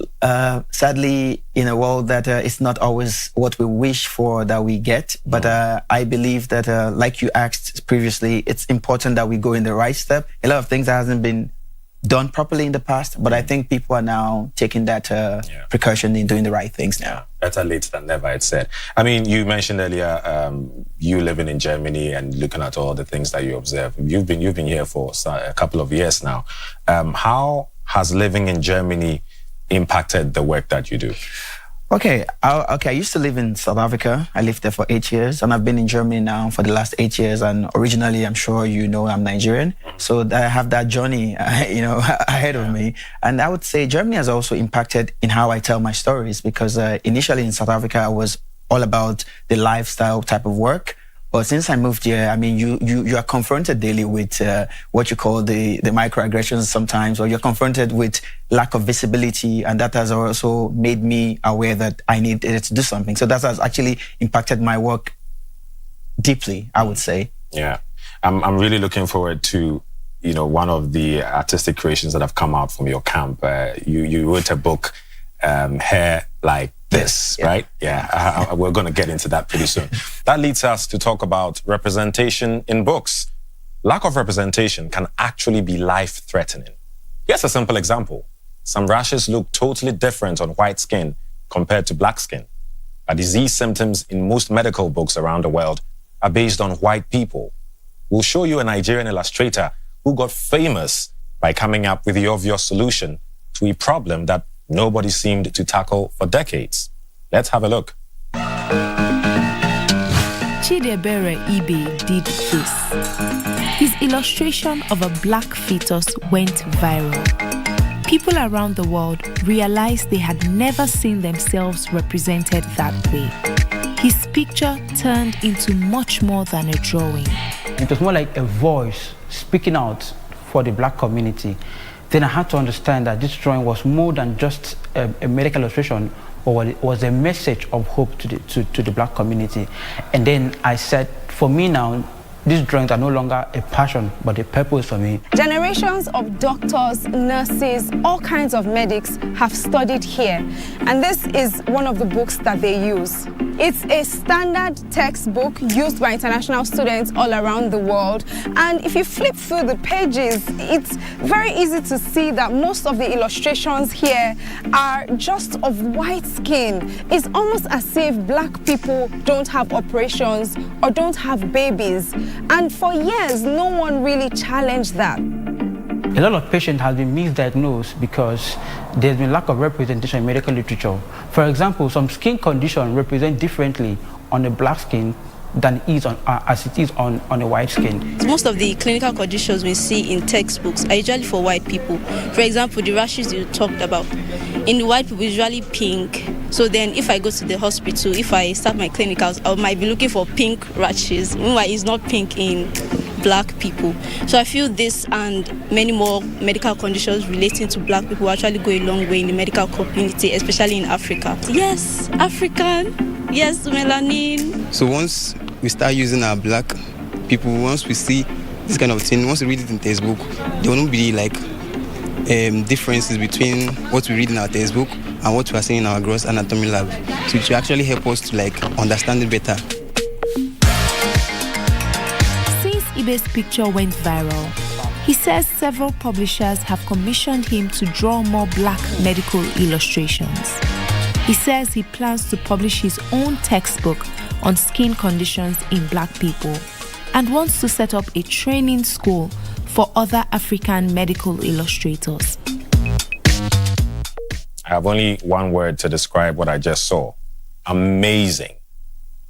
sadly, in a world that it's not always what we wish for that we get. But I believe that, like you asked previously, it's important that we go in the right step. A lot of things that hasn't been done properly in the past, but I think people are now taking that precaution in doing the right things now. Yeah, better late than never, I'd said. I mean, you mentioned earlier you living in Germany and looking at all the things that you observe. You've been here for a couple of years now. How has living in Germany impacted the work that you do? Okay, I used to live in South Africa. I lived there for 8 years, and I've been in Germany now for the last 8 years. And originally, I'm sure you know, I'm Nigerian, so I have that journey, ahead of me. And I would say Germany has also impacted in how I tell my stories, because initially in South Africa, I was all about the lifestyle type of work. But since I moved here, I mean, you are confronted daily with what you call the microaggressions sometimes, or you're confronted with lack of visibility, and that has also made me aware that I needed to do something. So that has actually impacted my work deeply, I would say. Yeah, I'm really looking forward to, one of the artistic creations that have come out from your camp. You wrote a book, Hair Like This, right? Yeah, we're going to get into that pretty soon. That leads us to talk about representation in books. Lack of representation can actually be life-threatening. Here's a simple example. Some rashes look totally different on white skin compared to black skin. But disease symptoms in most medical books around the world are based on white people. We'll show you a Nigerian illustrator who got famous by coming up with the obvious solution to a problem that nobody seemed to tackle for decades. Let's have a look. Chidebere Ibe did this. His illustration of a black fetus went viral. People around the world realized they had never seen themselves represented that way. His picture turned into much more than a drawing. It was more like a voice speaking out for the black community. Then I had to understand that this drawing was more than just a medical illustration, or it was a message of hope to the black community. And then I said, for me now, these drawings are no longer a passion, but a purpose for me. Generations of doctors, nurses, all kinds of medics have studied here. And this is one of the books that they use. It's a standard textbook used by international students all around the world. And if you flip through the pages, it's very easy to see that most of the illustrations here are just of white skin. It's almost as if black people don't have operations or don't have babies. And for years, no one really challenged that. A lot of patients have been misdiagnosed because there's been lack of representation in medical literature. For example, some skin conditions represent differently on a black skin than it is as it is on a white skin. Most of the clinical conditions we see in textbooks are usually for white people. For example, the rashes you talked about. In the white people, it's usually pink. So then if I go to the hospital, if I start my clinicals, I might be looking for pink rashes. Meanwhile, it's not pink in black people. So I feel this and many more medical conditions relating to black people actually go a long way in the medical community, especially in Africa. Yes, African. Yes, melanin. So once we start using our black people, once we see this kind of thing, once we read it in textbook, there won't be like differences between what we read in our textbook and what we are seeing in our gross anatomy lab. So it should actually help us to like understand it better. Since Ibe's picture went viral, he says several publishers have commissioned him to draw more black medical illustrations. He says he plans to publish his own textbook on skin conditions in black people and wants to set up a training school for other African medical illustrators. I have only one word to describe what I just saw. Amazing.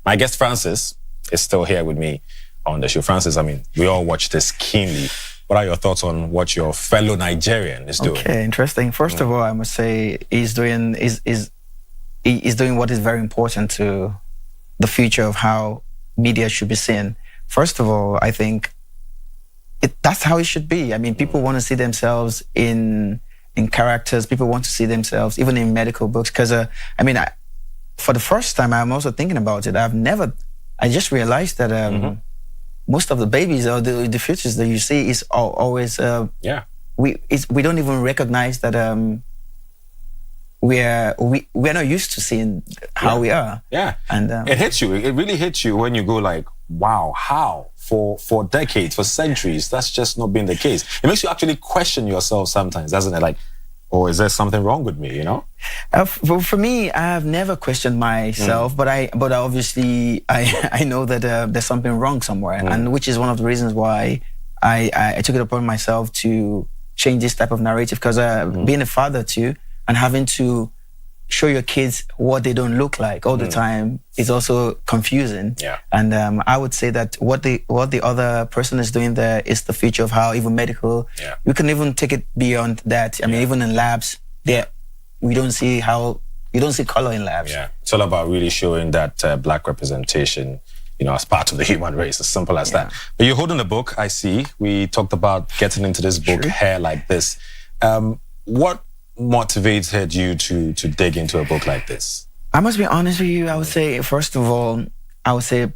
My guest Francis is still here with me on the show. Francis, I mean, we all watch this keenly. What are your thoughts on what your fellow Nigerian is doing? Okay, interesting. First of all, I must say he's doing what is very important to the future of how media should be seen. First of all, I think that's how it should be. I mean, people want to see themselves in characters. People want to see themselves even in medical books. Because, for the first time, I'm also thinking about it. I just realized that most of the babies or the futures that you see is always, we don't even recognize that we're not used to seeing how we are. Yeah. And it hits you. It really hits you when you go like, wow, how? For decades, for centuries, that's just not been the case. It makes you actually question yourself sometimes, doesn't it? Like, oh, is there something wrong with me, you know? For me, I have never questioned myself, but obviously I know that there's something wrong somewhere, and which is one of the reasons why I took it upon myself to change this type of narrative, because being a father too, and having to show your kids what they don't look like all the time is also confusing. Yeah. And I would say that what the other person is doing there is the future of how even medical, we can even take it beyond that. I mean, even in labs, you don't see color in labs. Yeah, it's all about really showing that black representation, you know, as part of the human race, as simple as that. But you're holding a book, I see. We talked about getting into this book, Hair Like This. What motivated you to dig into a book like this? I must be honest with you. I would say, first of all,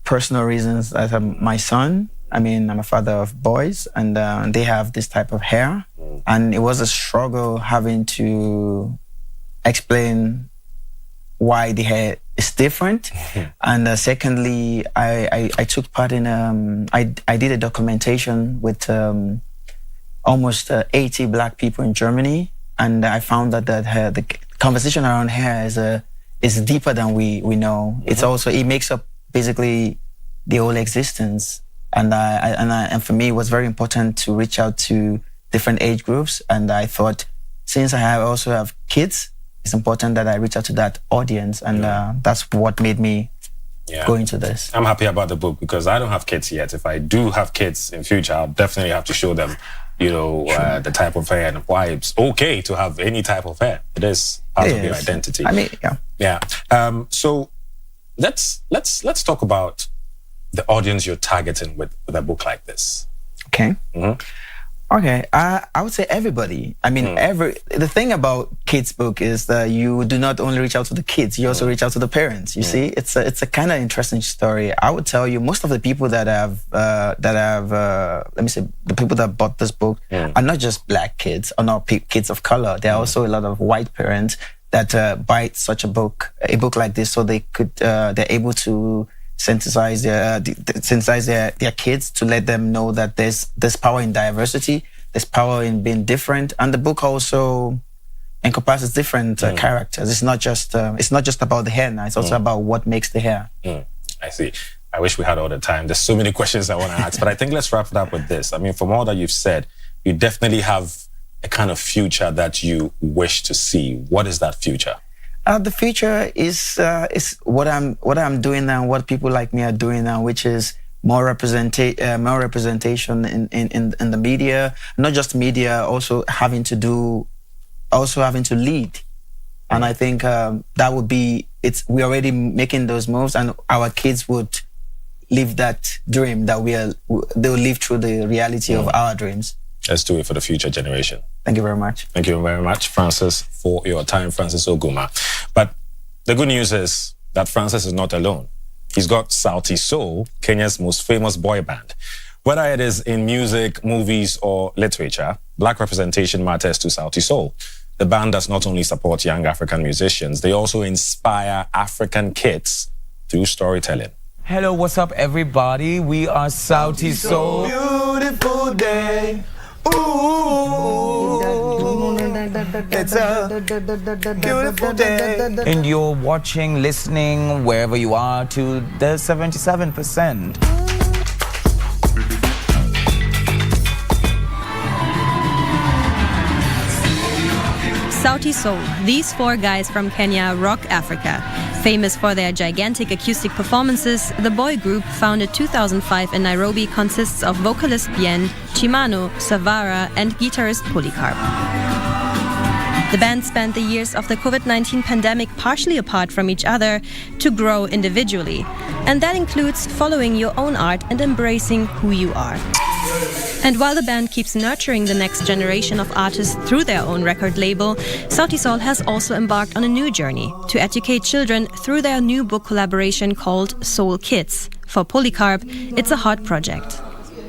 personal reasons. That my son, I'm a father of boys, and they have this type of hair. And it was a struggle having to explain why the hair is different. And secondly, I took part in, I did a documentation with almost 80 black people in Germany. And I found that the conversation around hair is deeper than we know. It's also, it makes up basically the whole existence. And for me, it was very important to reach out to different age groups. And I thought, since I also have kids, it's important that I reach out to that audience. And that's what made me go into this. I'm happy about the book because I don't have kids yet. If I do have kids in future, I'll definitely have to show them, you know, the type of hair and why it's okay to have any type of hair. It is part of your identity. So let's talk about the audience you're targeting with a book like this. Okay. Okay, I would say everybody. The thing about kids book is that you do not only reach out to the kids, you also reach out to the parents. You see, it's a kind of interesting story. I would tell you, most of the people that have let me say, the people that bought this book are not just black kids or not kids of color. There are also a lot of white parents that buy such a book like this, so they could they're able to sensitize their kids to let them know that there's power in diversity, there's power in being different, and the book also encompasses different characters. It's not just about the hair now. It's also about what makes the hair. I see. I wish we had all the time. There's so many questions I want to ask, but I think let's wrap it up with this. I mean, from all that you've said, you definitely have a kind of future that you wish to see. What is that future? The future is what I'm doing now, what people like me are doing now, which is more representation in the media, not just media, also having to lead. And I think that would be we're already making those moves, and our kids would live that dream that they'll live through the reality of our dreams. Let's do it for the future generation. Thank you very much. Thank you very much, Francis, for your time, Francis Oguma. But the good news is that Francis is not alone. He's got Sauti Sol, Kenya's most famous boy band. Whether it is in music, movies, or literature, black representation matters to Sauti Sol. The band does not only support young African musicians, they also inspire African kids through storytelling. Hello, what's up, everybody? We are Sauti Sol. Beautiful day. Ooh, it's a beautiful day. And you're watching, listening, wherever you are, to the 77%. Sauti Sol, these four guys from Kenya rock Africa. Famous for their gigantic acoustic performances, the boy group, founded 2005 in Nairobi, consists of vocalist Bien, Chimano, Savara, and guitarist Polycarp. The band spent the years of the COVID-19 pandemic partially apart from each other to grow individually. And that includes following your own art and embracing who you are. And while the band keeps nurturing the next generation of artists through their own record label, Sauti Sol has also embarked on a new journey to educate children through their new book collaboration called Soul Kids. For Polycarp, it's a hard project.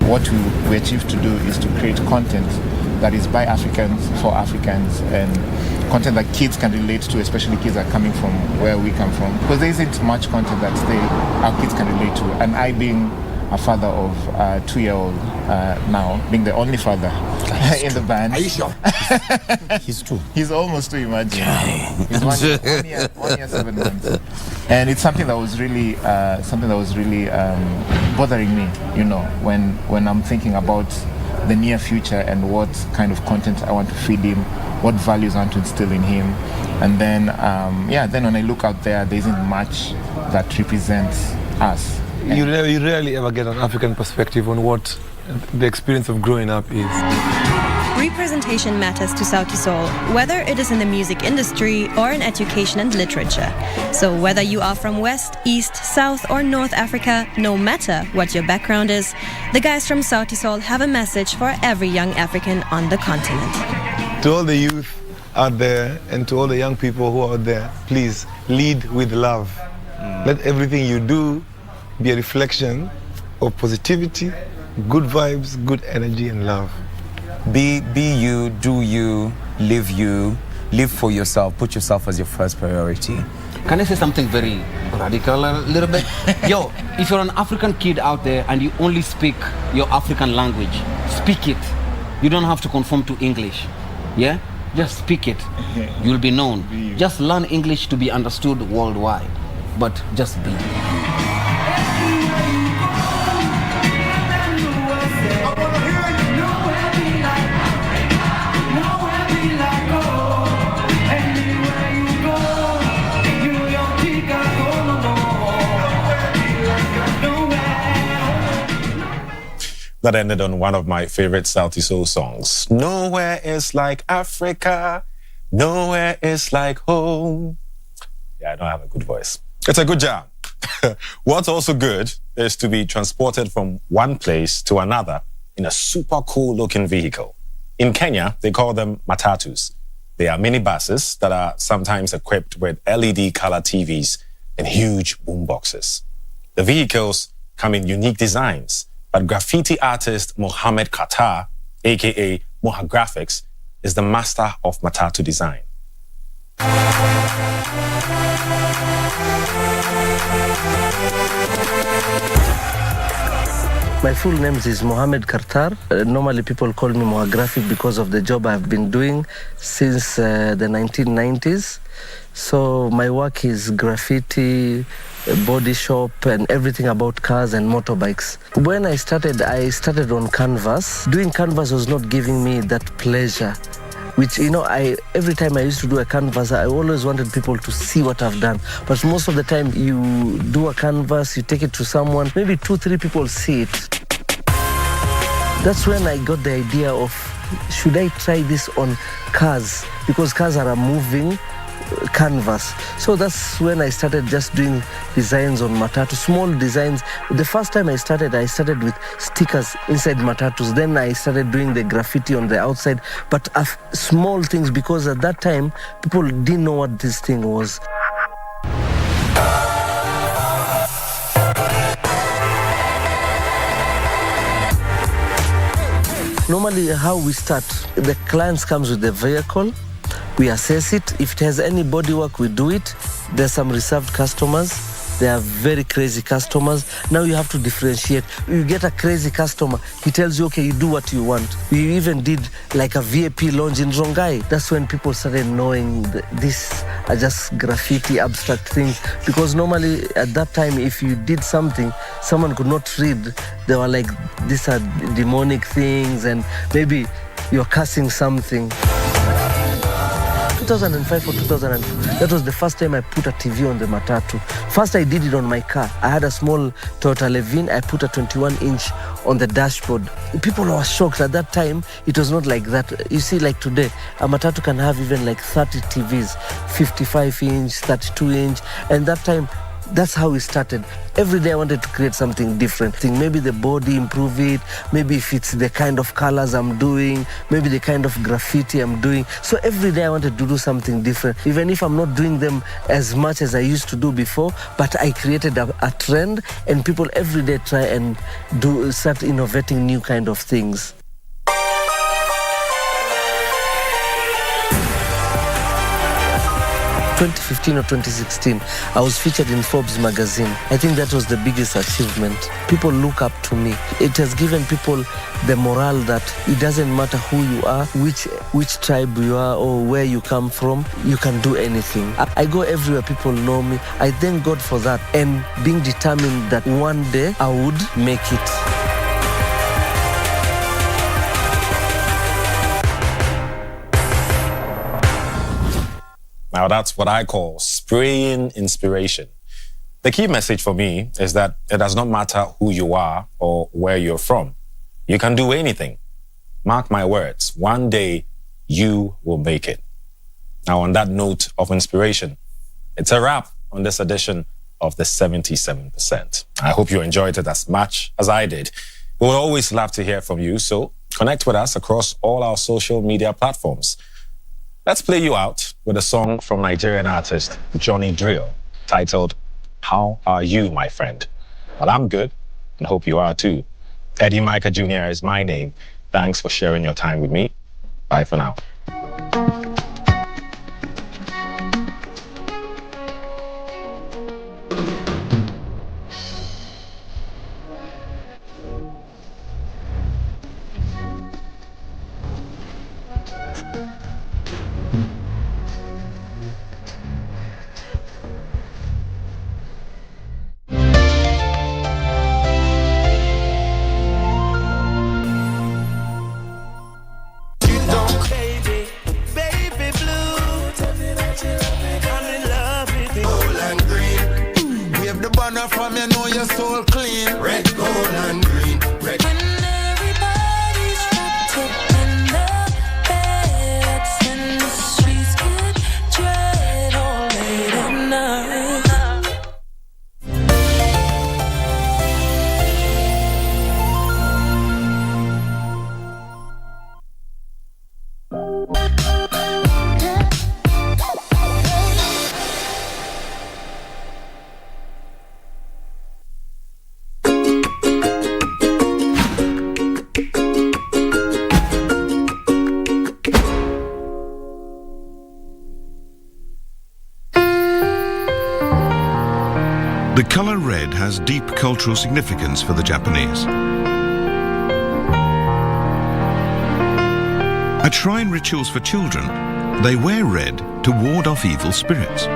What we achieve to do is to create content that is by Africans, for Africans, and content that kids can relate to, especially kids that are coming from where we come from. Because there isn't much content that our kids can relate to. And I being a father of a 2-year-old now, being the only father in the band. Are you sure? He's 2. He's almost 2, imagine. He's 1 year, 7 months. And it's something that was really bothering me, you know, when I'm thinking about the near future and what kind of content I want to feed him, what values I want to instill in him. And then, then when I look out there isn't much that represents us. You rarely ever get an African perspective on what the experience of growing up is. Representation matters to Sauti Sol, whether it is in the music industry or in education and literature. So whether you are from West, East, South or North Africa, no matter what your background is, the guys from Sauti Sol have a message for every young African on the continent. To all the youth out there and to all the young people who are out there, please lead with love. Let everything you do be a reflection of positivity, good vibes, good energy and love. Be you, do you, live for yourself, put yourself as your first priority. Can I say something very radical a little bit? Yo, if you're an African kid out there and you only speak your African language, speak it. You don't have to conform to English. Yeah? Just speak it. You'll be known. Just learn English to be understood worldwide. But just be. That ended on one of my favorite Sauti Sol songs. Nowhere is like Africa, nowhere is like home. Yeah, I don't have a good voice. It's a good jam. What's also good is to be transported from one place to another in a super cool looking vehicle. In Kenya, they call them matatus. They are minibuses that are sometimes equipped with LED color TVs and huge boomboxes. The vehicles come in unique designs, but graffiti artist Mohammed Qatar, aka Moha Graphics, is the master of matatu design. My full name is Mohammed Kartar. Normally people call me Moha Graphic because of the job I've been doing since the 1990s. So my work is graffiti, body shop, and everything about cars and motorbikes. When I started on canvas. Doing canvas was not giving me that pleasure, which, every time I used to do a canvas, I always wanted people to see what I've done. But most of the time you do a canvas, you take it to someone, maybe 2-3 people see it. That's when I got the idea of, should I try this on cars? Because cars are a moving canvas. So that's when I started just doing designs on matatu, small designs. The first time I started with stickers inside matatus. Then I started doing the graffiti on the outside, but small things, because at that time people didn't know what this thing was. Normally how we start, the clients comes with the vehicle, we assess it. If it has any bodywork, we do it. There's some reserved customers. They are very crazy customers. Now you have to differentiate. You get a crazy customer, he tells you, okay, you do what you want. We even did like a VIP lounge in Rongai. That's when people started knowing that these are just graffiti, abstract things. Because normally at that time, if you did something, someone could not read. They were like, these are demonic things, and maybe you're cursing something. 2005 or 2004, that was the first time I put a TV on the matatu. First I did it on my car. I had a small Toyota Levin. I put a 21-inch on the dashboard. People were shocked. At that time, it was not like that. You see, like today, a matatu can have even like 30 TVs, 55-inch, 32-inch, and that time, that's how we started. Every day I wanted to create something different. Maybe the body, improve it. Maybe if it's the kind of colors I'm doing. Maybe the kind of graffiti I'm doing. So every day I wanted to do something different. Even if I'm not doing them as much as I used to do before, but I created a trend, and people every day try and start innovating new kind of things. 2015 or 2016, I was featured in Forbes magazine. I think that was the biggest achievement. People look up to me. It has given people the morale that it doesn't matter who you are, which tribe you are, or where you come from, you can do anything. I go everywhere, people know me. I thank God for that, and being determined that one day I would make it. Now that's what I call spraying inspiration. The key message for me is that it does not matter who you are or where you're from. You can do anything. Mark my words, one day you will make it. Now on that note of inspiration, it's a wrap on this edition of the 77%. I hope you enjoyed it as much as I did. We would always love to hear from you, so connect with us across all our social media platforms. Let's play you out with a song from Nigerian artist Johnny Drill titled, How Are You, My Friend? Well, I'm good and hope you are too. Eddie Micah Jr. is my name. Thanks for sharing your time with me. Bye for now. From you know your soul clean. Red, gold, and green. Red. When everybody's trapped up in the beds and the streets get dread all late at night. The color red has deep cultural significance for the Japanese. At shrine rituals for children, they wear red to ward off evil spirits.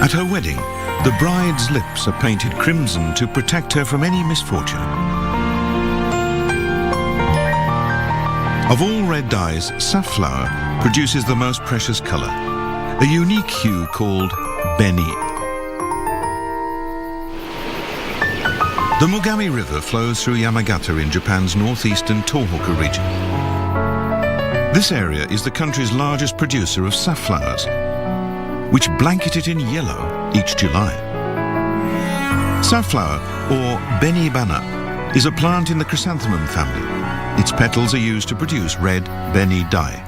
At her wedding, the bride's lips are painted crimson to protect her from any misfortune. Of all red dyes, safflower produces the most precious color, a unique hue called beni. The Mogami River flows through Yamagata in Japan's northeastern Tohoku region. This area is the country's largest producer of safflowers, which blanket it in yellow each July. Safflower, or beni bana, is a plant in the chrysanthemum family. Its petals are used to produce red beni dye.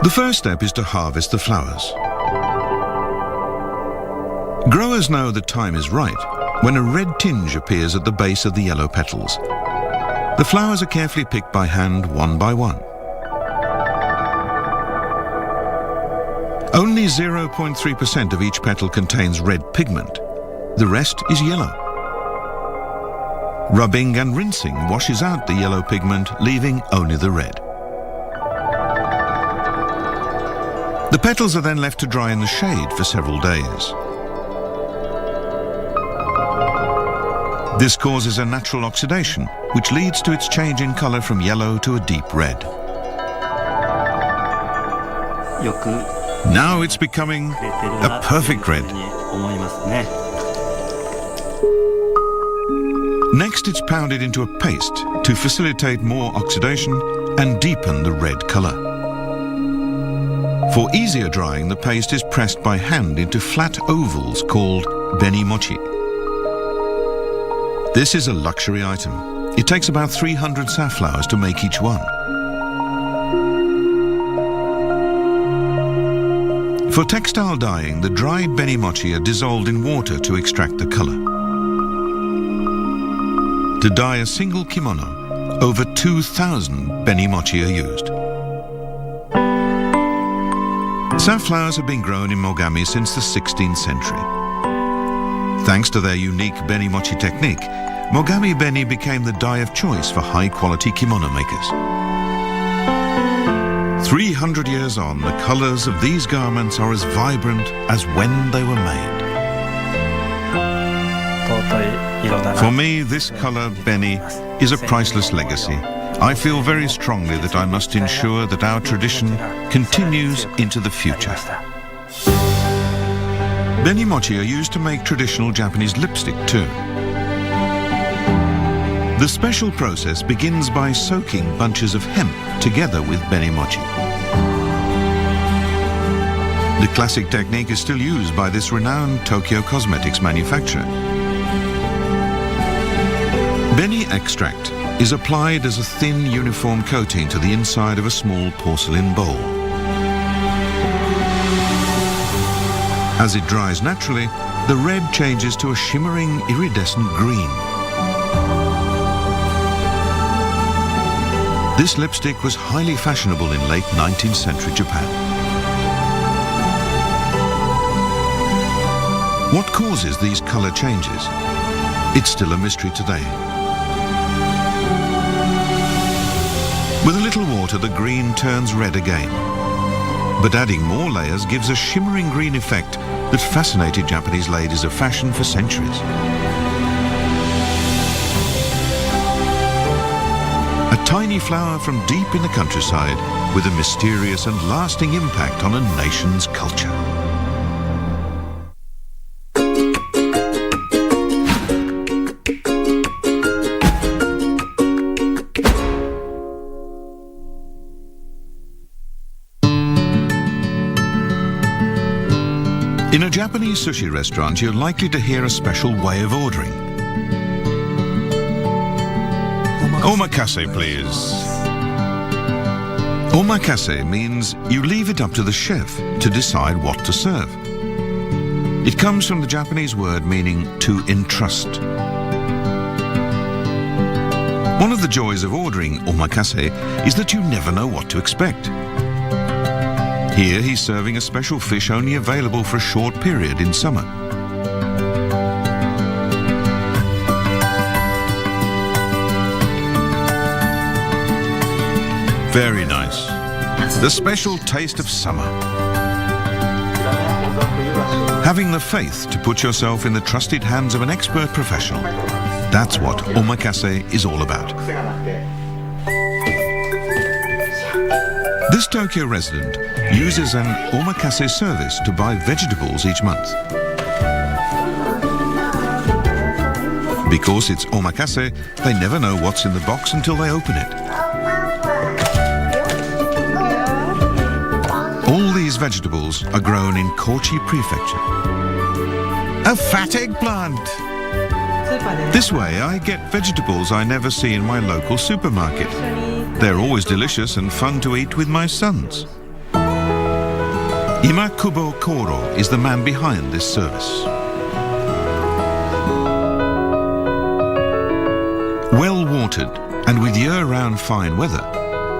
The first step is to harvest the flowers. Growers know the time is right when a red tinge appears at the base of the yellow petals. The flowers are carefully picked by hand, one by one. Only 0.3% of each petal contains red pigment. The rest is yellow. Rubbing and rinsing washes out the yellow pigment, leaving only the red. The petals are then left to dry in the shade for several days. This causes a natural oxidation, which leads to its change in color from yellow to a deep red. Now it's becoming a perfect red. Next, it's pounded into a paste to facilitate more oxidation and deepen the red color. For easier drying, the paste is pressed by hand into flat ovals called beni mochi. This is a luxury item. It takes about 300 safflowers to make each one. For textile dyeing, the dried beni mochi are dissolved in water to extract the color. To dye a single kimono, over 2,000 beni mochi are used. Safflowers have been grown in Mogami since the 16th century. Thanks to their unique beni mochi technique, Mogami beni became the dye of choice for high-quality kimono makers. 300 years on, the colors of these garments are as vibrant as when they were made. For me, this color, beni, is a priceless legacy. I feel very strongly that I must ensure that our tradition continues into the future. Beni mochi are used to make traditional Japanese lipstick too. The special process begins by soaking bunches of hemp together with beni mochi. The classic technique is still used by this renowned Tokyo cosmetics manufacturer. Beni extract is applied as a thin, uniform coating to the inside of a small porcelain bowl. As it dries naturally, the red changes to a shimmering, iridescent green. This lipstick was highly fashionable in late 19th century Japan. What causes these color changes? It's still a mystery today. With a little water, the green turns red again. But adding more layers gives a shimmering green effect that fascinated Japanese ladies of fashion for centuries. A tiny flower from deep in the countryside with a mysterious and lasting impact on a nation's culture. In a Japanese sushi restaurant, you're likely to hear a special way of ordering. Omakase, please. Omakase means you leave it up to the chef to decide what to serve. It comes from the Japanese word meaning to entrust. One of the joys of ordering omakase is that you never know what to expect. Here he's serving a special fish only available for a short period in summer. Very nice. The special taste of summer. Having the faith to put yourself in the trusted hands of an expert professional. That's what omakase is all about. This Tokyo resident uses an omakase service to buy vegetables each month. Because it's omakase, they never know what's in the box until they open it. All these vegetables are grown in Kochi Prefecture. A fat eggplant! This way I get vegetables I never see in my local supermarket. They're always delicious and fun to eat with my sons. Imakubo Koro is the man behind this service. Well watered and with year-round fine weather,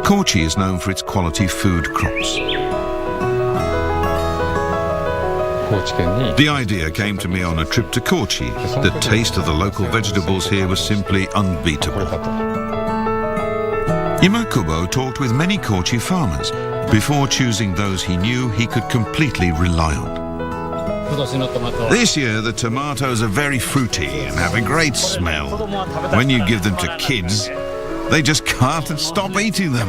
Kochi is known for its quality food crops. The idea came to me on a trip to Kochi. The taste of the local vegetables here was simply unbeatable. Imakubo talked with many Kochi farmers before choosing those he knew he could completely rely on. This year the tomatoes are very fruity and have a great smell. When you give them to kids, they just can't stop eating them.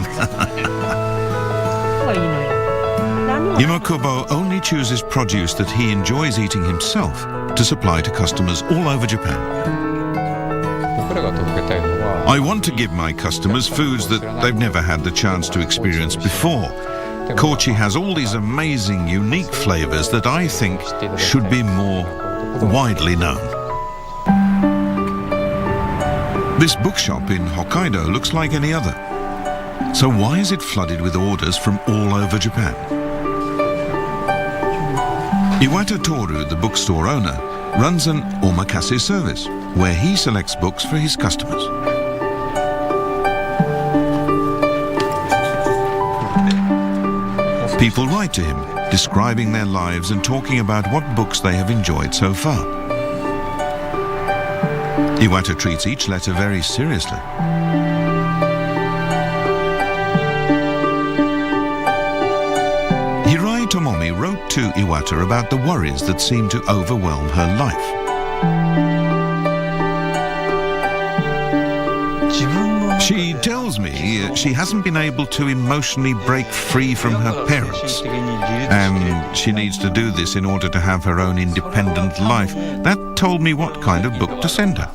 Imakubo only chooses produce that he enjoys eating himself to supply to customers all over Japan. I want to give my customers foods that they've never had the chance to experience before. Kochi has all these amazing, unique flavors that I think should be more widely known. This bookshop in Hokkaido looks like any other. So why is it flooded with orders from all over Japan? Iwata Toru, the bookstore owner, runs an omakase service where he selects books for his customers. People write to him, describing their lives and talking about what books they have enjoyed so far. Iwata treats each letter very seriously. Hirai Tomomi wrote to Iwata about the worries that seem to overwhelm her life. She tells me she hasn't been able to emotionally break free from her parents, and she needs to do this in order to have her own independent life. That told me what kind of book to send her.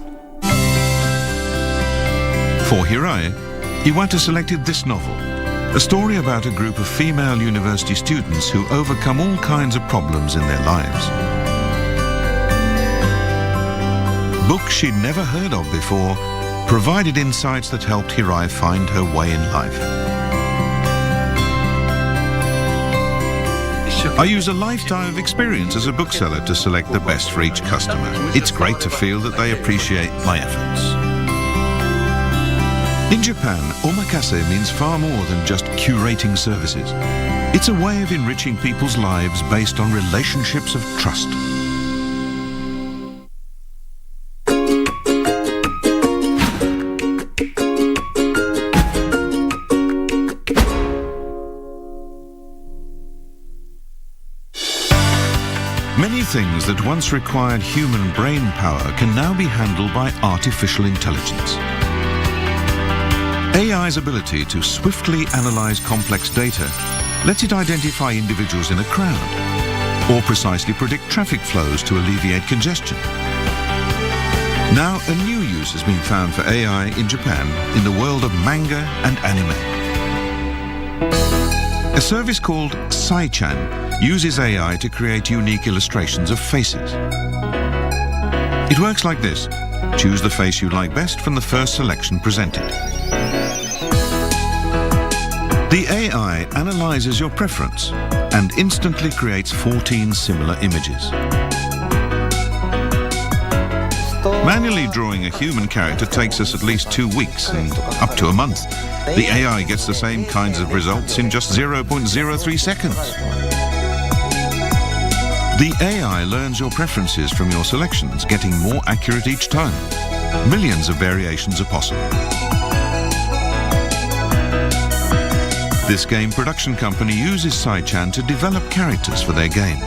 For Hirai, Iwata selected this novel, a story about a group of female university students who overcome all kinds of problems in their lives. Books she'd never heard of before provided insights that helped Hirai find her way in life. I use a lifetime of experience as a bookseller to select the best for each customer. It's great to feel that they appreciate my efforts. In Japan, omakase means far more than just curating services. It's a way of enriching people's lives based on relationships of trust. Many things that once required human brain power can now be handled by artificial intelligence. AI's ability to swiftly analyze complex data lets it identify individuals in a crowd or precisely predict traffic flows to alleviate congestion. Now, a new use has been found for AI in Japan in the world of manga and anime. A service called Sai-chan uses AI to create unique illustrations of faces. It works like this. Choose the face you like best from the first selection presented. The AI analyzes your preference and instantly creates 14 similar images. Manually drawing a human character takes us at least 2 weeks and up to a month. The AI gets the same kinds of results in just 0.03 seconds. The AI learns your preferences from your selections, getting more accurate each time. Millions of variations are possible. This game production company uses Saichan to develop characters for their games.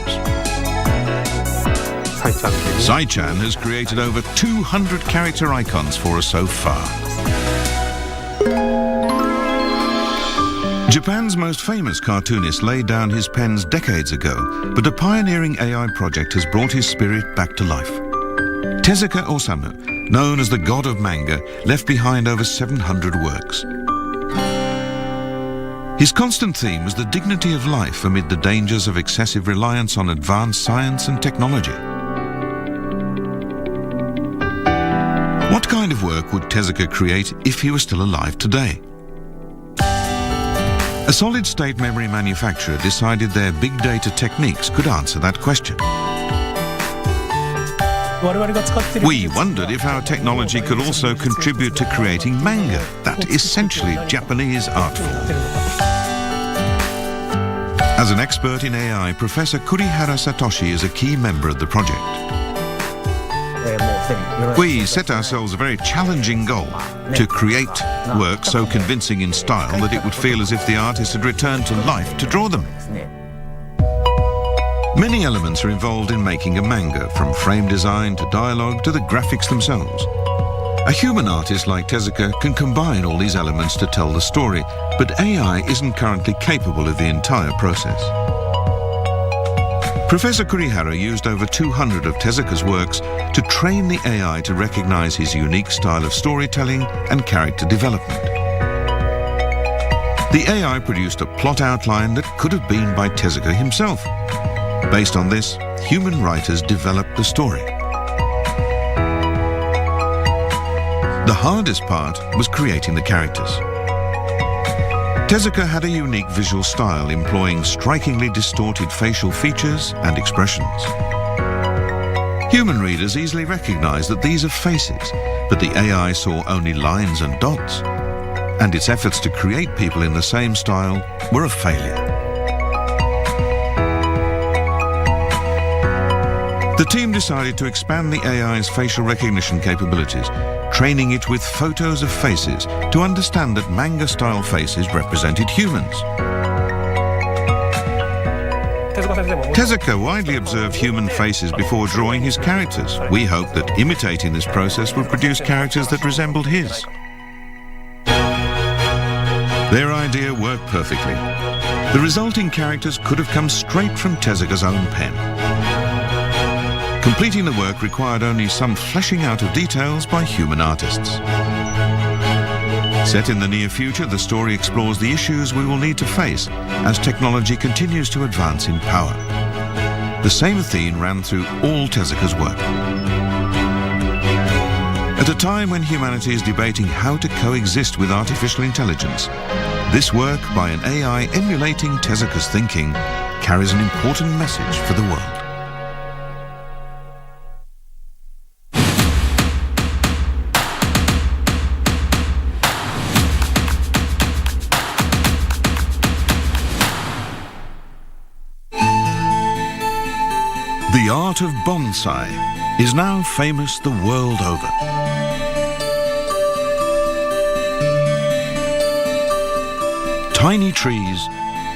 Saichan has created over 200 character icons for us so far. Japan's most famous cartoonist laid down his pens decades ago, but a pioneering AI project has brought his spirit back to life. Tezuka Osamu, known as the god of manga, left behind over 700 works. His constant theme was the dignity of life amid the dangers of excessive reliance on advanced science and technology. What kind of work would Tezuka create if he were still alive today? A solid-state memory manufacturer decided their big data techniques could answer that question. We wondered if our technology could also contribute to creating manga, that essentially Japanese art form. As an expert in AI, Professor Kurihara Satoshi is a key member of the project. We set ourselves a very challenging goal: to create work so convincing in style that it would feel as if the artist had returned to life to draw them. Many elements are involved in making a manga, from frame design to dialogue to the graphics themselves. A human artist like Tezuka can combine all these elements to tell the story, but AI isn't currently capable of the entire process. Professor Kurihara used over 200 of Tezuka's works to train the AI to recognize his unique style of storytelling and character development. The AI produced a plot outline that could have been by Tezuka himself. Based on this, human writers developed the story. The hardest part was creating the characters. Tezuka had a unique visual style, employing strikingly distorted facial features and expressions. Human readers easily recognized that these are faces, but the AI saw only lines and dots, and its efforts to create people in the same style were a failure. The team decided to expand the AI's facial recognition capabilities, training it with photos of faces to understand that manga-style faces represented humans. Tezuka widely observed human faces before drawing his characters. We hoped that imitating this process would produce characters that resembled his. Their idea worked perfectly. The resulting characters could have come straight from Tezuka's own pen. Completing the work required only some fleshing out of details by human artists. Set in the near future, the story explores the issues we will need to face as technology continues to advance in power. The same theme ran through all Tezuka's work. At a time when humanity is debating how to coexist with artificial intelligence, this work by an AI emulating Tezuka's thinking carries an important message for the world. The art of bonsai is now famous the world over. Tiny trees,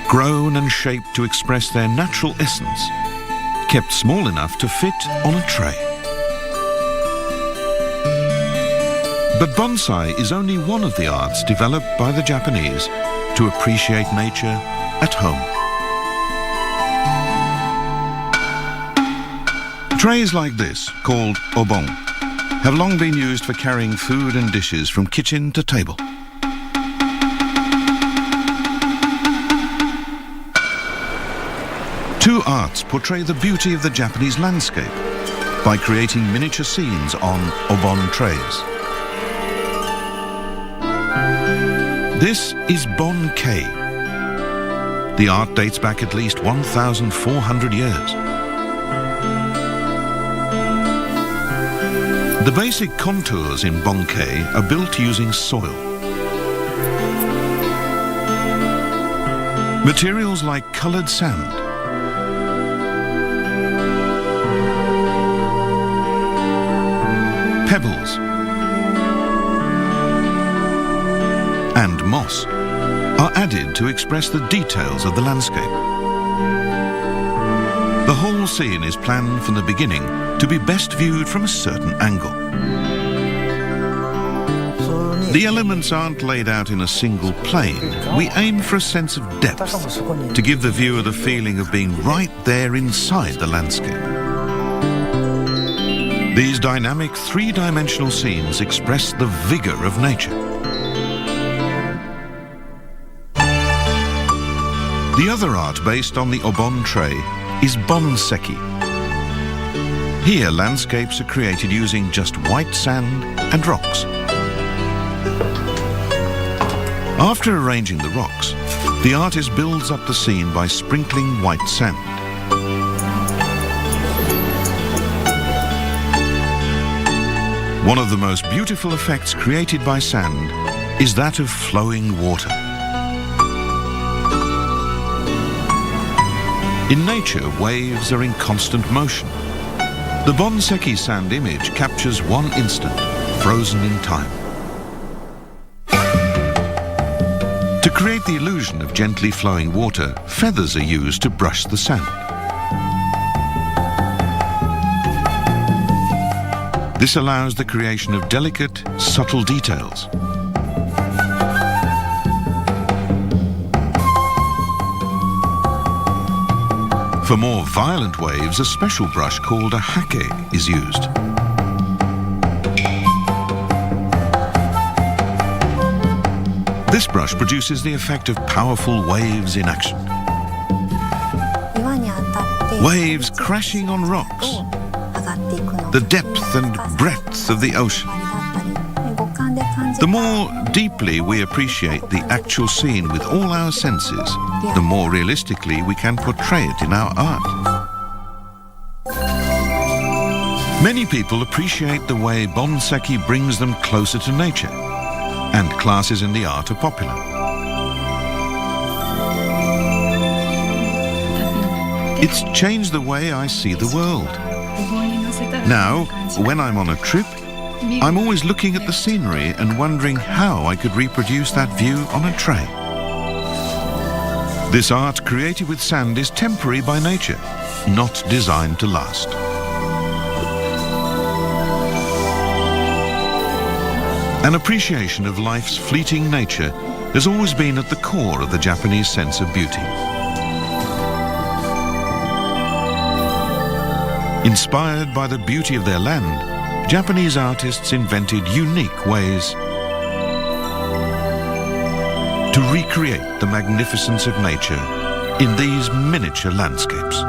grown and shaped to express their natural essence, kept small enough to fit on a tray. But bonsai is only one of the arts developed by the Japanese to appreciate nature at home. Trays like this, called obon, have long been used for carrying food and dishes from kitchen to table. Two arts portray the beauty of the Japanese landscape by creating miniature scenes on obon trays. This is Bon-kei. The art dates back at least 1,400 years. The basic contours in Bongkei are built using soil. Materials like coloured sand, pebbles, and moss are added to express the details of the landscape. The whole scene is planned from the beginning to be best viewed from a certain angle. The elements aren't laid out in a single plane. We aim for a sense of depth to give the viewer the feeling of being right there inside the landscape. These dynamic three-dimensional scenes express the vigour of nature. The other art based on the obon tray is bonseki. Here, landscapes are created using just white sand and rocks. After arranging the rocks, the artist builds up the scene by sprinkling white sand. One of the most beautiful effects created by sand is that of flowing water. In nature, waves are in constant motion. The bonseki sand image captures one instant, frozen in time. To create the illusion of gently flowing water, feathers are used to brush the sand. This allows the creation of delicate, subtle details. For more violent waves, a special brush called a hake is used. This brush produces the effect of powerful waves in action. Waves crashing on rocks. The depth and breadth of the ocean. The more deeply we appreciate the actual scene with all our senses, the more realistically we can portray it in our art. Many people appreciate the way bonseki brings them closer to nature, and classes in the art are popular. It's changed the way I see the world. Now, when I'm on a trip, I'm always looking at the scenery and wondering how I could reproduce that view on a tray. This art created with sand is temporary by nature, not designed to last. An appreciation of life's fleeting nature has always been at the core of the Japanese sense of beauty. Inspired by the beauty of their land, Japanese artists invented unique ways to recreate the magnificence of nature in these miniature landscapes.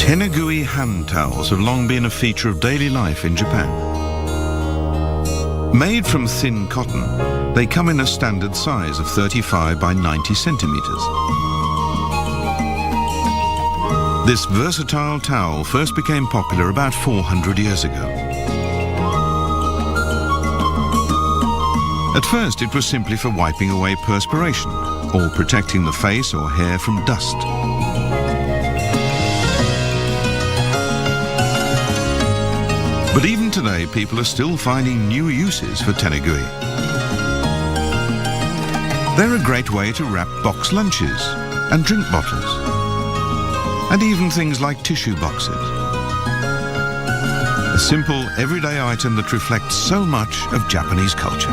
Tenugui hand towels have long been a feature of daily life in Japan. Made from thin cotton, they come in a standard size of 35 by 90 centimeters. This versatile towel first became popular about 400 years ago. At first, it was simply for wiping away perspiration or protecting the face or hair from dust. But even today, people are still finding new uses for tenugui. They're a great way to wrap box lunches and drink bottles. and even things like tissue boxes. A simple, everyday item that reflects so much of Japanese culture.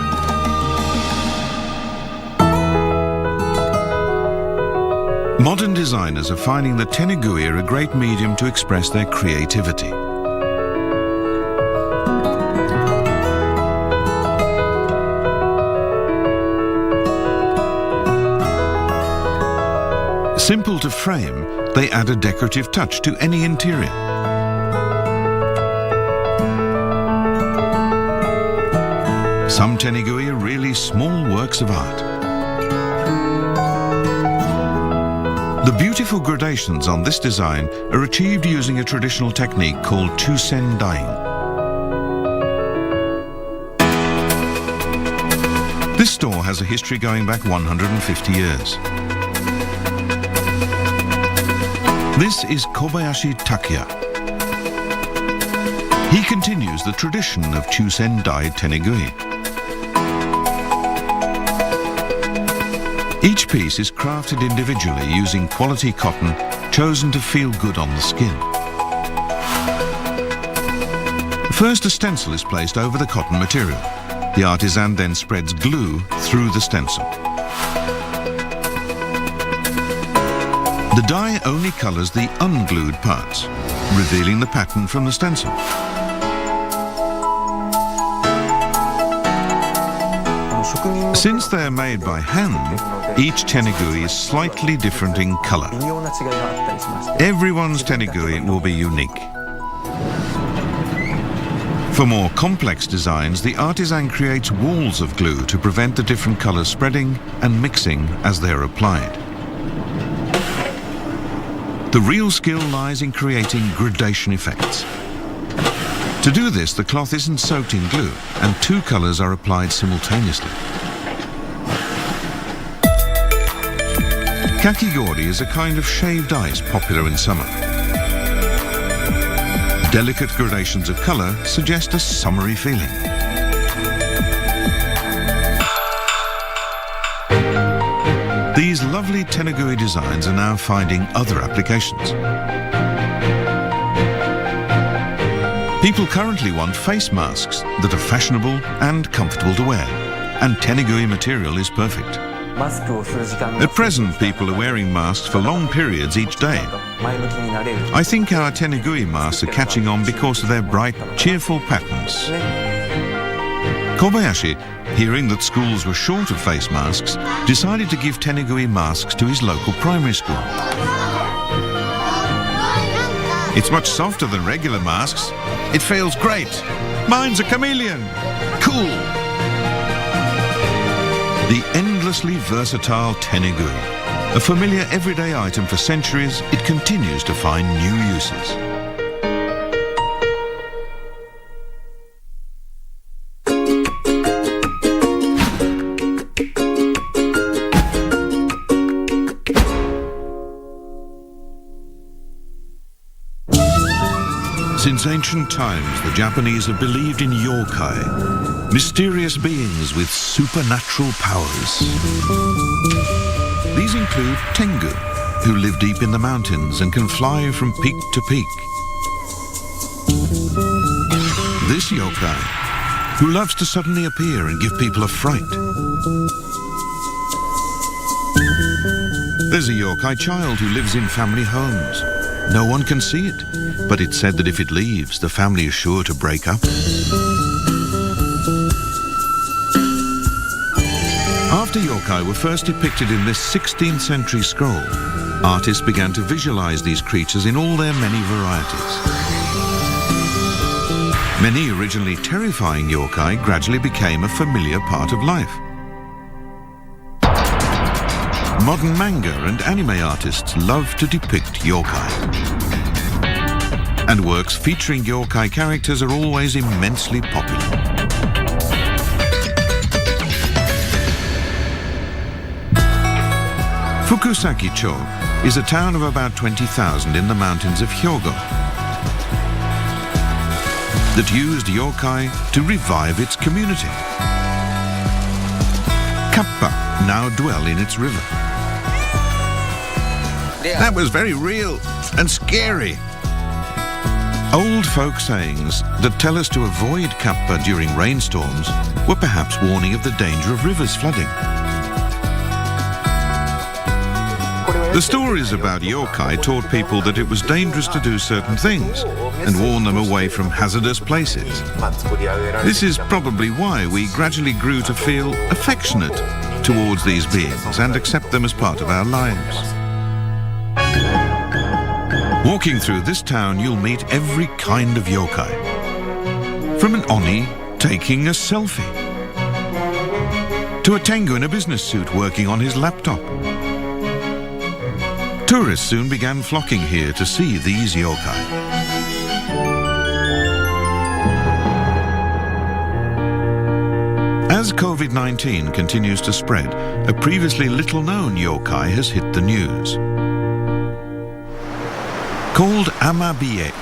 Modern designers are finding that tenugui are a great medium to express their creativity. Simple to frame, they add a decorative touch to any interior. Some tenugui are really small works of art. The beautiful gradations on this design are achieved using a traditional technique called chusen dyeing. This store has a history going back 150 years. This is Kobayashi Takuya. He continues the tradition of chusen dyed tenugui. Each piece is crafted individually using quality cotton chosen to feel good on the skin. First, a stencil is placed over the cotton material. The artisan then spreads glue through the stencil. The dye only colours the unglued parts, revealing the pattern from the stencil. Since they're made by hand, each tenugui is slightly different in colour. Everyone's tenugui will be unique. For more complex designs, the artisan creates walls of glue to prevent the different colours spreading and mixing as they're applied. The real skill lies in creating gradation effects. To do this, the cloth isn't soaked in glue and two colours are applied simultaneously. Kakigori is a kind of shaved ice popular in summer. Delicate gradations of colour suggest a summery feeling. These lovely tenugui designs are now finding other applications. People currently want face masks that are fashionable and comfortable to wear, and tenugui material is perfect. At present, people are wearing masks for long periods each day. I think our tenugui masks are catching on because of their bright, cheerful patterns. Kobayashi, hearing that schools were short of face masks, decided to give tenugui masks to his local primary school. It's much softer than regular masks. It feels great. Mine's a chameleon. Cool. The endlessly versatile tenugui. A familiar everyday item for centuries, it continues to find new uses. Since ancient times, the Japanese have believed in yokai, mysterious beings with supernatural powers. These include Tengu, who live deep in the mountains and can fly from peak to peak. This yokai, who loves to suddenly appear and give people a fright. There's a yokai child who lives in family homes. No one can see it, but it's said that if it leaves, the family is sure to break up. After yokai were first depicted in this 16th century scroll, artists began to visualize these creatures in all their many varieties. Many originally terrifying yokai gradually became a familiar part of life. Modern manga and anime artists love to depict yokai. And works featuring yokai characters are always immensely popular. Fukusaki-cho is a town of about 20,000 in the mountains of Hyogo that used yokai to revive its community. Kappa now dwell in its river. That was very real and scary. Old folk sayings that tell us to avoid kappa during rainstorms were perhaps warning of the danger of rivers flooding. The stories about yokai taught people that it was dangerous to do certain things and warn them away from hazardous places. This is probably why we gradually grew to feel affectionate towards these beings and accept them as part of our lives. Walking through this town, you'll meet every kind of yokai. From an Oni taking a selfie, to a Tengu in a business suit working on his laptop. Tourists soon began flocking here to see these yokai. As COVID-19 continues to spread, a previously little-known yokai has hit the news. Called Amabiye,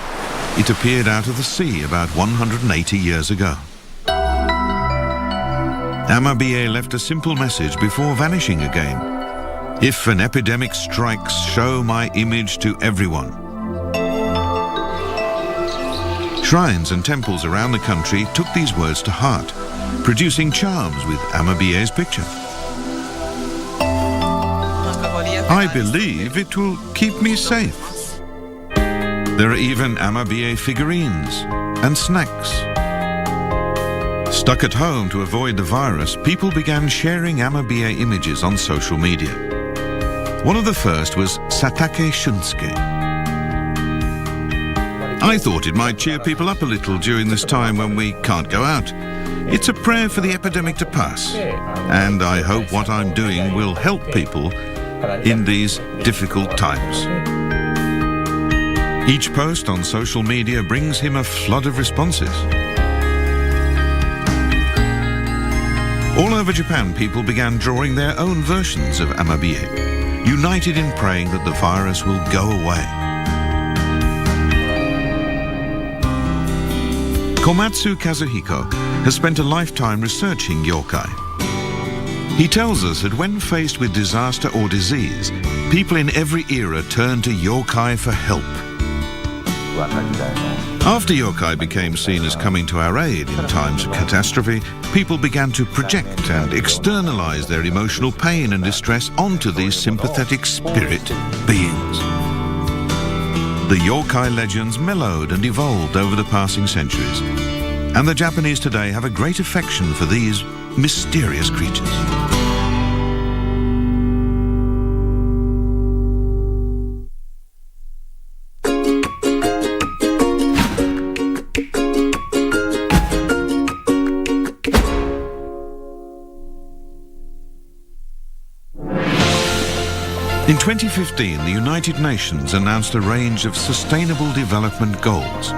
it appeared out of the sea about 180 years ago. Amabiye left a simple message before vanishing again. If an epidemic strikes, show my image to everyone. Shrines and temples around the country took these words to heart, producing charms with Amabiye's picture. I believe it will keep me safe. There are even Amabiye figurines and snacks. Stuck at home to avoid the virus, people began sharing Amabiye images on social media. One of the first was Satake Shunsuke. I thought it might cheer people up a little during this time when we can't go out. It's a prayer for the epidemic to pass, and I hope what I'm doing will help people in these difficult times. Each post on social media brings him a flood of responses. All over Japan, people began drawing their own versions of Amabiye, united in praying that the virus will go away. Komatsu Kazuhiko has spent a lifetime researching yokai. He tells us that when faced with disaster or disease, people in every era turn to yokai for help. After yokai became seen as coming to our aid in times of catastrophe, people began to project and externalize their emotional pain and distress onto these sympathetic spirit beings. The yokai legends mellowed and evolved over the passing centuries, and the Japanese today have a great affection for these mysterious creatures. In 2015, the United Nations announced a range of sustainable development goals.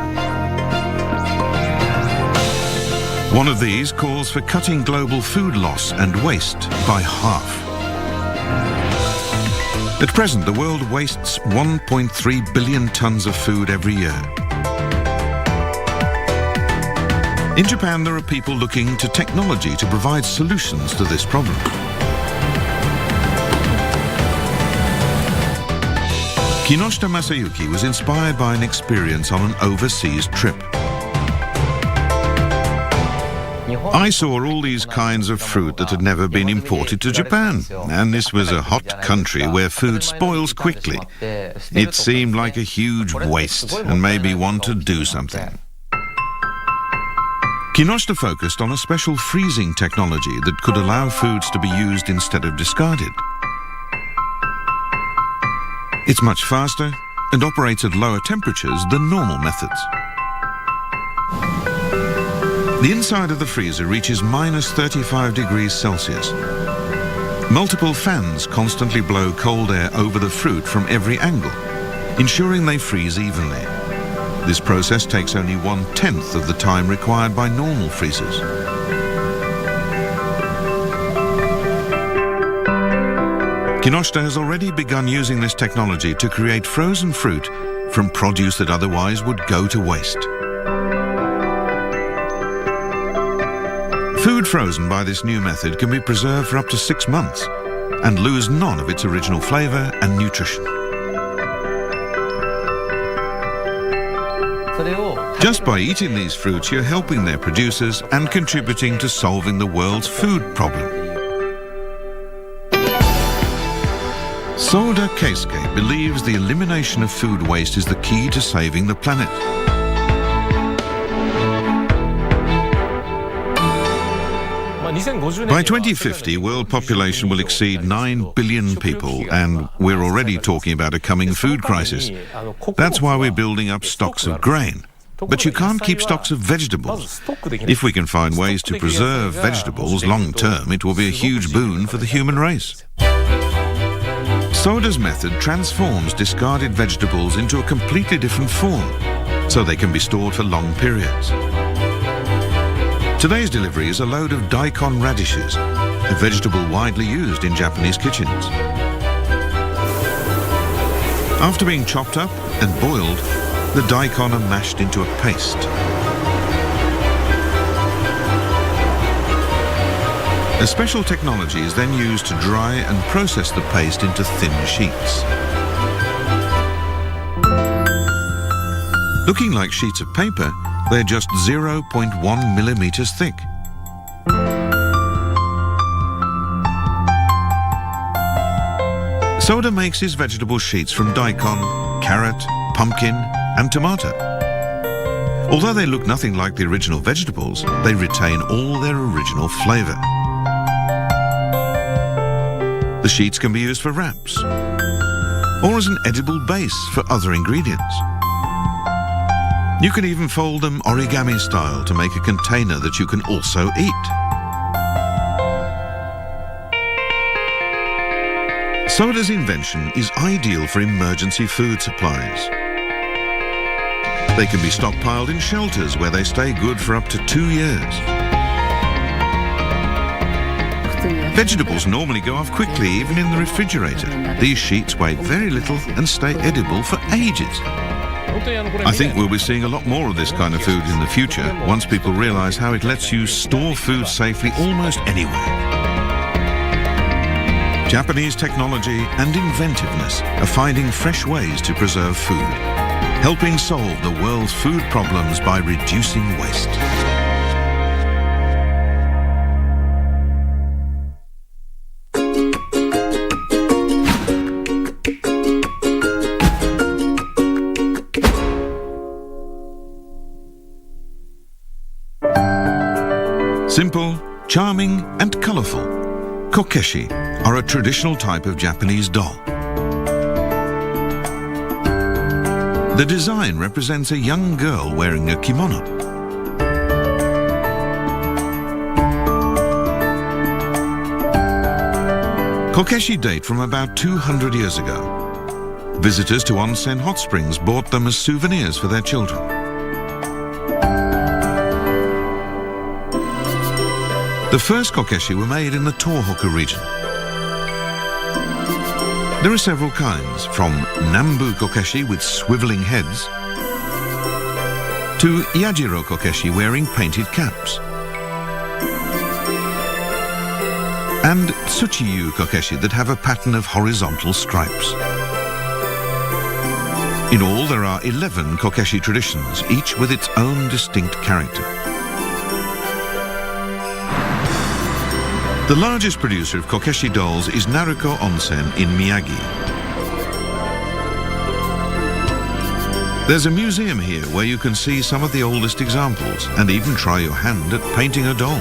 One of these calls for cutting global food loss and waste by half. At present, the world wastes 1.3 billion tons of food every year. In Japan, there are people looking to technology to provide solutions to this problem. Kinoshita Masayuki was inspired by an experience on an overseas trip. I saw all these kinds of fruit that had never been imported to Japan, and this was a hot country where food spoils quickly. It seemed like a huge waste and made me want to do something. Kinoshita focused on a special freezing technology that could allow foods to be used instead of discarded. It's much faster and operates at lower temperatures than normal methods. The inside of the freezer reaches minus 35 degrees Celsius. Multiple fans constantly blow cold air over the fruit from every angle, ensuring they freeze evenly. This process takes only 1/10 of the time required by normal freezers. Kinoshita has already begun using this technology to create frozen fruit from produce that otherwise would go to waste. Food frozen by this new method can be preserved for up to 6 months and lose none of its original flavor and nutrition. Just by eating these fruits, you're helping their producers and contributing to solving the world's food problem. Soda Keisuke believes the elimination of food waste is the key to saving the planet. By 2050, world population will exceed 9 billion people, and we're already talking about a coming food crisis. That's why we're building up stocks of grain. But you can't keep stocks of vegetables. If we can find ways to preserve vegetables long term, it will be a huge boon for the human race. Soda's method transforms discarded vegetables into a completely different form, so they can be stored for long periods. Today's delivery is a load of daikon radishes, a vegetable widely used in Japanese kitchens. After being chopped up and boiled, the daikon are mashed into a paste. A special technology is then used to dry and process the paste into thin sheets. Looking like sheets of paper, they're just 0.1 millimeters thick. Soda makes his vegetable sheets from daikon, carrot, pumpkin, and tomato. Although they look nothing like the original vegetables, they retain all their original flavor. The sheets can be used for wraps or as an edible base for other ingredients. You can even fold them origami style to make a container that you can also eat. Soda's invention is ideal for emergency food supplies. They can be stockpiled in shelters where they stay good for up to 2 years. Vegetables normally go off quickly, even in the refrigerator. These sheets weigh very little and stay edible for ages. I think we'll be seeing a lot more of this kind of food in the future, once people realize how it lets you store food safely almost anywhere. Japanese technology and inventiveness are finding fresh ways to preserve food, helping solve the world's food problems by reducing waste. Simple, charming, and colorful, kokeshi are a traditional type of Japanese doll. The design represents a young girl wearing a kimono. Kokeshi date from about 200 years ago. Visitors to onsen hot springs bought them as souvenirs for their children. The first kokeshi were made in the Tohoku region. There are several kinds, from Nambu kokeshi with swiveling heads to Yajiro kokeshi wearing painted caps, and Tsuchiyu kokeshi that have a pattern of horizontal stripes. In all, there are 11 kokeshi traditions, each with its own distinct character. The largest producer of kokeshi dolls is Naruko Onsen in Miyagi. There's a museum here where you can see some of the oldest examples and even try your hand at painting a doll.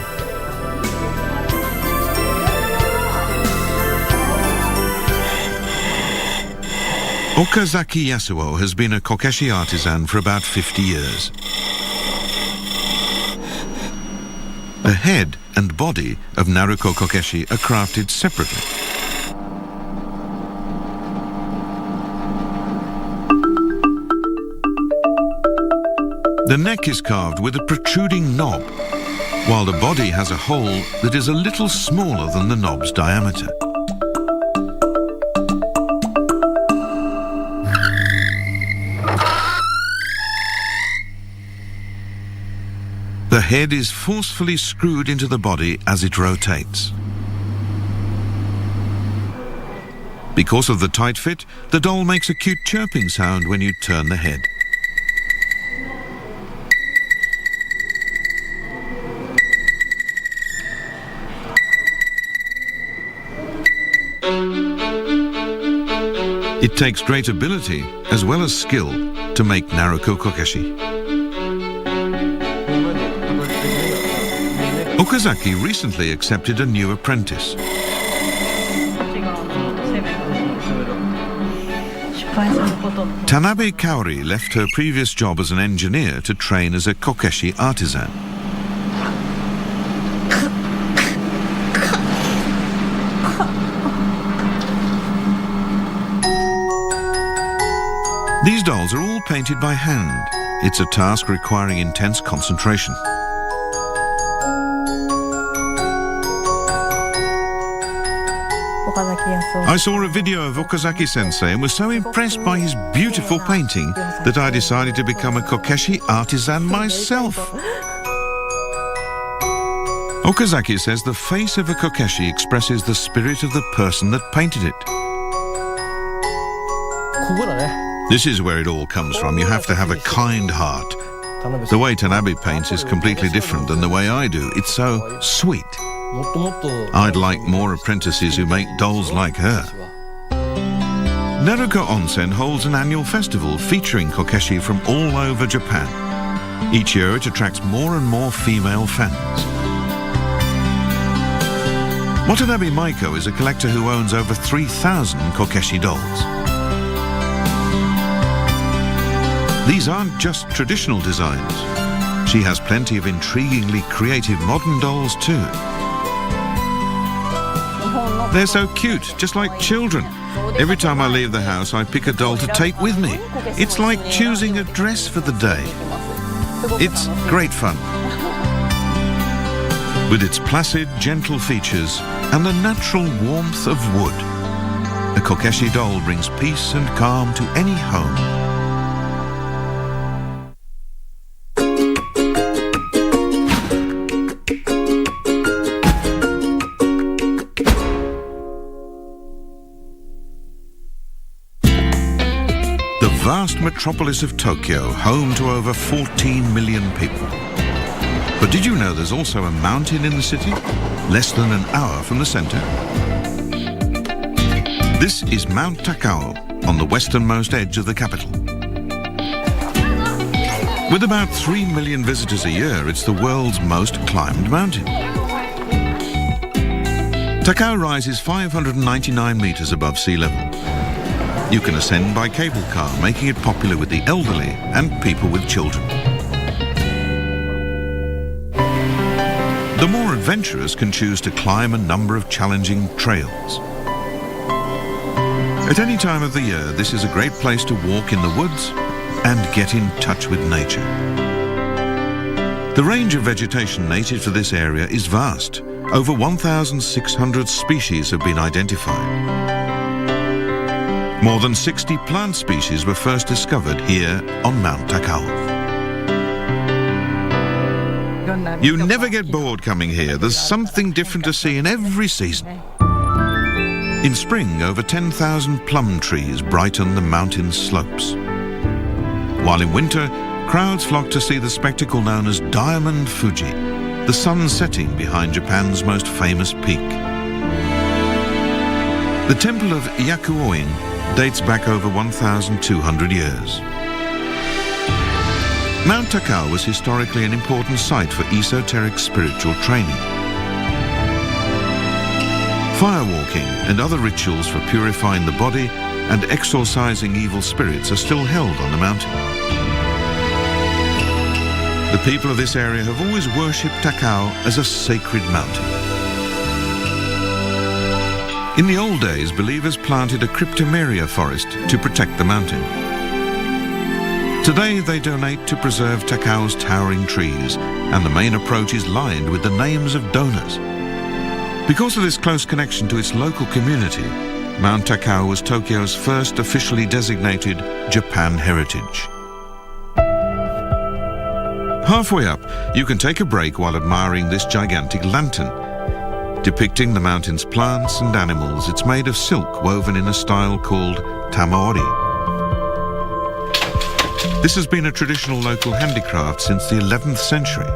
Okazaki Yasuo has been a kokeshi artisan for about 50 years. The head and body of Naruko kokeshi are crafted separately. The neck is carved with a protruding knob, while the body has a hole that is a little smaller than the knob's diameter. The head is forcefully screwed into the body as it rotates. Because of the tight fit, the doll makes a cute chirping sound when you turn the head. It takes great ability as well as skill to make Naruko kokeshi. Okazaki recently accepted a new apprentice. Tanabe Kaori left her previous job as an engineer to train as a kokeshi artisan. These dolls are all painted by hand. It's a task requiring intense concentration. I saw a video of Okazaki-sensei and was so impressed by his beautiful painting that I decided to become a kokeshi artisan myself. Okazaki says the face of a kokeshi expresses the spirit of the person that painted it. This is where it all comes from. You have to have a kind heart. The way Tanabe paints is completely different than the way I do. It's so sweet. I'd like more apprentices who make dolls like her. Naruko Onsen holds an annual festival featuring kokeshi from all over Japan. Each year it attracts more and more female fans. Watanabe Maiko is a collector who owns over 3,000 kokeshi dolls. These aren't just traditional designs. She has plenty of intriguingly creative modern dolls too. They're so cute, just like children. Every time I leave the house, I pick a doll to take with me. It's like choosing a dress for the day. It's great fun. With its placid, gentle features and the natural warmth of wood, a kokeshi doll brings peace and calm to any home. The vast metropolis of Tokyo, home to over 14 million people. But did you know there's also a mountain in the city, less than an hour from the center? This is Mount Takao, on the westernmost edge of the capital. With about 3 million visitors a year, it's the world's most climbed mountain. Takao rises 599 meters above sea level. You can ascend by cable car, making it popular with the elderly and people with children. The more adventurous can choose to climb a number of challenging trails. At any time of the year, this is a great place to walk in the woods and get in touch with nature. The range of vegetation native to this area is vast. Over 1,600 species have been identified. More than 60 plant species were first discovered here on Mount Takao. You never get bored coming here. There's something different to see in every season. In spring, over 10,000 plum trees brighten the mountain slopes. While in winter, crowds flock to see the spectacle known as Diamond Fuji, the sun setting behind Japan's most famous peak. The temple of Yakuoin dates back over 1,200 years. Mount Takao was historically an important site for esoteric spiritual training. Firewalking and other rituals for purifying the body and exorcising evil spirits are still held on the mountain. The people of this area have always worshipped Takao as a sacred mountain. In the old days, believers planted a cryptomeria forest to protect the mountain. Today, they donate to preserve Takao's towering trees, and the main approach is lined with the names of donors. Because of this close connection to its local community, Mount Takao was Tokyo's first officially designated Japan Heritage. Halfway up, you can take a break while admiring this gigantic lantern. Depicting the mountain's plants and animals, it's made of silk woven in a style called tamaori. This has been a traditional local handicraft since the 11th century.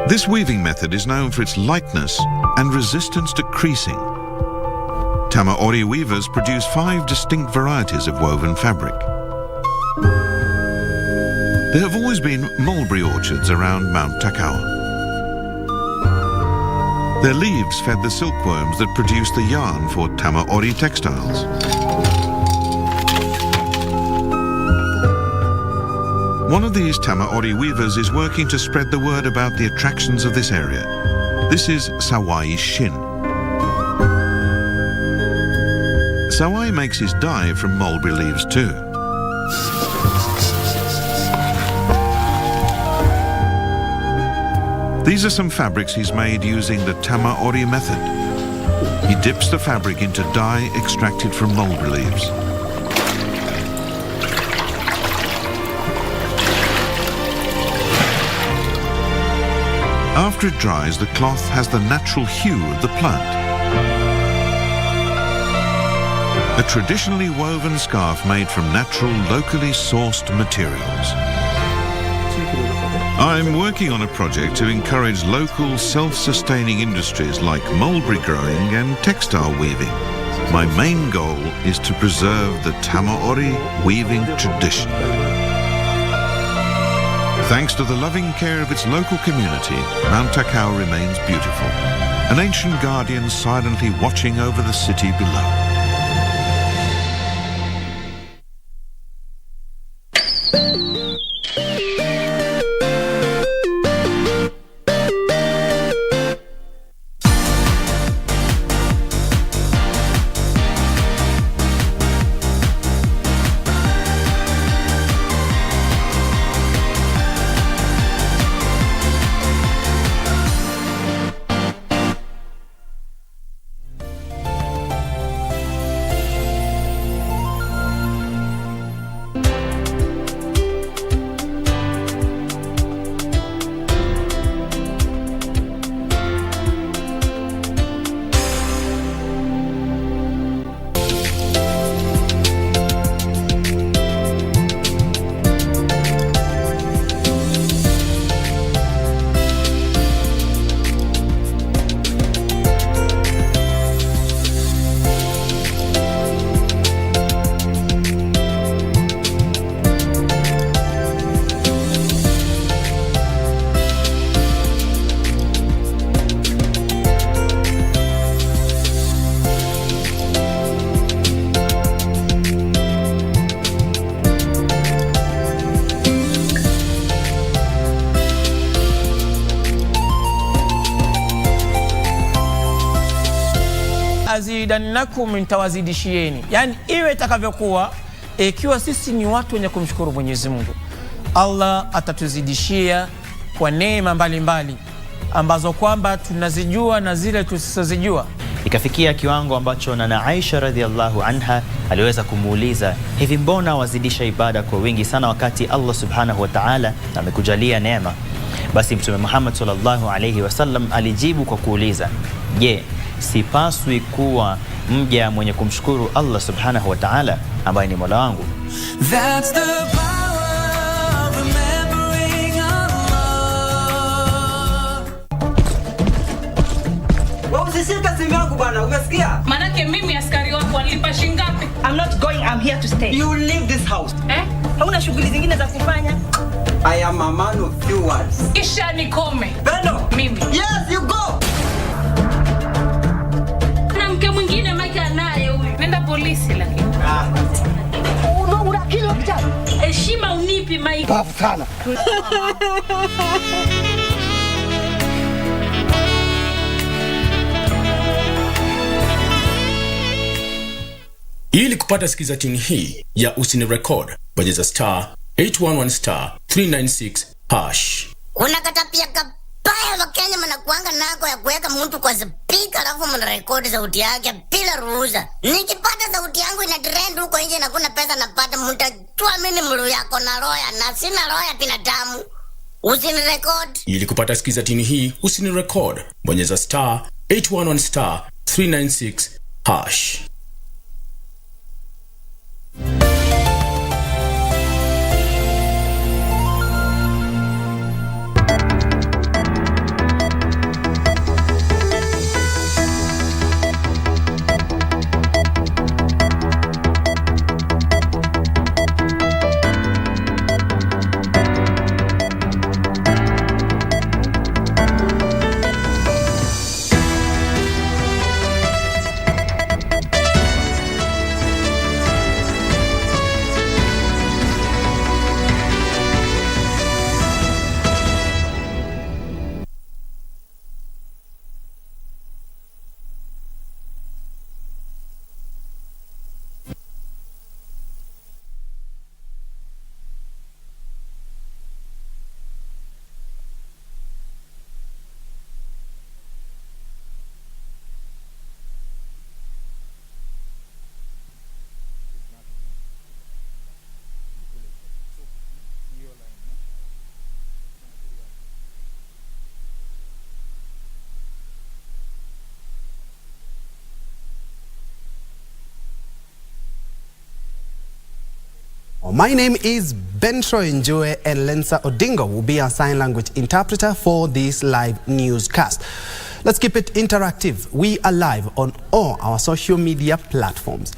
This weaving method is known for its lightness and resistance to creasing. Tamaori weavers produce 5 distinct varieties of woven fabric. There have always been mulberry orchards around Mount Takawa. Their leaves fed the silkworms that produced the yarn for Tamaori textiles. One of these Tamaori weavers is working to spread the word about the attractions of this area. This is Sawai Shin. Sawai makes his dye from mulberry leaves too. These are some fabrics he's made using the Tamaori method. He dips the fabric into dye extracted from mulberry leaves. After it dries, the cloth has the natural hue of the plant. A traditionally woven scarf made from natural, locally sourced materials. I'm working on a project to encourage local, self-sustaining industries like mulberry growing and textile weaving. My main goal is to preserve the Tamaori weaving tradition. Thanks to the loving care of its local community, Mount Takawa remains beautiful, an ancient guardian silently watching over the city below. azidannakum, nitawazidishieni. Yani iwe itakavyokuwa, ikiwa sisi ni watu wenye kumshukuru Mwenyezi Mungu, Allah atatuzidishia kwa neema mbalimbali ambazo kwamba tunazijua na zile tusizojua. Ikafikia kiwango ambacho na Aisha radhiallahu anha aliweza kumuuliza, hivi mbona wazidisha ibada kwa wingi sana wakati Allah subhanahu wa ta'ala amekujalia neema? Basi Mtume Muhammad sallallahu alayhi wasallam alijibu kwa kuuliza, je, sipaswi kuwa mja mwenye kumshukuru Allah subhanahu wa ta'ala ambaye ni Mola wangu? That's the power of remembering Allah. Wewe usishika simu yangu bwana, umesikia? Manake mimi askari wako anilipa shilingi ngapi? I'm not going, I'm here to stay. You leave this house. Hauna shughuli zingine za kufanya? I am a man of few words. Kisha nikome. Beno. Mimi. Yes, you go. Na mke mwingine maika naye huyu. Nenda polisi lakini. Una kilo kitatu. Heshima unipi maika. Bafu sana. Ili kupata sikiza tune hii ya Usini Record, bonyeza *811*396#. Unakata pia kabaya Wakenya mnakuanga nako ya kuweka mtu kwa speaker alafu mnarekodi sauti yake bila ruhusa. Nikipata sauti yangu ina trend huko nje na kuna pesa napata, mtajua mimi mlu yako na roya na sina roya binadamu. Usini Record. Ili kupata sikiza tune hii Usini Record, bonyeza *811*396#. My name is Bentro Njoe, and Lensa Odingo will be our sign language interpreter for this live newscast. Let's keep it interactive. We are live on all our social media platforms.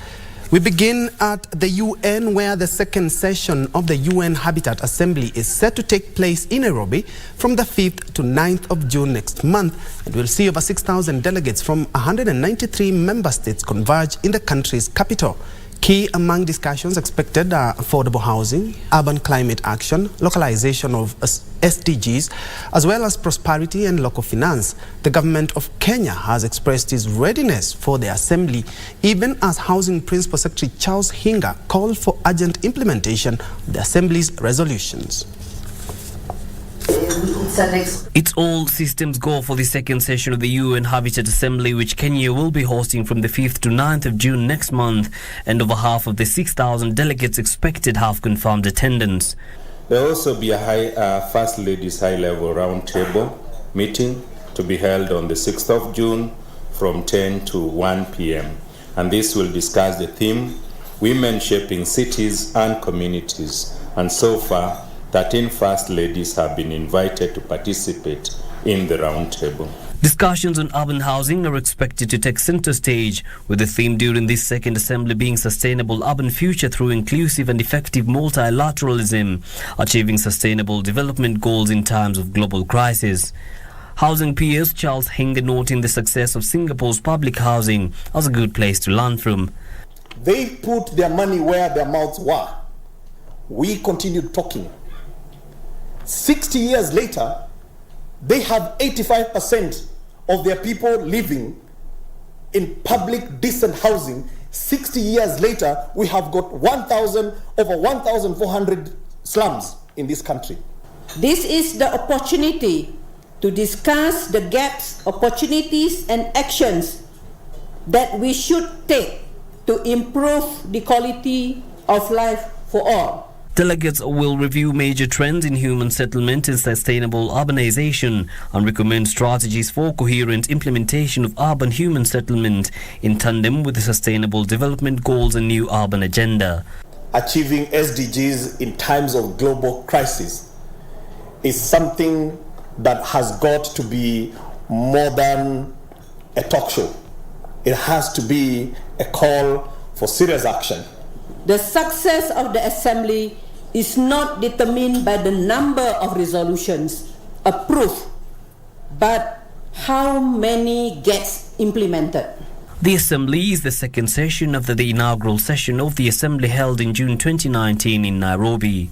We begin at the UN, where the second session of the UN Habitat Assembly is set to take place in Nairobi from the 5th to 9th of June next month, and we'll see over 6,000 delegates from 193 member states converge in the country's capital. Key among discussions expected are affordable housing, urban climate action, localization of SDGs, as well as prosperity and local finance. The government of Kenya has expressed its readiness for the assembly, even as Housing Principal Secretary Charles Hinga called for urgent implementation of the assembly's resolutions. It's all systems go for the second session of the UN Habitat Assembly, which Kenya will be hosting from the 5th to 9th of June next month, and over half of the 6,000 delegates expected have confirmed attendance. There will also be a First Lady's high-level roundtable meeting to be held on the 6th of June from 10 to 1 p.m. And this will discuss the theme, Women Shaping Cities and Communities. And so far, 13 First Ladies have been invited to participate in the roundtable. Discussions on urban housing are expected to take center stage, with the theme during this second assembly being sustainable urban future through inclusive and effective multilateralism, achieving sustainable development goals in times of global crisis. Housing peers Charles Hinga noting the success of Singapore's public housing as a good place to learn from. They put their money where their mouths were. We continued talking. 60 years later, they have 85% of their people living in public decent housing. 60 years later, we have got over 1,400 slums in this country. This is the opportunity to discuss the gaps, opportunities and actions that we should take to improve the quality of life for all. Delegates will review major trends in human settlement and sustainable urbanization and recommend strategies for coherent implementation of urban human settlement in tandem with the Sustainable Development Goals and new urban agenda. Achieving SDGs in times of global crisis is something that has got to be more than a talk show. It has to be a call for serious action. The success of the assembly is not determined by the number of resolutions approved, but how many gets implemented. The assembly is the second session after the inaugural session of the assembly held in June 2019 in Nairobi.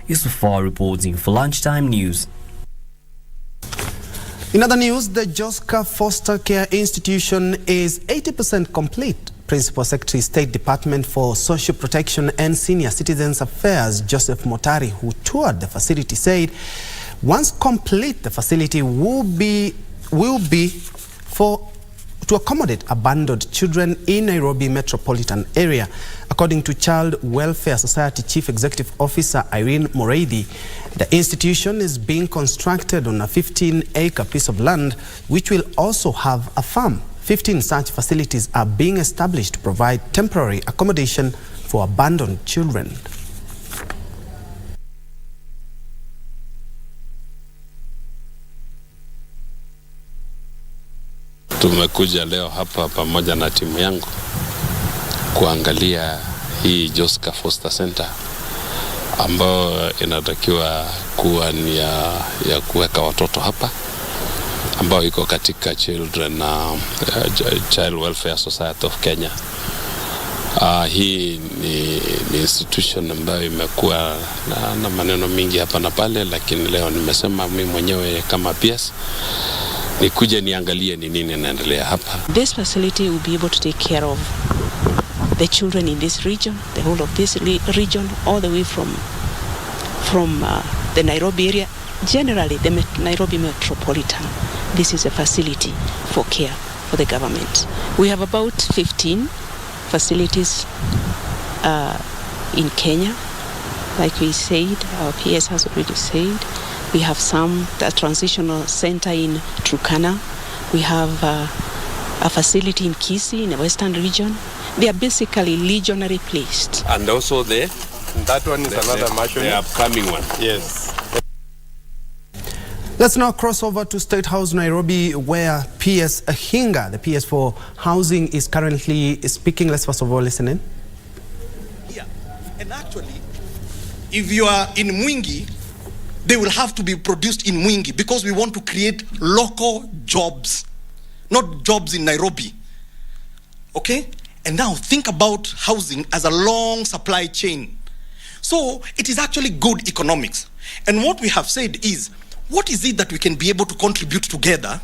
Yusufar reporting for Lunchtime News. In other news, the Joska Foster Care Institution is 80% complete. Principal Secretary, State Department for Social Protection and Senior Citizens Affairs, Joseph Motari, who toured the facility, said once complete, the facility will be to accommodate abandoned children in Nairobi metropolitan area. According to Child Welfare Society Chief Executive Officer Irene Moreidi, the institution is being constructed on a 15-acre piece of land, which will also have a farm. 15 such facilities are being established to provide temporary accommodation for abandoned children. Tumekuja leo hapa pamoja na timu yangu kuangalia hii Joska Foster Center ambayo inatakiwa kuwa ni ya kuweka watoto hapa, ambao iko katika Child Welfare Society of Kenya. Hii ni institution ambayo imekuwa na maneno mingi hapa na pale, lakini leo nimesema mimi mwenyewe kama PS nikuje niangalie ni nini inaendelea hapa. This facility will be able to take care of the children in this region, the whole of this region, all the way from the Nairobi area, generally the Nairobi metropolitan. This is a facility for care for the government. We have about 15 facilities in Kenya. Like we said, our PS has already said. We have the transitional center in Turkana. We have a facility in Kisii in the western region. They are basically legionary placed. And also the That one is another mansion. The upcoming one. Yes. Let's now cross over to State House, Nairobi, where PS Hinga, the PS for Housing, is currently speaking. Let's first of all listen in. Yeah, and actually, if you are in Mwingi, they will have to be produced in Mwingi because we want to create local jobs, not jobs in Nairobi. Okay? And now think about housing as a long supply chain. So it is actually good economics. And what we have said is, what is it that we can be able to contribute together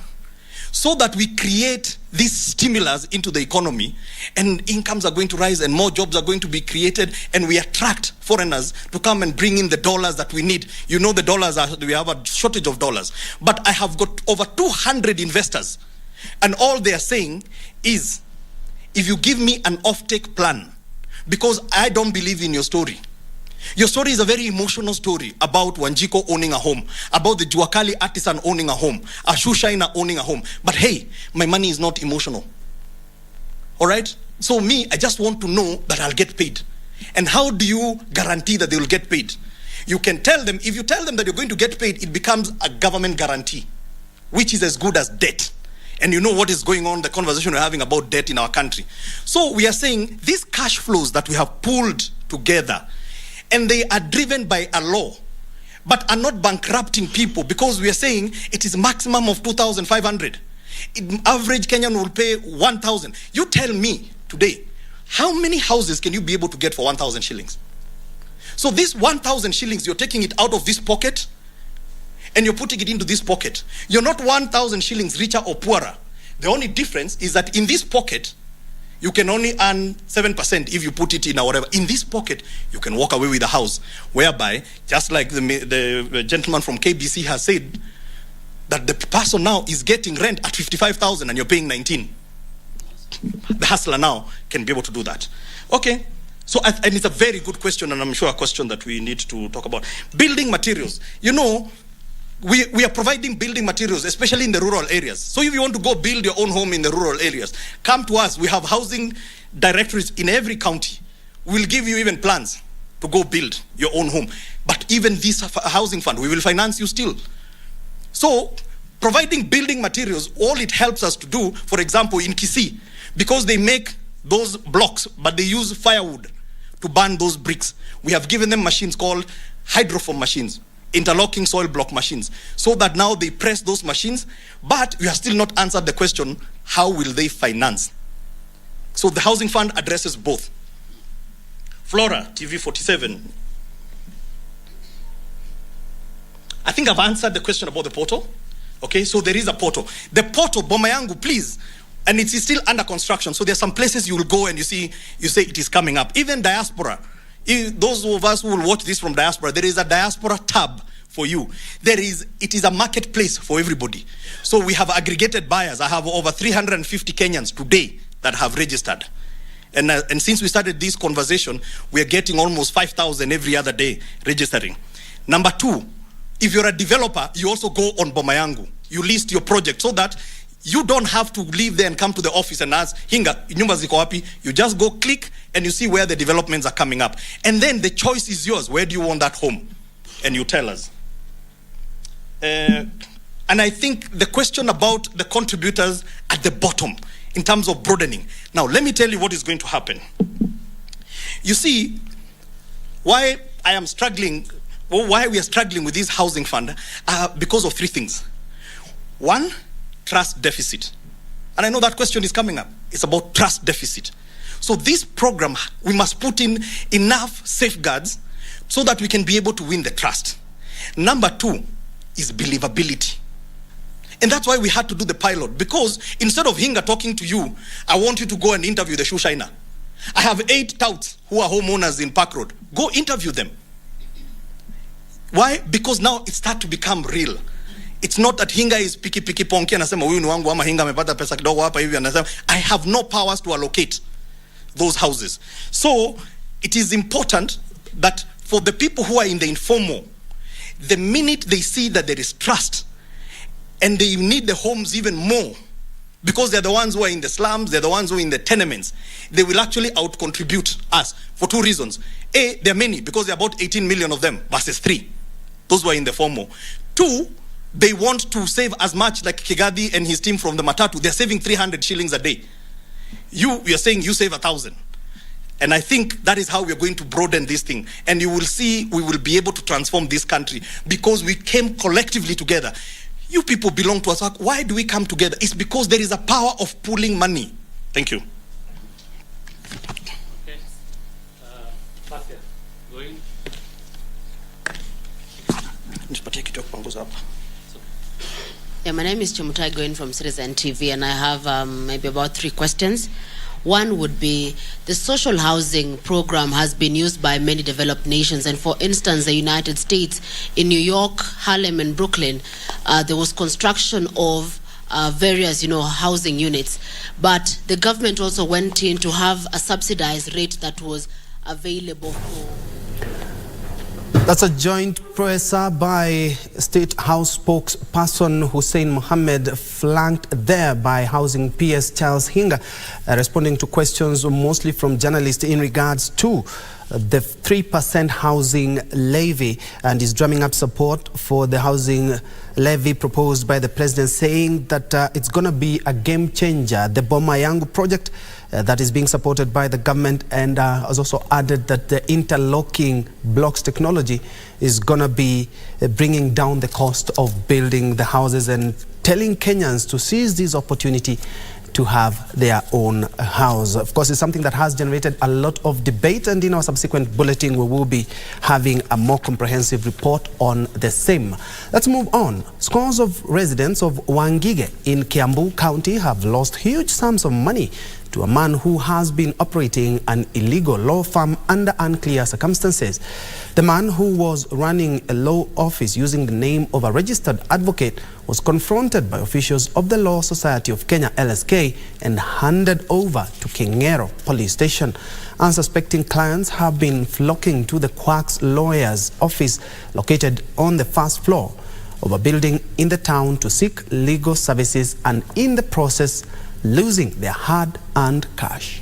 so that we create these stimulus into the economy, and incomes are going to rise and more jobs are going to be created, and we attract foreigners to come and bring in the dollars that we need. You know, the dollars are, we have a shortage of dollars. But I have got over 200 investors, and all they are saying is, if you give me an off-take plan, because I don't believe in your story. Your story is a very emotional story about Wanjiko owning a home, about the Juakali artisan owning a home, a Shushaina owning a home. But hey, my money is not emotional. All right? So me, I just want to know that I'll get paid. And how do you guarantee that they will get paid? You can tell them, if you tell them that you're going to get paid, it becomes a government guarantee, which is as good as debt. And you know what is going on, the conversation we're having about debt in our country. So we are saying these cash flows that we have pulled together, and they are driven by a law, but are not bankrupting people, because we are saying it is maximum of 2,500. Average Kenyan will pay 1,000. You tell me today, how many houses can you be able to get for 1,000 shillings? So this 1,000 shillings, you're taking it out of this pocket and you're putting it into this pocket. You're not 1,000 shillings richer or poorer. The only difference is that in this pocket, you can only earn 7% if you put it in or whatever. In this pocket, you can walk away with a house, whereby, just like the gentleman from KBC has said, that the person now is getting rent at 55,000 and you're paying 19. The hustler now can be able to do that. Okay, so and it's a very good question, and I'm sure a question that we need to talk about. Building materials. You know, we are providing building materials, especially in the rural areas. So if you want to go build your own home in the rural areas, come to us. We have housing directories in every county. We'll give you even plans to go build your own home. But even this housing fund, we will finance you still. So providing building materials, all it helps us to do, for example, in Kisii, because they make those blocks, but they use firewood to burn those bricks. We have given them machines called hydroform machines, interlocking soil block machines, so that now they press those machines, but we have still not answered the question, how will they finance? So the housing fund addresses both. Flora, TV 47. I think I've answered the question about the portal. Okay, so there is a portal. The portal, Boma Yangu, please, and it's still under construction. So there's some places you will go and you say it is coming up. Even diaspora. Those of us who will watch this from diaspora, there is a diaspora tab for you. It is a marketplace for everybody. So we have aggregated buyers. I have over 350 Kenyans today that have registered. And since we started this conversation, we are getting almost 5,000 every other day registering. Number two, if you're a developer, you also go on Boma Yangu. You list your project so that you don't have to leave there and come to the office and ask, Hinga, nyumba ziko wapi? You just go click and you see where the developments are coming up. And then the choice is yours. Where do you want that home? And you tell us. And I think the question about the contributors at the bottom, in terms of broadening. Now, let me tell you what is going to happen. You see, why I am struggling, or why we are struggling with this housing fund, because of three things. One, trust deficit. And I know that question is coming up. It's about trust deficit. So this program, we must put in enough safeguards so that we can be able to win the trust. Number two is believability. And that's why we had to do the pilot, because instead of Hinga talking to you, I want you to go and interview the Shushaina. I have 8 touts who are homeowners in Park Road. Go interview them. Why? Because now it starts to become real. It's not that Hinga is piki ponki anasema huyu ni wangu ama Hinga amepata pesa kidogo hapa hivi anasema. I have no powers to allocate those houses. So it is important that for the people who are in the informal, the minute they see that there is trust and they need the homes even more, because they're the ones who are in the slums, they're the ones who are in the tenements. They will actually out-contribute us for two reasons. A, there are many, because there are about 18 million of them versus 3. Those who are in the formal. 2, they want to save as much, like Kigadi and his team from the Matatu. They're saving 300 shillings a day. You're saying you save 1,000. And I think that is how we're going to broaden this thing. And you will see we will be able to transform this country because we came collectively together. You people belong to us. Why do we come together? It's because there is a power of pooling money. Thank you. Yeah, my name is Chemutai going from Citizen TV, and I have maybe about 3 questions. One would be, the social housing program has been used by many developed nations, and for instance, the United States, in New York, Harlem, and Brooklyn, there was construction of various, housing units, but the government also went in to have a subsidized rate that was available for. That's a joint presser by State House spokesperson Hussein Mohammed, flanked there by Housing PS Charles Hinga, responding to questions mostly from journalists in regards to the 3% housing levy, and is drumming up support for the housing levy proposed by the president, saying that it's going to be a game changer. The Boma Yangu project that is being supported by the government, and has also added that the interlocking blocks technology is going to be bringing down the cost of building the houses, and telling Kenyans to seize this opportunity to have their own house. Of course, it's something that has generated a lot of debate, and in our subsequent bulletin we will be having a more comprehensive report on the same. Let's move on. Scores of residents of Wangige in Kiambu County have lost huge sums of money to a man who has been operating an illegal law firm under unclear circumstances. The man, who was running a law office using the name of a registered advocate, was confronted by officials of the Law Society of Kenya, LSK, and handed over to Kingero police station. Unsuspecting clients have been flocking to the quack's lawyer's office, located on the first floor of a building in the town, to seek legal services, and in the process losing their hard-earned cash.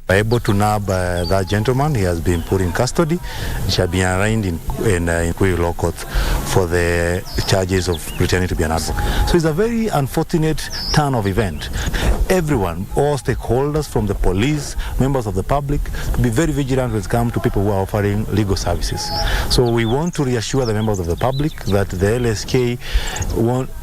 Able to nab that gentleman. He has been put in custody. He shall be arraigned in Query Law Court for the charges of pretending to be an advocate. So it's a very unfortunate turn of event. Everyone, all stakeholders from the police, members of the public, to be very vigilant when it comes to people who are offering legal services. So we want to reassure the members of the public that the LSK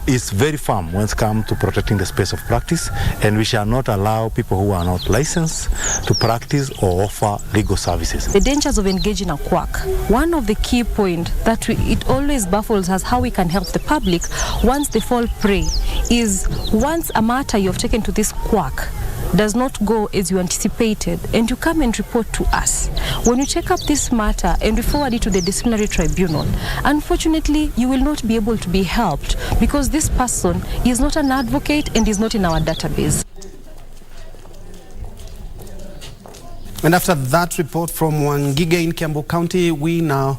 is very firm when it comes to protecting the space of practice, and we shall not allow people who are not licensed to practice or offer legal services. The dangers of engaging a quack. One of the key points that it always baffles us how we can help the public once they fall prey is, once a matter you have taken to this quack does not go as you anticipated, and you come and report to us. When you take up this matter and we forward it to the disciplinary tribunal, unfortunately you will not be able to be helped because this person is not an advocate and is not in our database. And after that report from Wangige in Kiambu County, we now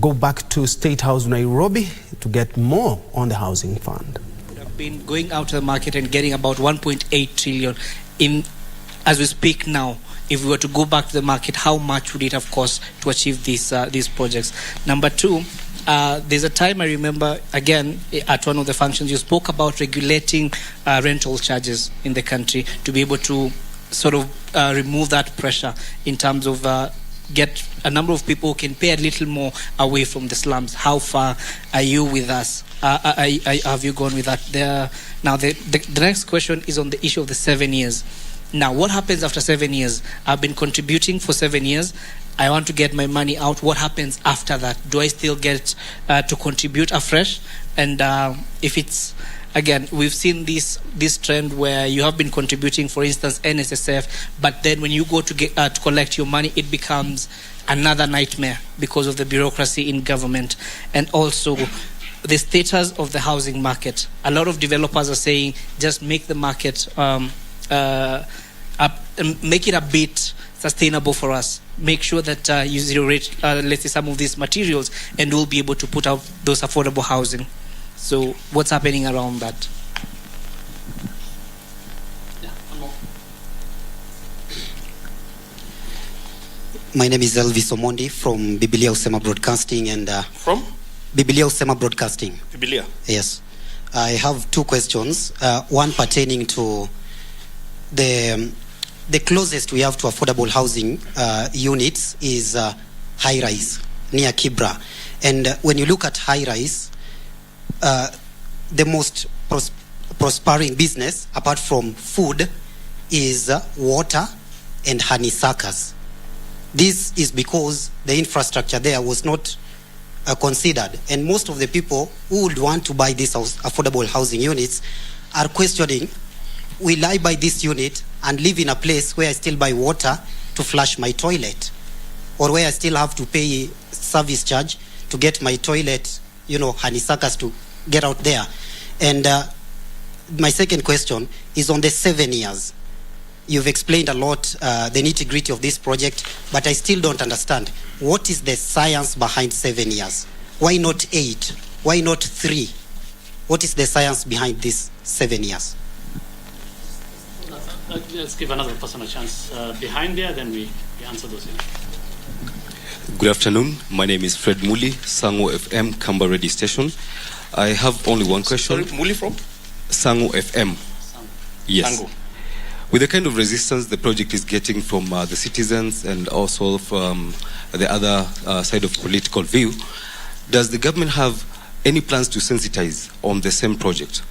go back to State House Nairobi to get more on the housing fund. We have been going out to the market and getting about 1.8 trillion in, as we speak now. If we were to go back to the market, how much would it have cost to achieve these projects? Number 2, there's a time I remember, again, at one of the functions, you spoke about regulating rental charges in the country to be able to sort of remove that pressure in terms of get a number of people who can pay a little more away from the slums. How far are you with us? Have you gone with that? Now, the next question is on the issue of the 7 years. Now, what happens after 7 years? I've been contributing for 7 years. I want to get my money out. What happens after that? Do I still get to contribute afresh? And if it's, again, we've seen this trend where you have been contributing, for instance, NSSF, but then when you go to get to collect your money, it becomes another nightmare because of the bureaucracy in government, and also the status of the housing market. A lot of developers are saying just make the market make it a bit sustainable for us. Make sure that you zero rate, let's say, some of these materials, and we'll be able to put out those affordable housing. So what's happening around that? My name is Elvis Omondi from Biblia Usema Broadcasting and From? Biblia Usema Broadcasting. Biblia. Yes. I have two questions. One pertaining to the closest we have to affordable housing units is high rise near Kibra. And when you look at high rise, the most prospering business apart from food is water and honeysuckers. This is because the infrastructure there was not considered, and most of the people who would want to buy these affordable housing units are questioning, will I buy this unit and live in a place where I still buy water to flush my toilet, or where I still have to pay service charge to get my toilet, honeysuckers to get out there? And my second question is on the 7 years. You've explained a lot the nitty-gritty of this project, but I still don't understand. What is the science behind 7 years? Why not 8? Why not 3? What is the science behind this 7 years? Let's give another person a chance. Behind there, then we answer those. Good afternoon. My name is Fred Muli, Sango FM, Kamba Radio Station. I have only one question. Sorry, Muli from? Sango FM. Yes. Sango. With the kind of resistance the project is getting from the citizens and also from the other side of political view, does the government have any plans to sensitize on the same project?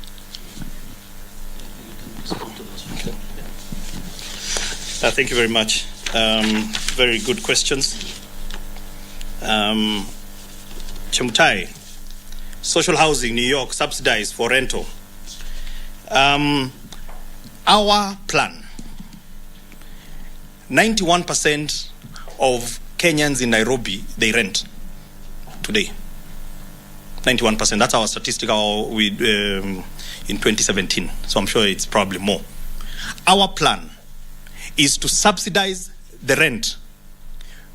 Thank you very much. Very good questions. Chemutai, social housing, New York, subsidized for rental. Our plan, 91% of Kenyans in Nairobi, they rent today. 91%, that's our statistic in 2017. So I'm sure it's probably more. Our plan is to subsidize the rent,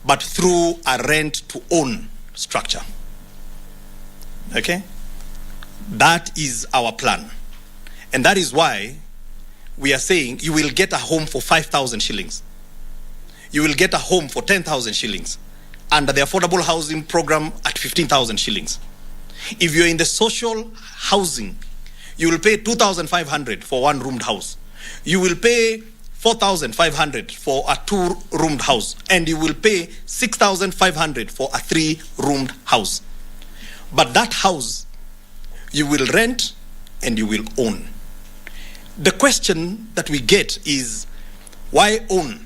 but through a rent-to-own structure. Okay? That is our plan. And that is why we are saying you will get a home for 5,000 shillings. You will get a home for 10,000 shillings under the affordable housing program at 15,000 shillings. If you're in the social housing, you will pay 2,500 for one-roomed house. You will pay 4,500 for a two-roomed house, and you will pay 6,500 for a three-roomed house. But that house, you will rent and you will own. The question that we get is, why own?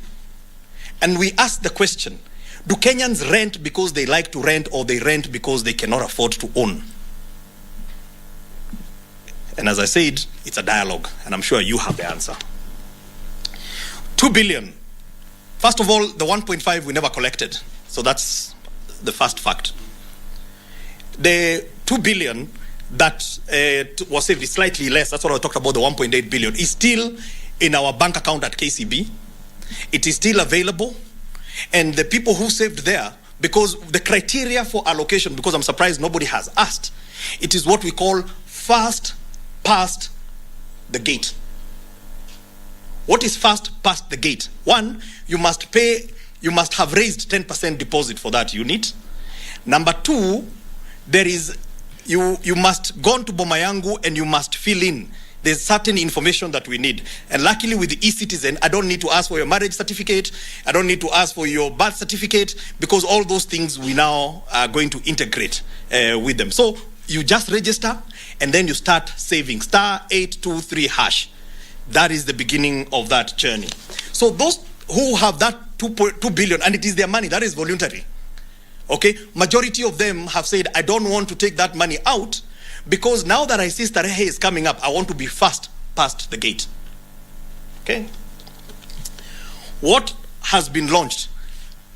And we ask the question, do Kenyans rent because they like to rent, or they rent because they cannot afford to own? And as I said, it's a dialogue, and I'm sure you have the answer. 2 billion. First of all, the 1.5 we never collected. So that's the first fact. The 2 billion that was saved is slightly less. That's what I talked about, the 1.8 billion. Is still in our bank account at KCB. It is still available. And the people who saved there, because the criteria for allocation, because I'm surprised nobody has asked, it is what we call fast past the gate. What is fast past the gate? One, you must have raised 10% deposit for that unit. Number two, there is, you must go to Boma Yangu and you must fill in. There's certain information that we need. And luckily with the e-citizen, I don't need to ask for your marriage certificate. I don't need to ask for your birth certificate, because all those things we now are going to integrate with them. So you just register and then you start saving. *823#. That is the beginning of that journey. So those who have that 2 billion, and it is their money, that is voluntary. Okay, majority of them have said, I don't want to take that money out, because now that I see Starehe is coming up, I want to be fast past the gate. Okay. What has been launched?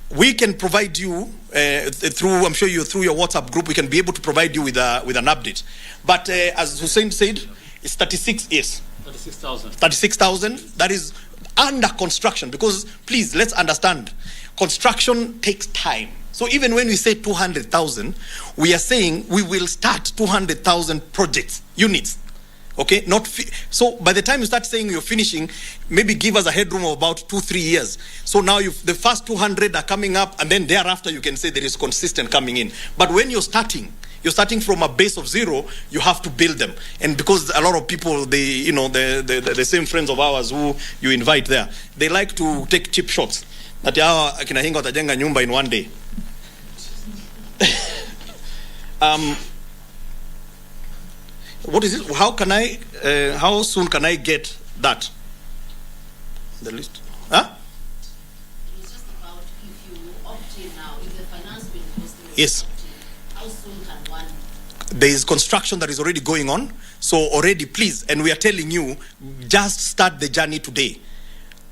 We can provide you through, I'm sure you through your WhatsApp group, we can be able to provide you with an update. But as Hussein said, it's 36, yes. 36,000. 36,000. That is under construction, because please, let's understand, construction takes time. So even when we say 200,000, we are saying we will start 200,000 projects, units. Okay, so by the time you start saying you're finishing, maybe give us a headroom of about 2-3 years. So now the first 200 are coming up, and then thereafter you can say there is consistent coming in. But when you're starting from a base of zero, you have to build them. And because a lot of people, the same friends of ours who you invite there, they like to take cheap shots. That akina Hinga watajenga nyumba in one day. What is it? How soon can I get that? The list? Huh? It's just about if you opt in now, if the finance bill goes through. Yes. How soon can one? There is construction that is already going on. So already, please, and we are telling you, just start the journey today.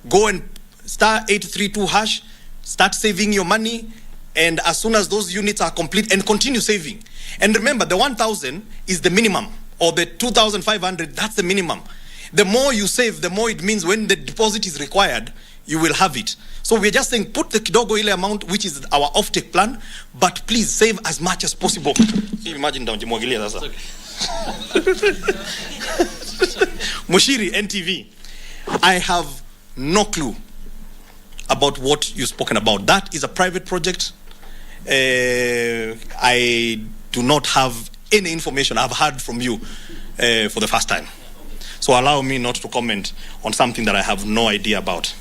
Go and star 832#, start saving your money, and as soon as those units are complete, and continue saving. And remember, the 1,000 is the minimum, or the 2,500, that's the minimum. The more you save, the more it means when the deposit is required, you will have it. So we're just saying, put the kidogo ile amount, which is our offtake plan, but please save as much as possible. Imagine downjimwagilia sasa. Mushiri, NTV, I have no clue about what you've spoken about. That is a private project. I do not have any information. I've heard from you for the first time. So allow me not to comment on something that I have no idea about.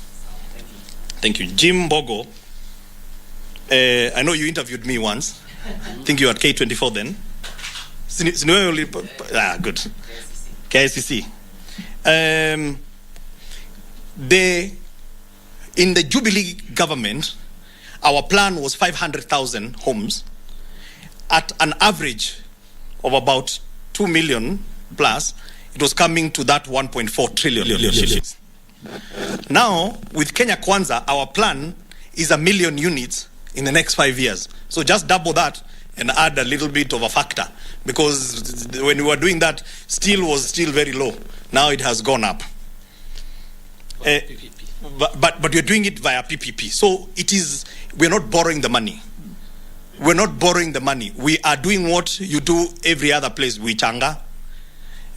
Thank you. Jim Bogo, I know you interviewed me once. I think you were at K24 then. Good. KICC. In the Jubilee government, our plan was 500,000 homes at an average of about 2 million plus. It was coming to that 1.4 trillion. Now, with Kenya Kwanza, our plan is 1 million units in the next 5 years. So just double that and add a little bit of a factor, because when we were doing that, steel was still very low. Now it has gone up. But we're doing it via PPP. So we're not borrowing the money. We're not borrowing the money. We are doing what you do every other place. We changa,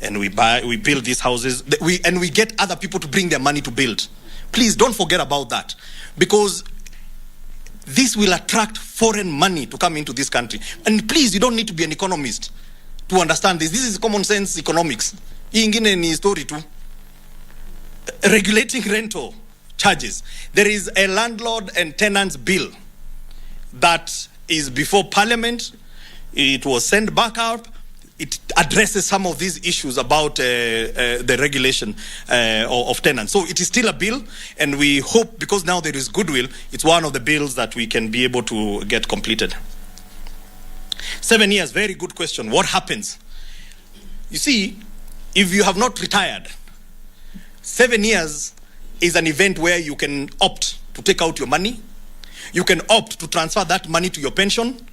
and we build these houses, and we get other people to bring their money to build. Please don't forget about that, because this will attract foreign money to come into this country. And please, you don't need to be an economist to understand this. This is common sense economics. Hii ingine ni story too. Regulating rental charges. There is a landlord and tenants bill that is before Parliament. It was sent back up. It addresses some of these issues about the regulation of tenants. So it is still a bill, and we hope, because now there is goodwill, it's one of the bills that we can be able to get completed. 7 years, very good question. What happens? You see, if you have not retired, 7 years is an event where you can opt to take out your money. You can opt to transfer that money to your pension.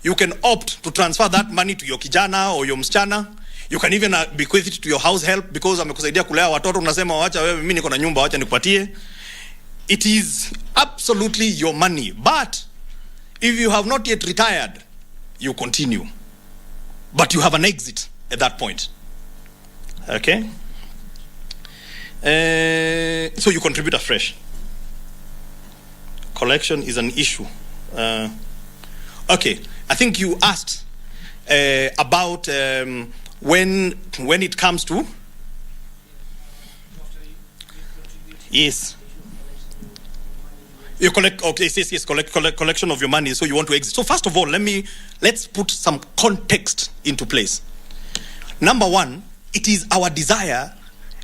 You can opt to transfer that money to your kijana or your msichana. You can even bequeath it to your house help, because amekusaidia kulea watoto, unasema wacha wewe, mimi niko na nyumba, wacha nikupatie. It is absolutely your money. But if you have not yet retired, you continue. But you have an exit at that point. Okay? So you contribute afresh. Collection is an issue. Okay, I think you asked about when it comes to. Yes. You collect. Okay, yes. Collection of your money. So you want to exit. So first of all, let's put some context into place. Number one, it is our desire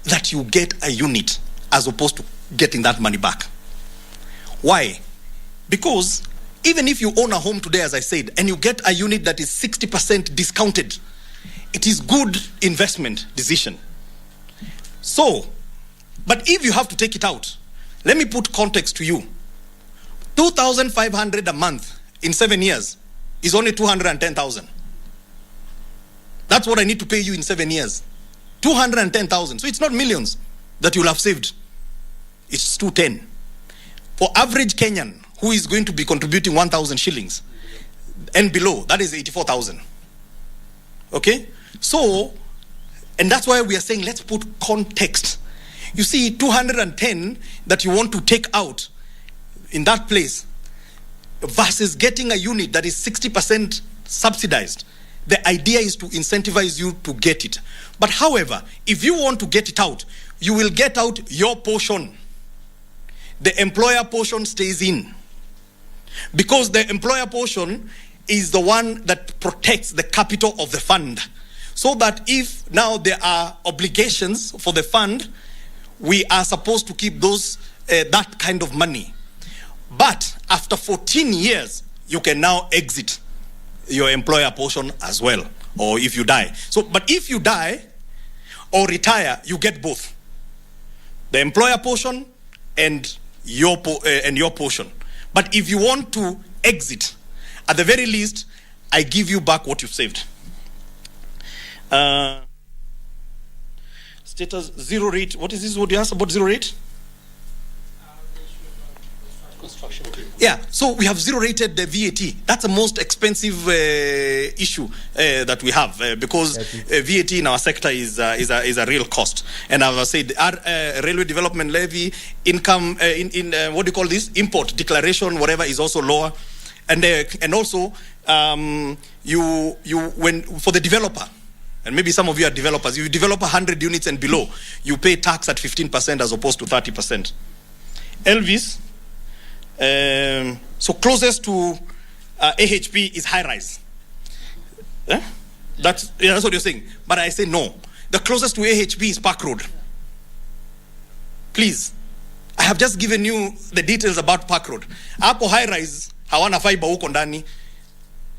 that you get a unit as opposed to getting that money back. Why? Because even if you own a home today, as I said, and you get a unit that is 60% discounted, it is good investment decision. So, but if you have to take it out, let me put context to you. 2,500 a month in 7 years is only 210,000. That's what I need to pay you in 7 years. 210,000. So it's not millions that you'll have saved. it's 210. For average Kenyan who is going to be contributing 1,000 shillings and below, that is 84,000. Okay? So, and that's why we are saying let's put context. You see, 210 that you want to take out in that place versus getting a unit that is 60% subsidized. The idea is to incentivize you to get it. But however, if you want to get it out, you will get out your portion. The employer portion stays in. Because the employer portion is the one that protects the capital of the fund. So that if now there are obligations for the fund, we are supposed to keep those that kind of money. But after 14 years, you can now exit your employer portion as well, or if you die. So, but if you die or retire, you get both. The employer portion and your portion. But if you want to exit, at the very least, I give you back what you've saved. Status zero rate. What is this? What you asked about zero rate? Construction. Yeah, so we have zero rated the VAT. That's the most expensive issue that we have because VAT in our sector is a real cost. And as I said, our railway development levy, income, what do you call this? Import declaration, whatever, is also lower. And also, when for the developer, and maybe some of you are developers, if you develop 100 units and below, you pay tax at 15% as opposed to 30%. Elvis, so closest to AHP is high rise. That's what you're saying. But I say no. The closest to AHP is Park Road. Please. I have just given you the details about Park Road. Hapo high rise, hawana fiber huko ndani.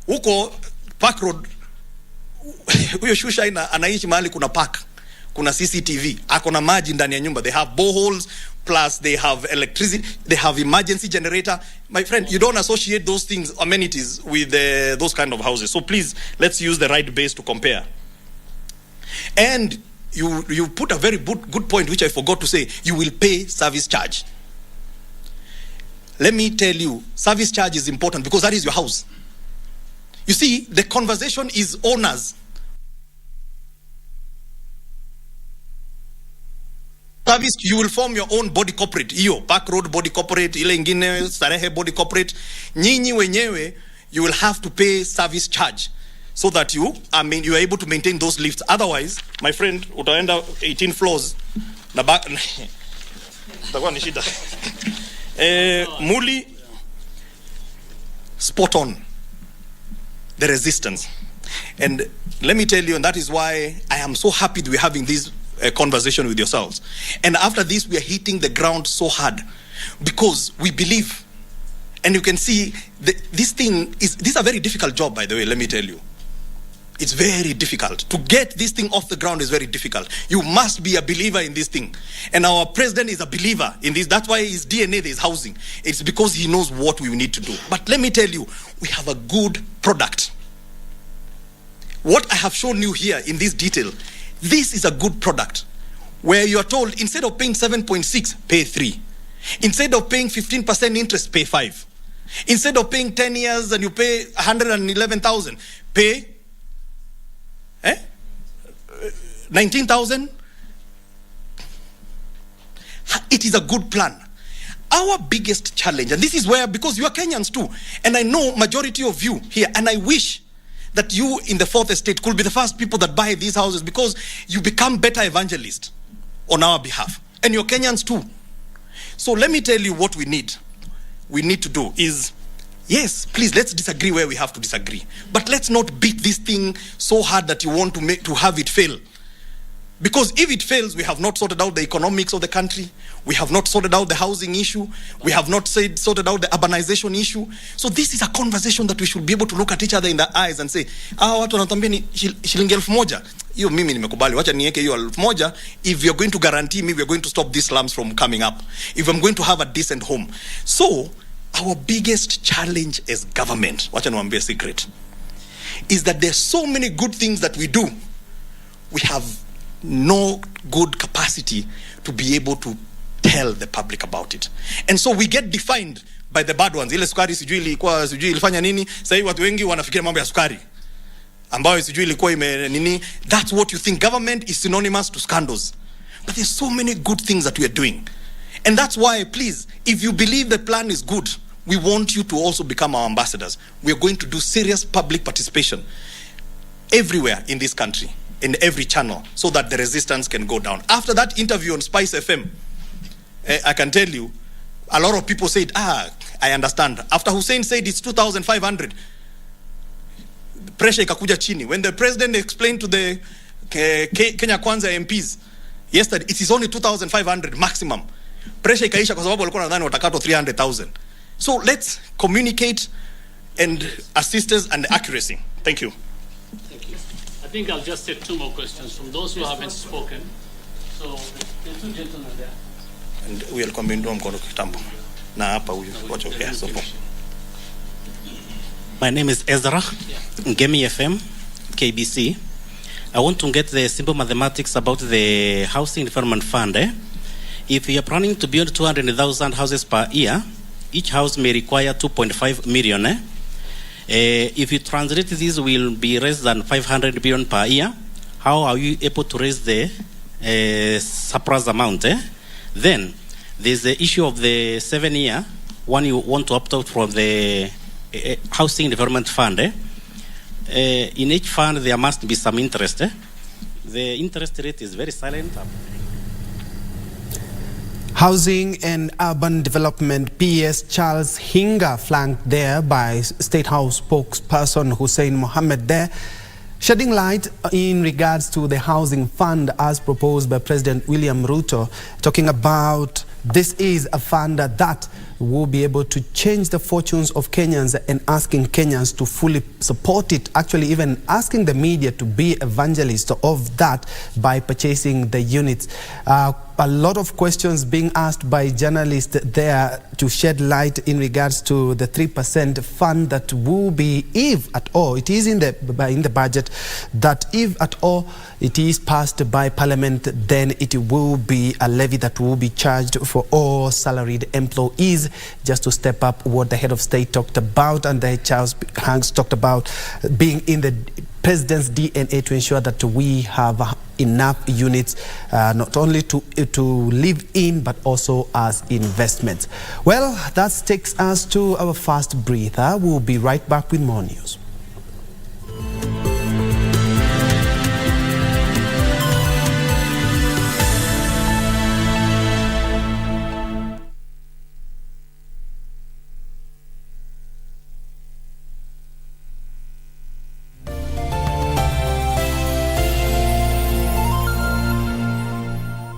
Huko Park Road, huyo shusha anaishi mahali kuna park. Kuna CCTV. Akona maji ndani ya nyumba. They have boreholes. Plus they have electricity, they have emergency generator. My friend, you don't associate those things, amenities, with those kind of houses. So please, let's use the right base to compare. And you put a very good point, which I forgot to say. You will pay service charge. Let me tell you, service charge is important because that is your house. You see, the conversation is owners. Service, you will form your own body corporate. Iyo, Park Road body corporate, ile ingine, Starehe body corporate. Nyinyi wenyewe, you will have to pay service charge so that you are able to maintain those lifts. Otherwise, my friend, utaenda 18 floors. Na back, itakuwa ni shida. Muli, spot on. The resistance. And let me tell you, and that is why I am so happy that we're having this conversation with yourselves. And after this, we are hitting the ground so hard because we believe, and you can see this is a very difficult job, by the way, let me tell you. It's very difficult. To get this thing off the ground is very difficult. You must be a believer in this thing. And our president is a believer in this. That's why his DNA is housing. It's because he knows what we need to do. But let me tell you, we have a good product. What I have shown you here in this detail, this is a good product where you are told instead of paying 7.6, pay 3. Instead of paying 15% interest, pay 5. Instead of paying 10 years and you pay 111,000, pay 19,000. It is a good plan. Our biggest challenge, and this is where, because you are Kenyans too, and I know majority of you here, and I wish that you in the fourth estate could be the first people that buy these houses because you become better evangelists on our behalf. And you're Kenyans too. So let me tell you what we need. We need to do is, yes, please, let's disagree where we have to disagree. But let's not beat this thing so hard that you want to have it fail. Because if it fails, we have not sorted out the economics of the country. We have not sorted out the housing issue. We have not sorted out the urbanization issue. So this is a conversation that we should be able to look at each other in the eyes and say, watu wanatambia ni shilingi 1,000. Hiyo mimi nimekubali. Wacha niweke hiyo 1,000. If you're going to guarantee me, we're going to stop these slums from coming up. If I'm going to have a decent home. So our biggest challenge as government, wacha niwaambie a secret, is that there's so many good things that we do. We have no good capacity to be able to tell the public about it. And so we get defined by the bad ones. Ile sukari sijui ilikuwa sijui ilifanya nini. Sasa hivi watu wengi wanafikiria mambo ya sukari ambayo sijui ilikuwa ime nini. That's what you think. Government is synonymous to scandals. But there's so many good things that we are doing. And that's why, please, if you believe the plan is good, we want you to also become our ambassadors. We are going to do serious public participation everywhere in this country, in every channel, so that the resistance can go down. After that interview on Spice FM, I can tell you, a lot of people said, I understand. After Hussein said it's 2,500, pressure ikakuja chini. When the president explained to the Kenya Kwanza MPs yesterday, it is only 2,500 maximum. Pressure ikaisha kwa sababu walikuwa nadhani watakatwa 300,000. So let's communicate and assist us and accuracy. Thank you. Thank you. I think I'll just take two more questions from those who haven't spoken. So the two gentlemen there. And we will come in mkono kitambo. Na hapa huyu wacha okay so. My name is Ezra, Ngemi FM, KBC. I want to get the simple mathematics about the Housing Development Fund. If you are planning to build 200,000 houses per year, each house may require 2.5 million. If you translate this, will be less than 500 billion per year. How are you able to raise the surplus amount? Then there's the issue of the 7 year. One you want to opt out from the Housing Development Fund. In each fund, there must be some interest. The interest rate is very silent. Housing and Urban Development PS Charles Hinga, flanked there by State House spokesperson Hussein Mohammed there, shedding light in regards to the housing fund as proposed by President William Ruto, talking about this is a fund that will be able to change the fortunes of Kenyans and asking Kenyans to fully support it, actually even asking the media to be evangelists of that by purchasing the units. A lot of questions being asked by journalists there to shed light in regards to the 3% fund that will be, if at all, it is in the budget, that if at all it is passed by Parliament, then it will be a levy that will be charged for all salaried employees, just to step up what the head of state talked about and the Charles Hanks talked about being in the President's DNA to ensure that we have enough units, not only to live in, but also as investments. Well, that takes us to our first breather. We'll be right back with more news.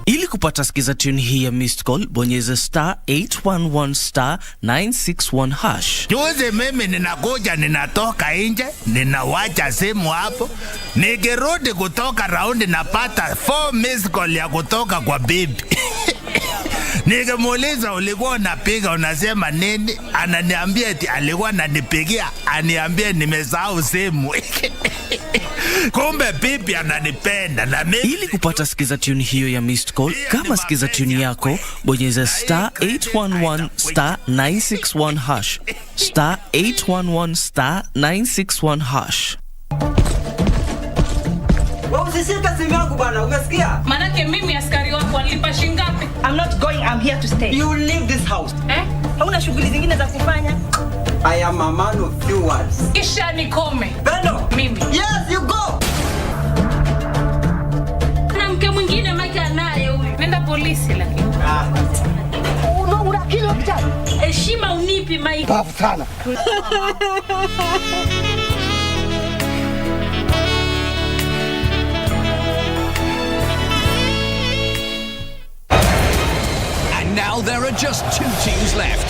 Ili kupata skiza tune hii ya missed call, bonyeza *811 *961#. Juzi mimi ninakuja, ninatoka nje, ninawacha simu hapo. Nikirudi kutoka raundi napata 4 missed call ya kutoka kwa bibi. Nikimuuliza ulikuwa unapiga unasema nini? Ananiambia eti alikuwa ananipigia, aniambie nimesahau simu. Kumbe bibi ananipenda na mimi. Ili kupata skiza tune hiyo ya missed call, kama skiza tune yako, bonyeza *811 *961#. *811 *961#. Wewe usishike simu yangu bwana, umesikia? Manake mimi askari wako walipa shilingi ngapi? I'm not going, I'm here to stay. You leave this house. Hauna shughuli zingine za kufanya? I am a man of few words. Kisha nikome. Beno. Mimi. Yes, you go. Na mke mwingine Mike naye huyu. Nenda polisi lakini. Una kilo kitani. Heshima unipi Mike. Bafu sana. Now there are just 2 teams left.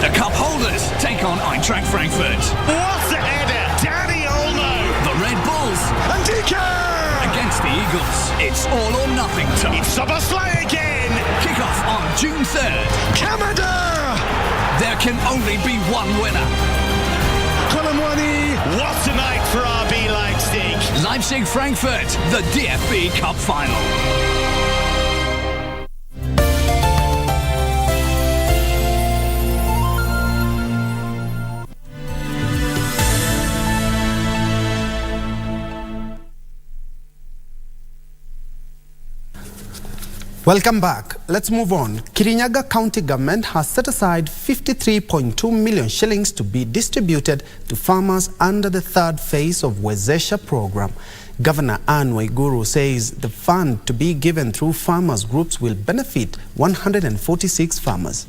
The cup holders take on Eintracht Frankfurt. What's the header? Danny Olmo. The Red Bulls. Andika! Against the Eagles. It's all or nothing time. It's Soboslai again. Kick-off on June 3rd. Canada! There can only be one winner. Colomwani. What a night for RB Leipzig. Leipzig-Frankfurt, the DFB Cup final. Welcome back. Let's move on. Kirinyaga County Government has set aside 53.2 million shillings to be distributed to farmers under the third phase of Wezesha program. Governor Anne Waiguru says the fund to be given through farmers groups will benefit 146 farmers.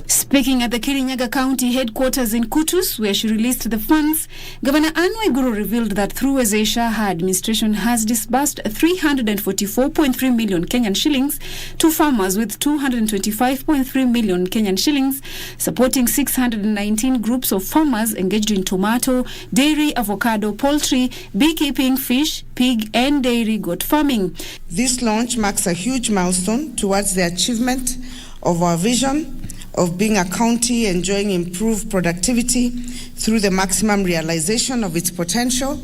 Speaking at the Kirinyaga County headquarters in Kutus, where she released the funds, Governor Anne Waiguru revealed that through Wezesha, her administration has disbursed 344.3 million Kenyan shillings to farmers with 225.3 million Kenyan shillings, supporting 619 groups of farmers engaged in tomato, dairy, avocado, poultry, beekeeping, fish, pig and dairy goat farming. This launch marks a huge milestone towards the achievement of our vision of being a county enjoying improved productivity through the maximum realization of its potential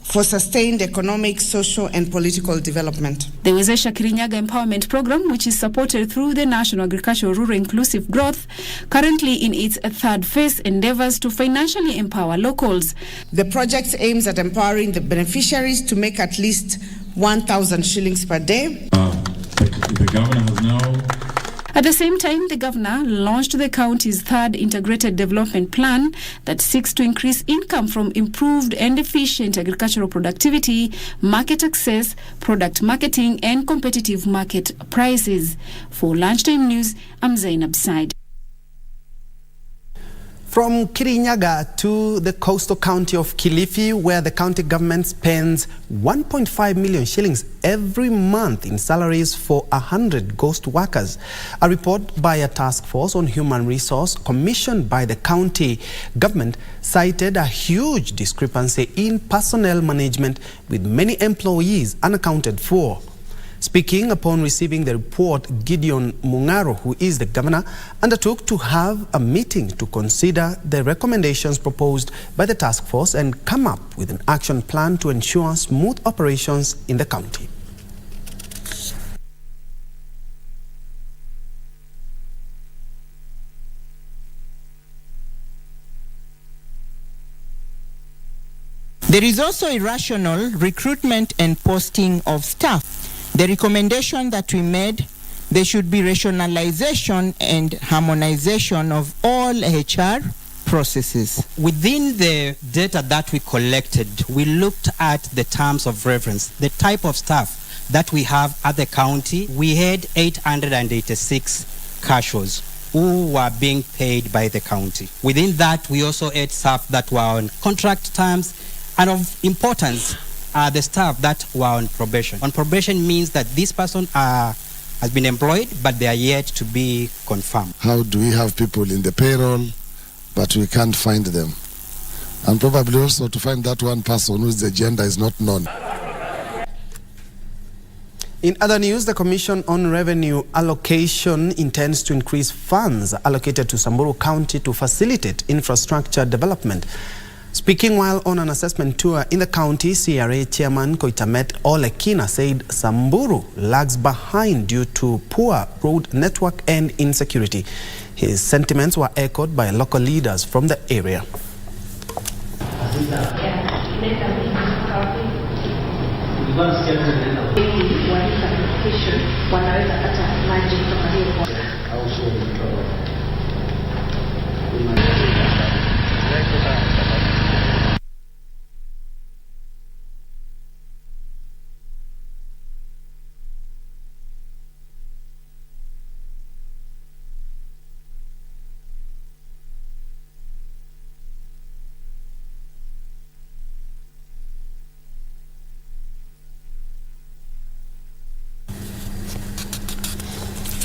for sustained economic, social and political development. The Wezesha Kirinyaga Empowerment Program, which is supported through the National Agricultural Rural Inclusive Growth, currently in its third phase endeavors to financially empower locals. The project aims at empowering the beneficiaries to make at least 1,000 shillings per day. The governor has now... At the same time, the governor launched the county's third integrated development plan that seeks to increase income from improved and efficient agricultural productivity, market access, product marketing, and competitive market prices. For Lunchtime News, I'm Zainab Said. From Kirinyaga to the coastal county of Kilifi, where the county government spends 1.5 million shillings every month in salaries for 100 ghost workers. A report by a task force on human resource commissioned by the county government cited a huge discrepancy in personnel management, with many employees unaccounted for. Speaking upon receiving the report, Gideon Mungaro, who is the governor, undertook to have a meeting to consider the recommendations proposed by the task force and come up with an action plan to ensure smooth operations in the county. There is also irrational recruitment and posting of staff. The recommendation that we made, there should be rationalization and harmonization of all HR processes. Within the data that we collected, we looked at the terms of reference, the type of staff that we have at the county. We had 886 casuals who were being paid by the county. Within that, we also had staff that were on contract terms, and of importance, the staff that were on probation. On probation means that this person has been employed, but they are yet to be confirmed. How do we have people in the payroll, but we can't find them? And probably also to find that one person whose gender is not known. In other news, the Commission on Revenue Allocation intends to increase funds allocated to Samburu County to facilitate infrastructure development. Speaking while on an assessment tour in the county, CRA Chairman Koitamet Olekina said Samburu lags behind due to poor road network and insecurity. His sentiments were echoed by local leaders from the area.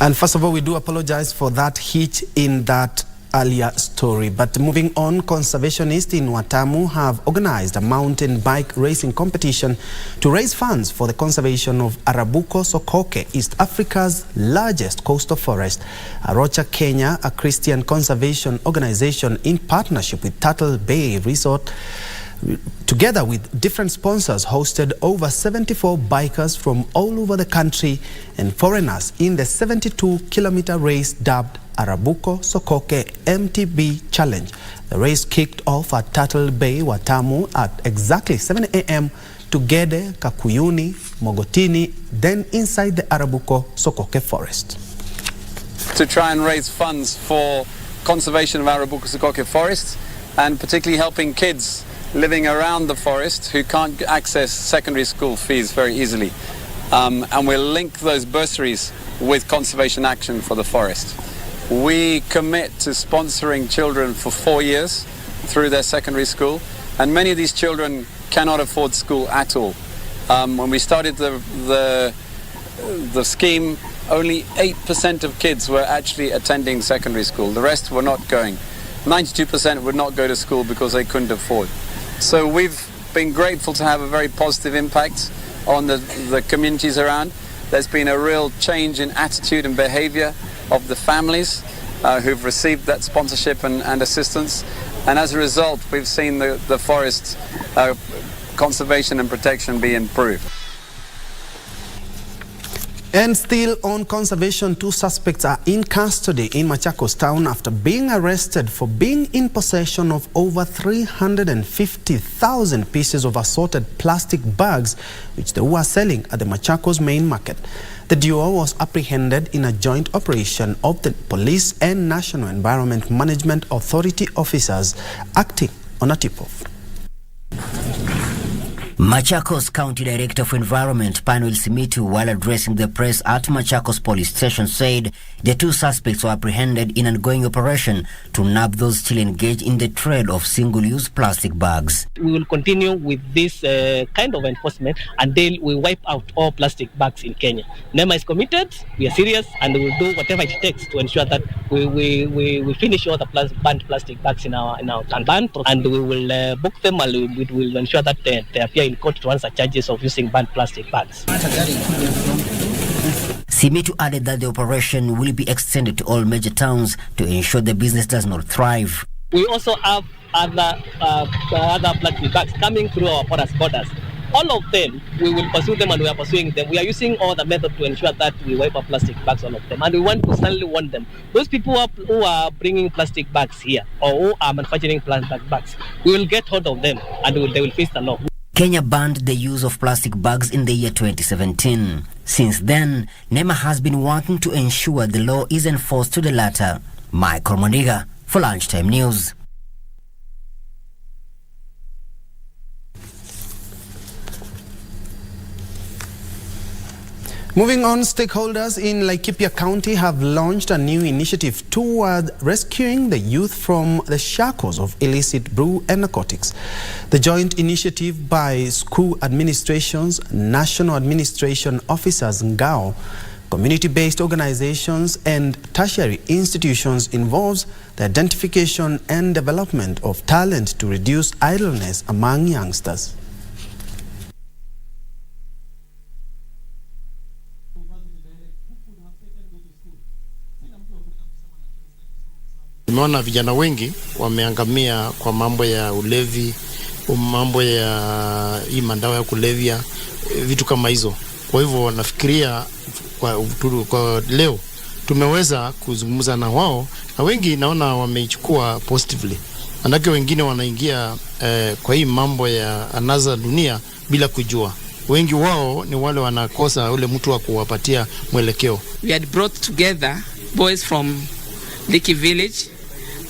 And first of all, we do apologize for that hitch in that earlier story. But moving on, conservationists in Watamu have organized a mountain bike racing competition to raise funds for the conservation of Arabuko Sokoke, East Africa's largest coastal forest. Arocha Kenya, a Christian conservation organization in partnership with Turtle Bay Resort, together with different sponsors, hosted over 74 bikers from all over the country and foreigners in the 72-kilometer race dubbed Arabuko Sokoke MTB Challenge. The race kicked off at Turtle Bay, Watamu at exactly 7 a.m. to Gede, Kakuyuni, Mogotini, then inside the Arabuko Sokoke forest. To try and raise funds for conservation of Arabuko Sokoke forest, and particularly helping kids living around the forest who can't access secondary school fees very easily. And we'll link those bursaries with conservation action for the forest. We commit to sponsoring children for 4 years through their secondary school, and many of these children cannot afford school at all. When we started the scheme, only 8% of kids were actually attending secondary school. The rest were not going. 92% would not go to school because they couldn't afford. So we've been grateful to have a very positive impact on the communities around. There's been a real change in attitude and behavior of the families who've received that sponsorship and assistance. And as a result, we've seen the forest conservation and protection be improved. And still on conservation, 2 suspects are in custody in Machakos town after being arrested for being in possession of over 350,000 pieces of assorted plastic bags which they were selling at the Machakos main market. The duo was apprehended in a joint operation of the police and National Environment Management Authority officers acting on a tip-off. Machakos County Director for Environment Panuel Simitu, while addressing the press at Machakos Police Station, said the 2 suspects were apprehended in an ongoing operation to nab those still engaged in the trade of single-use plastic bags. We will continue with this kind of enforcement until we wipe out all plastic bags in Kenya. NEMA is committed, we are serious, and we will do whatever it takes to ensure that we finish all the banned plastic bags in our ban, and we will book them, and we will ensure that they appear in court to answer charges of using banned plastic bags. Simitu added that the operation will be extended to all major towns to ensure the business does not thrive. We also have other plastic bags coming through our borders. All of them, we will pursue them, and we are pursuing them. We are using all the method to ensure that we wipe out plastic bags, all of them. And we want to certainly warn them. Those people who are bringing plastic bags here or who are manufacturing plastic bags, we will get hold of them and they will face the law. Kenya banned the use of plastic bags in the year 2017. Since then, NEMA has been working to ensure the law is enforced to the latter. Michael Moniga for Lunchtime News. Moving on, stakeholders in Laikipia County have launched a new initiative toward rescuing the youth from the shackles of illicit brew and narcotics. The joint initiative by school administrations, national administration officers, NGAO, community-based organizations and tertiary institutions involves the identification and development of talent to reduce idleness among youngsters. Tumeona vijana wengi wameangamia kwa mambo ya ulevi, mambo ya hii madawa ya kulevya, vitu kama hizo. Kwa hivyo nafikiria kwa leo tumeweza kuzungumza na wao, na wengi naona wameichukua positively. Manake wengine wanaingia kwa hii mambo ya anaza dunia bila kujua. Wengi wao ni wale wanakosa ule mtu wa kuwapatia mwelekeo. We had brought together boys from Liki Village,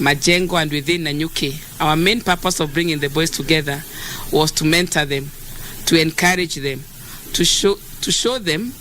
Majengo and within Nanyuki. Our main purpose of bringing the boys together was to mentor them, to encourage them, to show them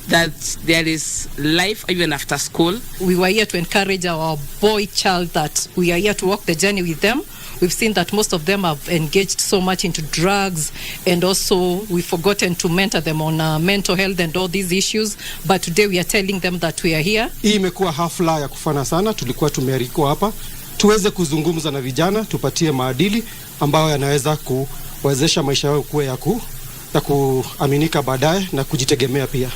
that there is life even after school. We were here to encourage our boy child that we are here to walk the journey with them. We've seen that most of them have engaged so much into drugs, and also we've forgotten to mentor them on mental health and all these issues. But today we are telling them that we are here. Hii imekuwa hafla ya kufana sana. Tulikuwa tumealikwa hapa tuweze kuzungumza na vijana, tupatie maadili ambayo yanaweza kuwezesha maisha yao kuwa ya kuaminika baadaye na kujitegemea pia.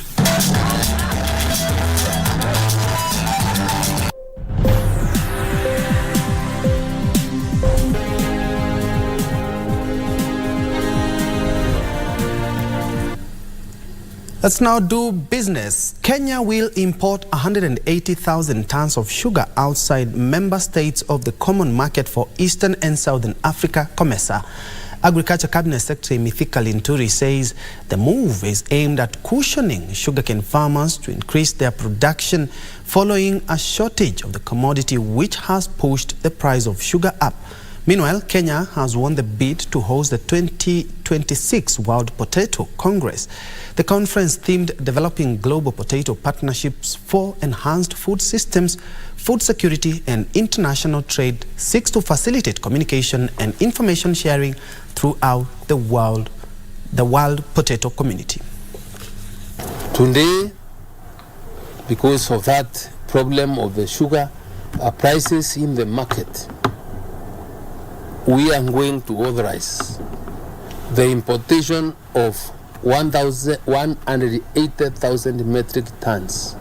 Let's now do business. Kenya will import 180,000 tons of sugar outside member states of the Common Market for Eastern and Southern Africa, COMESA. Agriculture Cabinet Secretary Mithika Linturi says the move is aimed at cushioning sugarcane farmers to increase their production following a shortage of the commodity, which has pushed the price of sugar up. Meanwhile, Kenya has won the bid to host the 2026 World Potato Congress. The conference, themed Developing Global Potato Partnerships for Enhanced Food Systems, Food Security and International Trade, seeks to facilitate communication and information sharing throughout the world potato community. Today, because of that problem of the sugar prices in the market, we are going to authorize the importation of 180,000 metric tons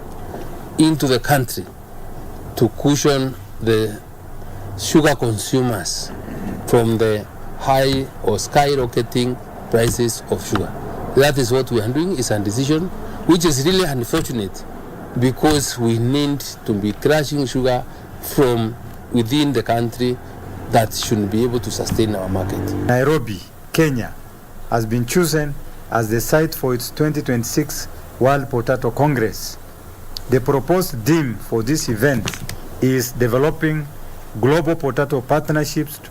into the country to cushion the sugar consumers from the high or skyrocketing prices of sugar. That is what we are doing. It's a decision which is really unfortunate, because we need to be crushing sugar from within the country that should be able to sustain our market. Nairobi, Kenya, has been chosen as the site for its 2026 World Potato Congress. The proposed theme for this event is developing global potato partnerships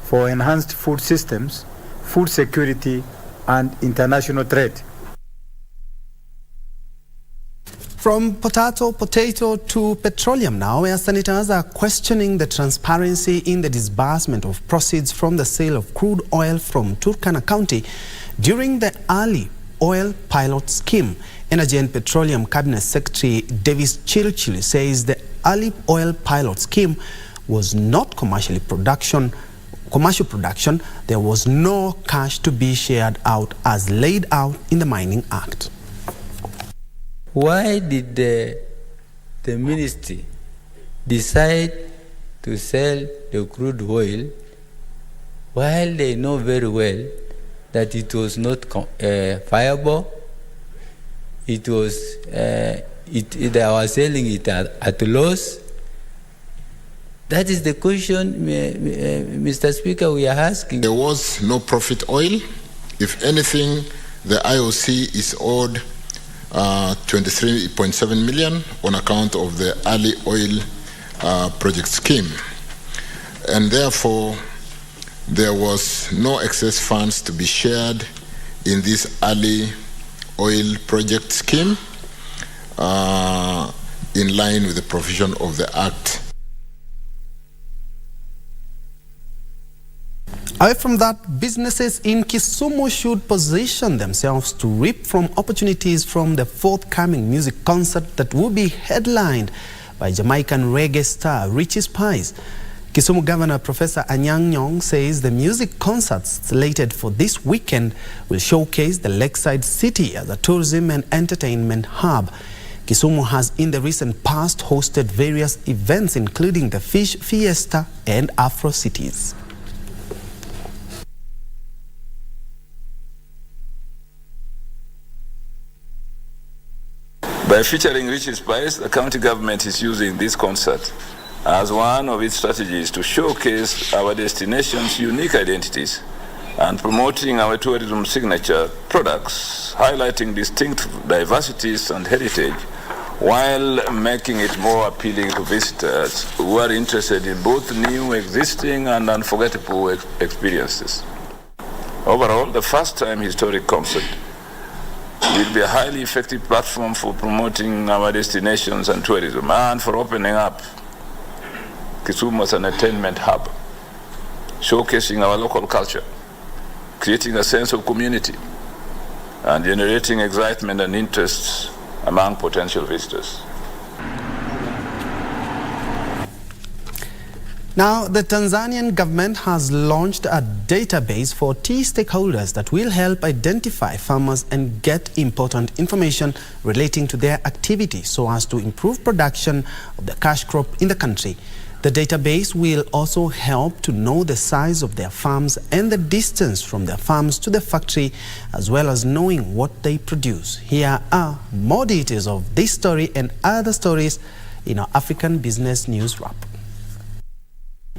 for enhanced food systems, food security, and international trade. From potato to petroleum now, where senators are questioning the transparency in the disbursement of proceeds from the sale of crude oil from Turkana County during the early oil pilot scheme. Energy and Petroleum Cabinet Secretary Davis Chilchil says the early oil pilot scheme was not commercial production. There was no cash to be shared out as laid out in the Mining Act. Why did the ministry decide to sell the crude oil while they know very well that it was not viable? It was they were selling it at loss. That is the question, Mr. Speaker, we are asking. There was no profit oil. If anything, the IOC is owed 23.7 million on account of the early oil project scheme, and therefore there was no excess funds to be shared in this early oil project scheme in line with the provision of the Act. Away from that, businesses in Kisumu should position themselves to reap from opportunities from the forthcoming music concert that will be headlined by Jamaican reggae star Richie Spice. Kisumu Governor Professor Anyang' Nyong'o says the music concerts slated for this weekend will showcase the lakeside city as a tourism and entertainment hub. Kisumu has in the recent past hosted various events including the Fish Fiesta and Afro Cities. By featuring Richie Spice, the county government is using this concert as one of its strategies to showcase our destination's unique identities and promoting our tourism signature products, highlighting distinct diversities and heritage, while making it more appealing to visitors who are interested in both new, existing, and unforgettable experiences. Overall, the first-time historic concert will be a highly effective platform for promoting our destinations and tourism, and for opening up Kisumu as an entertainment hub, showcasing our local culture, creating a sense of community, and generating excitement and interest among potential visitors. Now, the Tanzanian government has launched a database for tea stakeholders that will help identify farmers and get important information relating to their activity so as to improve production of the cash crop in the country. The database will also help to know the size of their farms and the distance from their farms to the factory, as well as knowing what they produce. Here are more details of this story and other stories in our African Business News Wrap.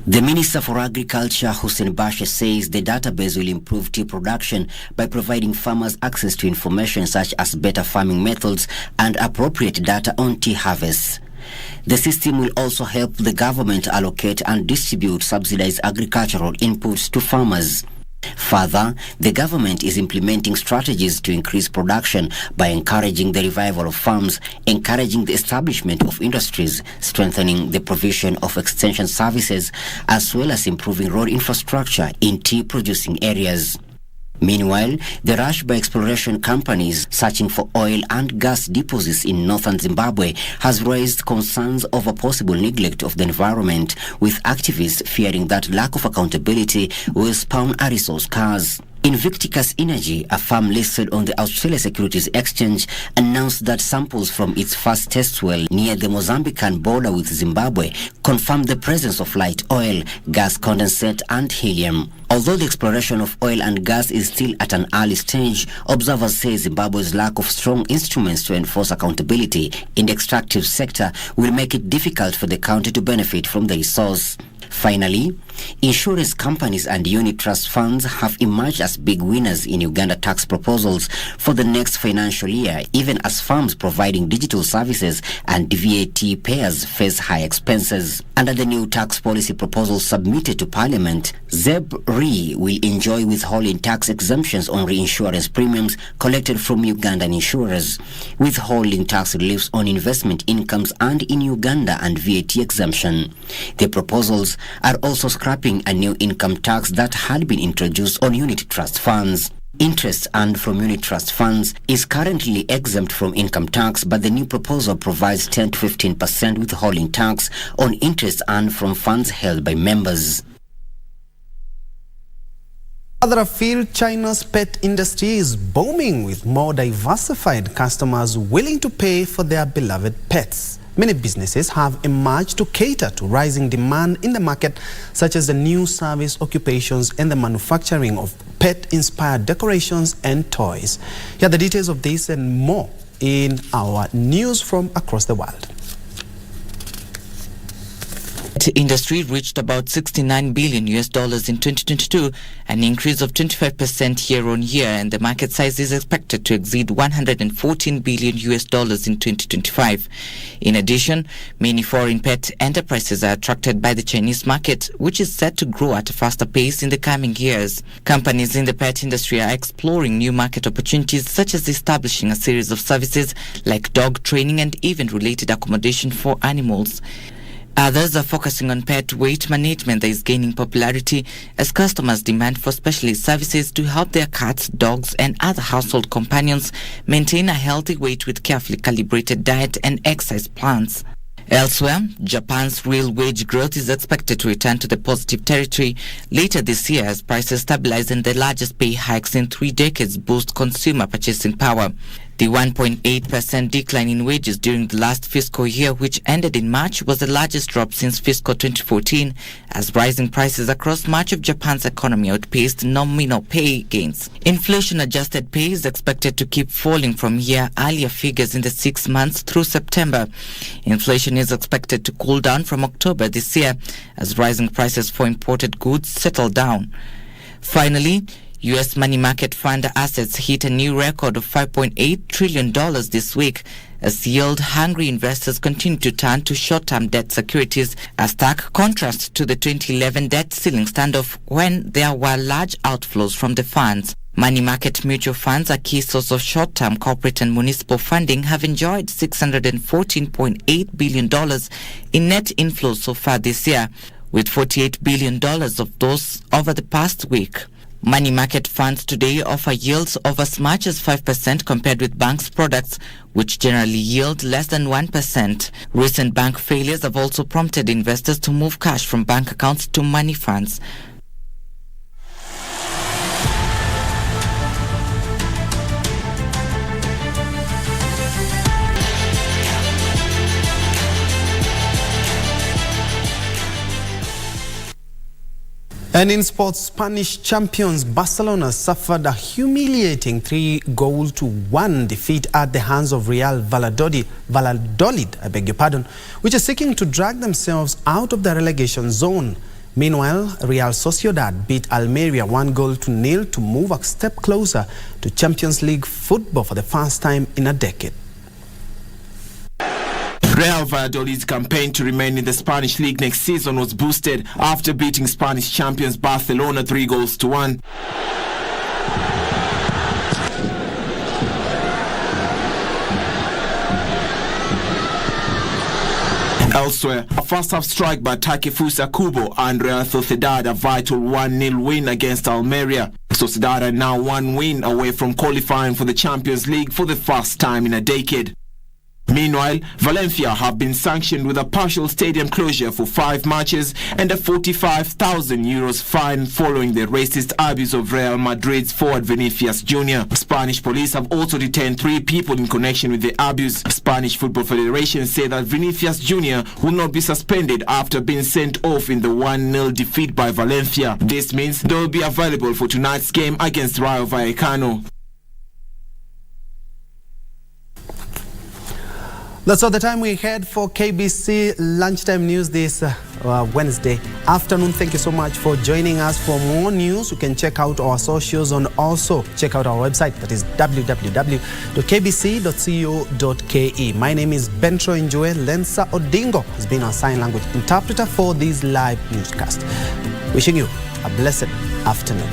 The Minister for Agriculture, Hussein Bashe, says the database will improve tea production by providing farmers access to information such as better farming methods and appropriate data on tea harvests. The system will also help the government allocate and distribute subsidized agricultural inputs to farmers. Further, the government is implementing strategies to increase production by encouraging the revival of farms, encouraging the establishment of industries, strengthening the provision of extension services, as well as improving road infrastructure in tea-producing areas. Meanwhile, the rush by exploration companies searching for oil and gas deposits in northern Zimbabwe has raised concerns over possible neglect of the environment, with activists fearing that lack of accountability will spawn a resource curse. Invictus Energy, a firm listed on the Australia Securities Exchange, announced that samples from its first test well near the Mozambican border with Zimbabwe confirmed the presence of light oil, gas condensate and helium. Although the exploration of oil and gas is still at an early stage, observers say Zimbabwe's lack of strong instruments to enforce accountability in the extractive sector will make it difficult for the country to benefit from the resource. Finally, insurance companies and unit trust funds have emerged as big winners in Uganda tax proposals for the next financial year, even as firms providing digital services and VAT payers face high expenses. Under the new tax policy proposal submitted to Parliament, ZEB Re will enjoy withholding tax exemptions on reinsurance premiums collected from Ugandan insurers, withholding tax reliefs on investment incomes and in Uganda, and VAT exemption. The proposals are also scrapping a new income tax that had been introduced on unit trust funds. Interest earned from unit trust funds is currently exempt from income tax, but the new proposal provides 10 to 15% withholding tax on interest earned from funds held by members. Further afield, China's pet industry is booming, with more diversified customers willing to pay for their beloved pets. Many businesses have emerged to cater to rising demand in the market, such as the new service occupations and the manufacturing of pet-inspired decorations and toys. Here are the details of this and more in our news from across the world. The industry reached about $69 billion in 2022, an increase of 25% year on year, and the market size is expected to exceed $114 billion in 2025. In addition, many foreign pet enterprises are attracted by the Chinese market, which is set to grow at a faster pace in the coming years. Companies in the pet industry are exploring new market opportunities, such as establishing a series of services like dog training and even related accommodation for animals. Others are focusing on pet weight management that is gaining popularity as customers demand for specialist services to help their cats, dogs, and other household companions maintain a healthy weight with carefully calibrated diet and exercise plans. Elsewhere, Japan's real wage growth is expected to return to the positive territory later this year as prices stabilize and the largest pay hikes in 3 decades boost consumer purchasing power. The 1.8% decline in wages during the last fiscal year, which ended in March, was the largest drop since fiscal 2014, as rising prices across much of Japan's economy outpaced nominal pay gains. Inflation-adjusted pay is expected to keep falling from year-earlier figures in the 6 months through September. Inflation is expected to cool down from October this year, as rising prices for imported goods settle down. Finally, U.S. money market fund assets hit a new record of $5.8 trillion this week as yield-hungry investors continue to turn to short-term debt securities, a stark contrast to the 2011 debt ceiling standoff when there were large outflows from the funds. Money market mutual funds, a key source of short-term corporate and municipal funding, have enjoyed $614.8 billion in net inflows so far this year, with $48 billion of those over the past week. Money market funds today offer yields of as much as 5% compared with banks' products, which generally yield less than 1%. Recent bank failures have also prompted investors to move cash from bank accounts to money funds. And in sports, Spanish champions Barcelona suffered a humiliating 3-1 defeat at the hands of Real Valladolid, which is seeking to drag themselves out of the relegation zone. Meanwhile, Real Sociedad beat Almeria 1-0 to move a step closer to Champions League football for the first time in a decade. Real Valladolid's campaign to remain in the Spanish league next season was boosted after beating Spanish champions Barcelona 3-1. Elsewhere, a first-half strike by Takefusa Kubo and Real Sociedad a vital 1-0 win against Almeria. Sociedad are now one win away from qualifying for the Champions League for the first time in a decade. Meanwhile, Valencia have been sanctioned with a partial stadium closure for 5 matches and a €45,000 fine following the racist abuse of Real Madrid's forward Vinicius Jr. Spanish police have also detained 3 people in connection with the abuse. Spanish Football Federation say that Vinicius Jr. will not be suspended after being sent off in the 1-0 defeat by Valencia. This means they will be available for tonight's game against Rayo Vallecano. That's all the time we had for KBC Lunchtime News this Wednesday afternoon. Thank you so much for joining us. For more news, you can check out our socials and also check out our website, that is www.kbc.co.ke. My name is Bentro Njue. Lensa Odingo has been our sign language interpreter for this live newscast. Wishing you a blessed afternoon.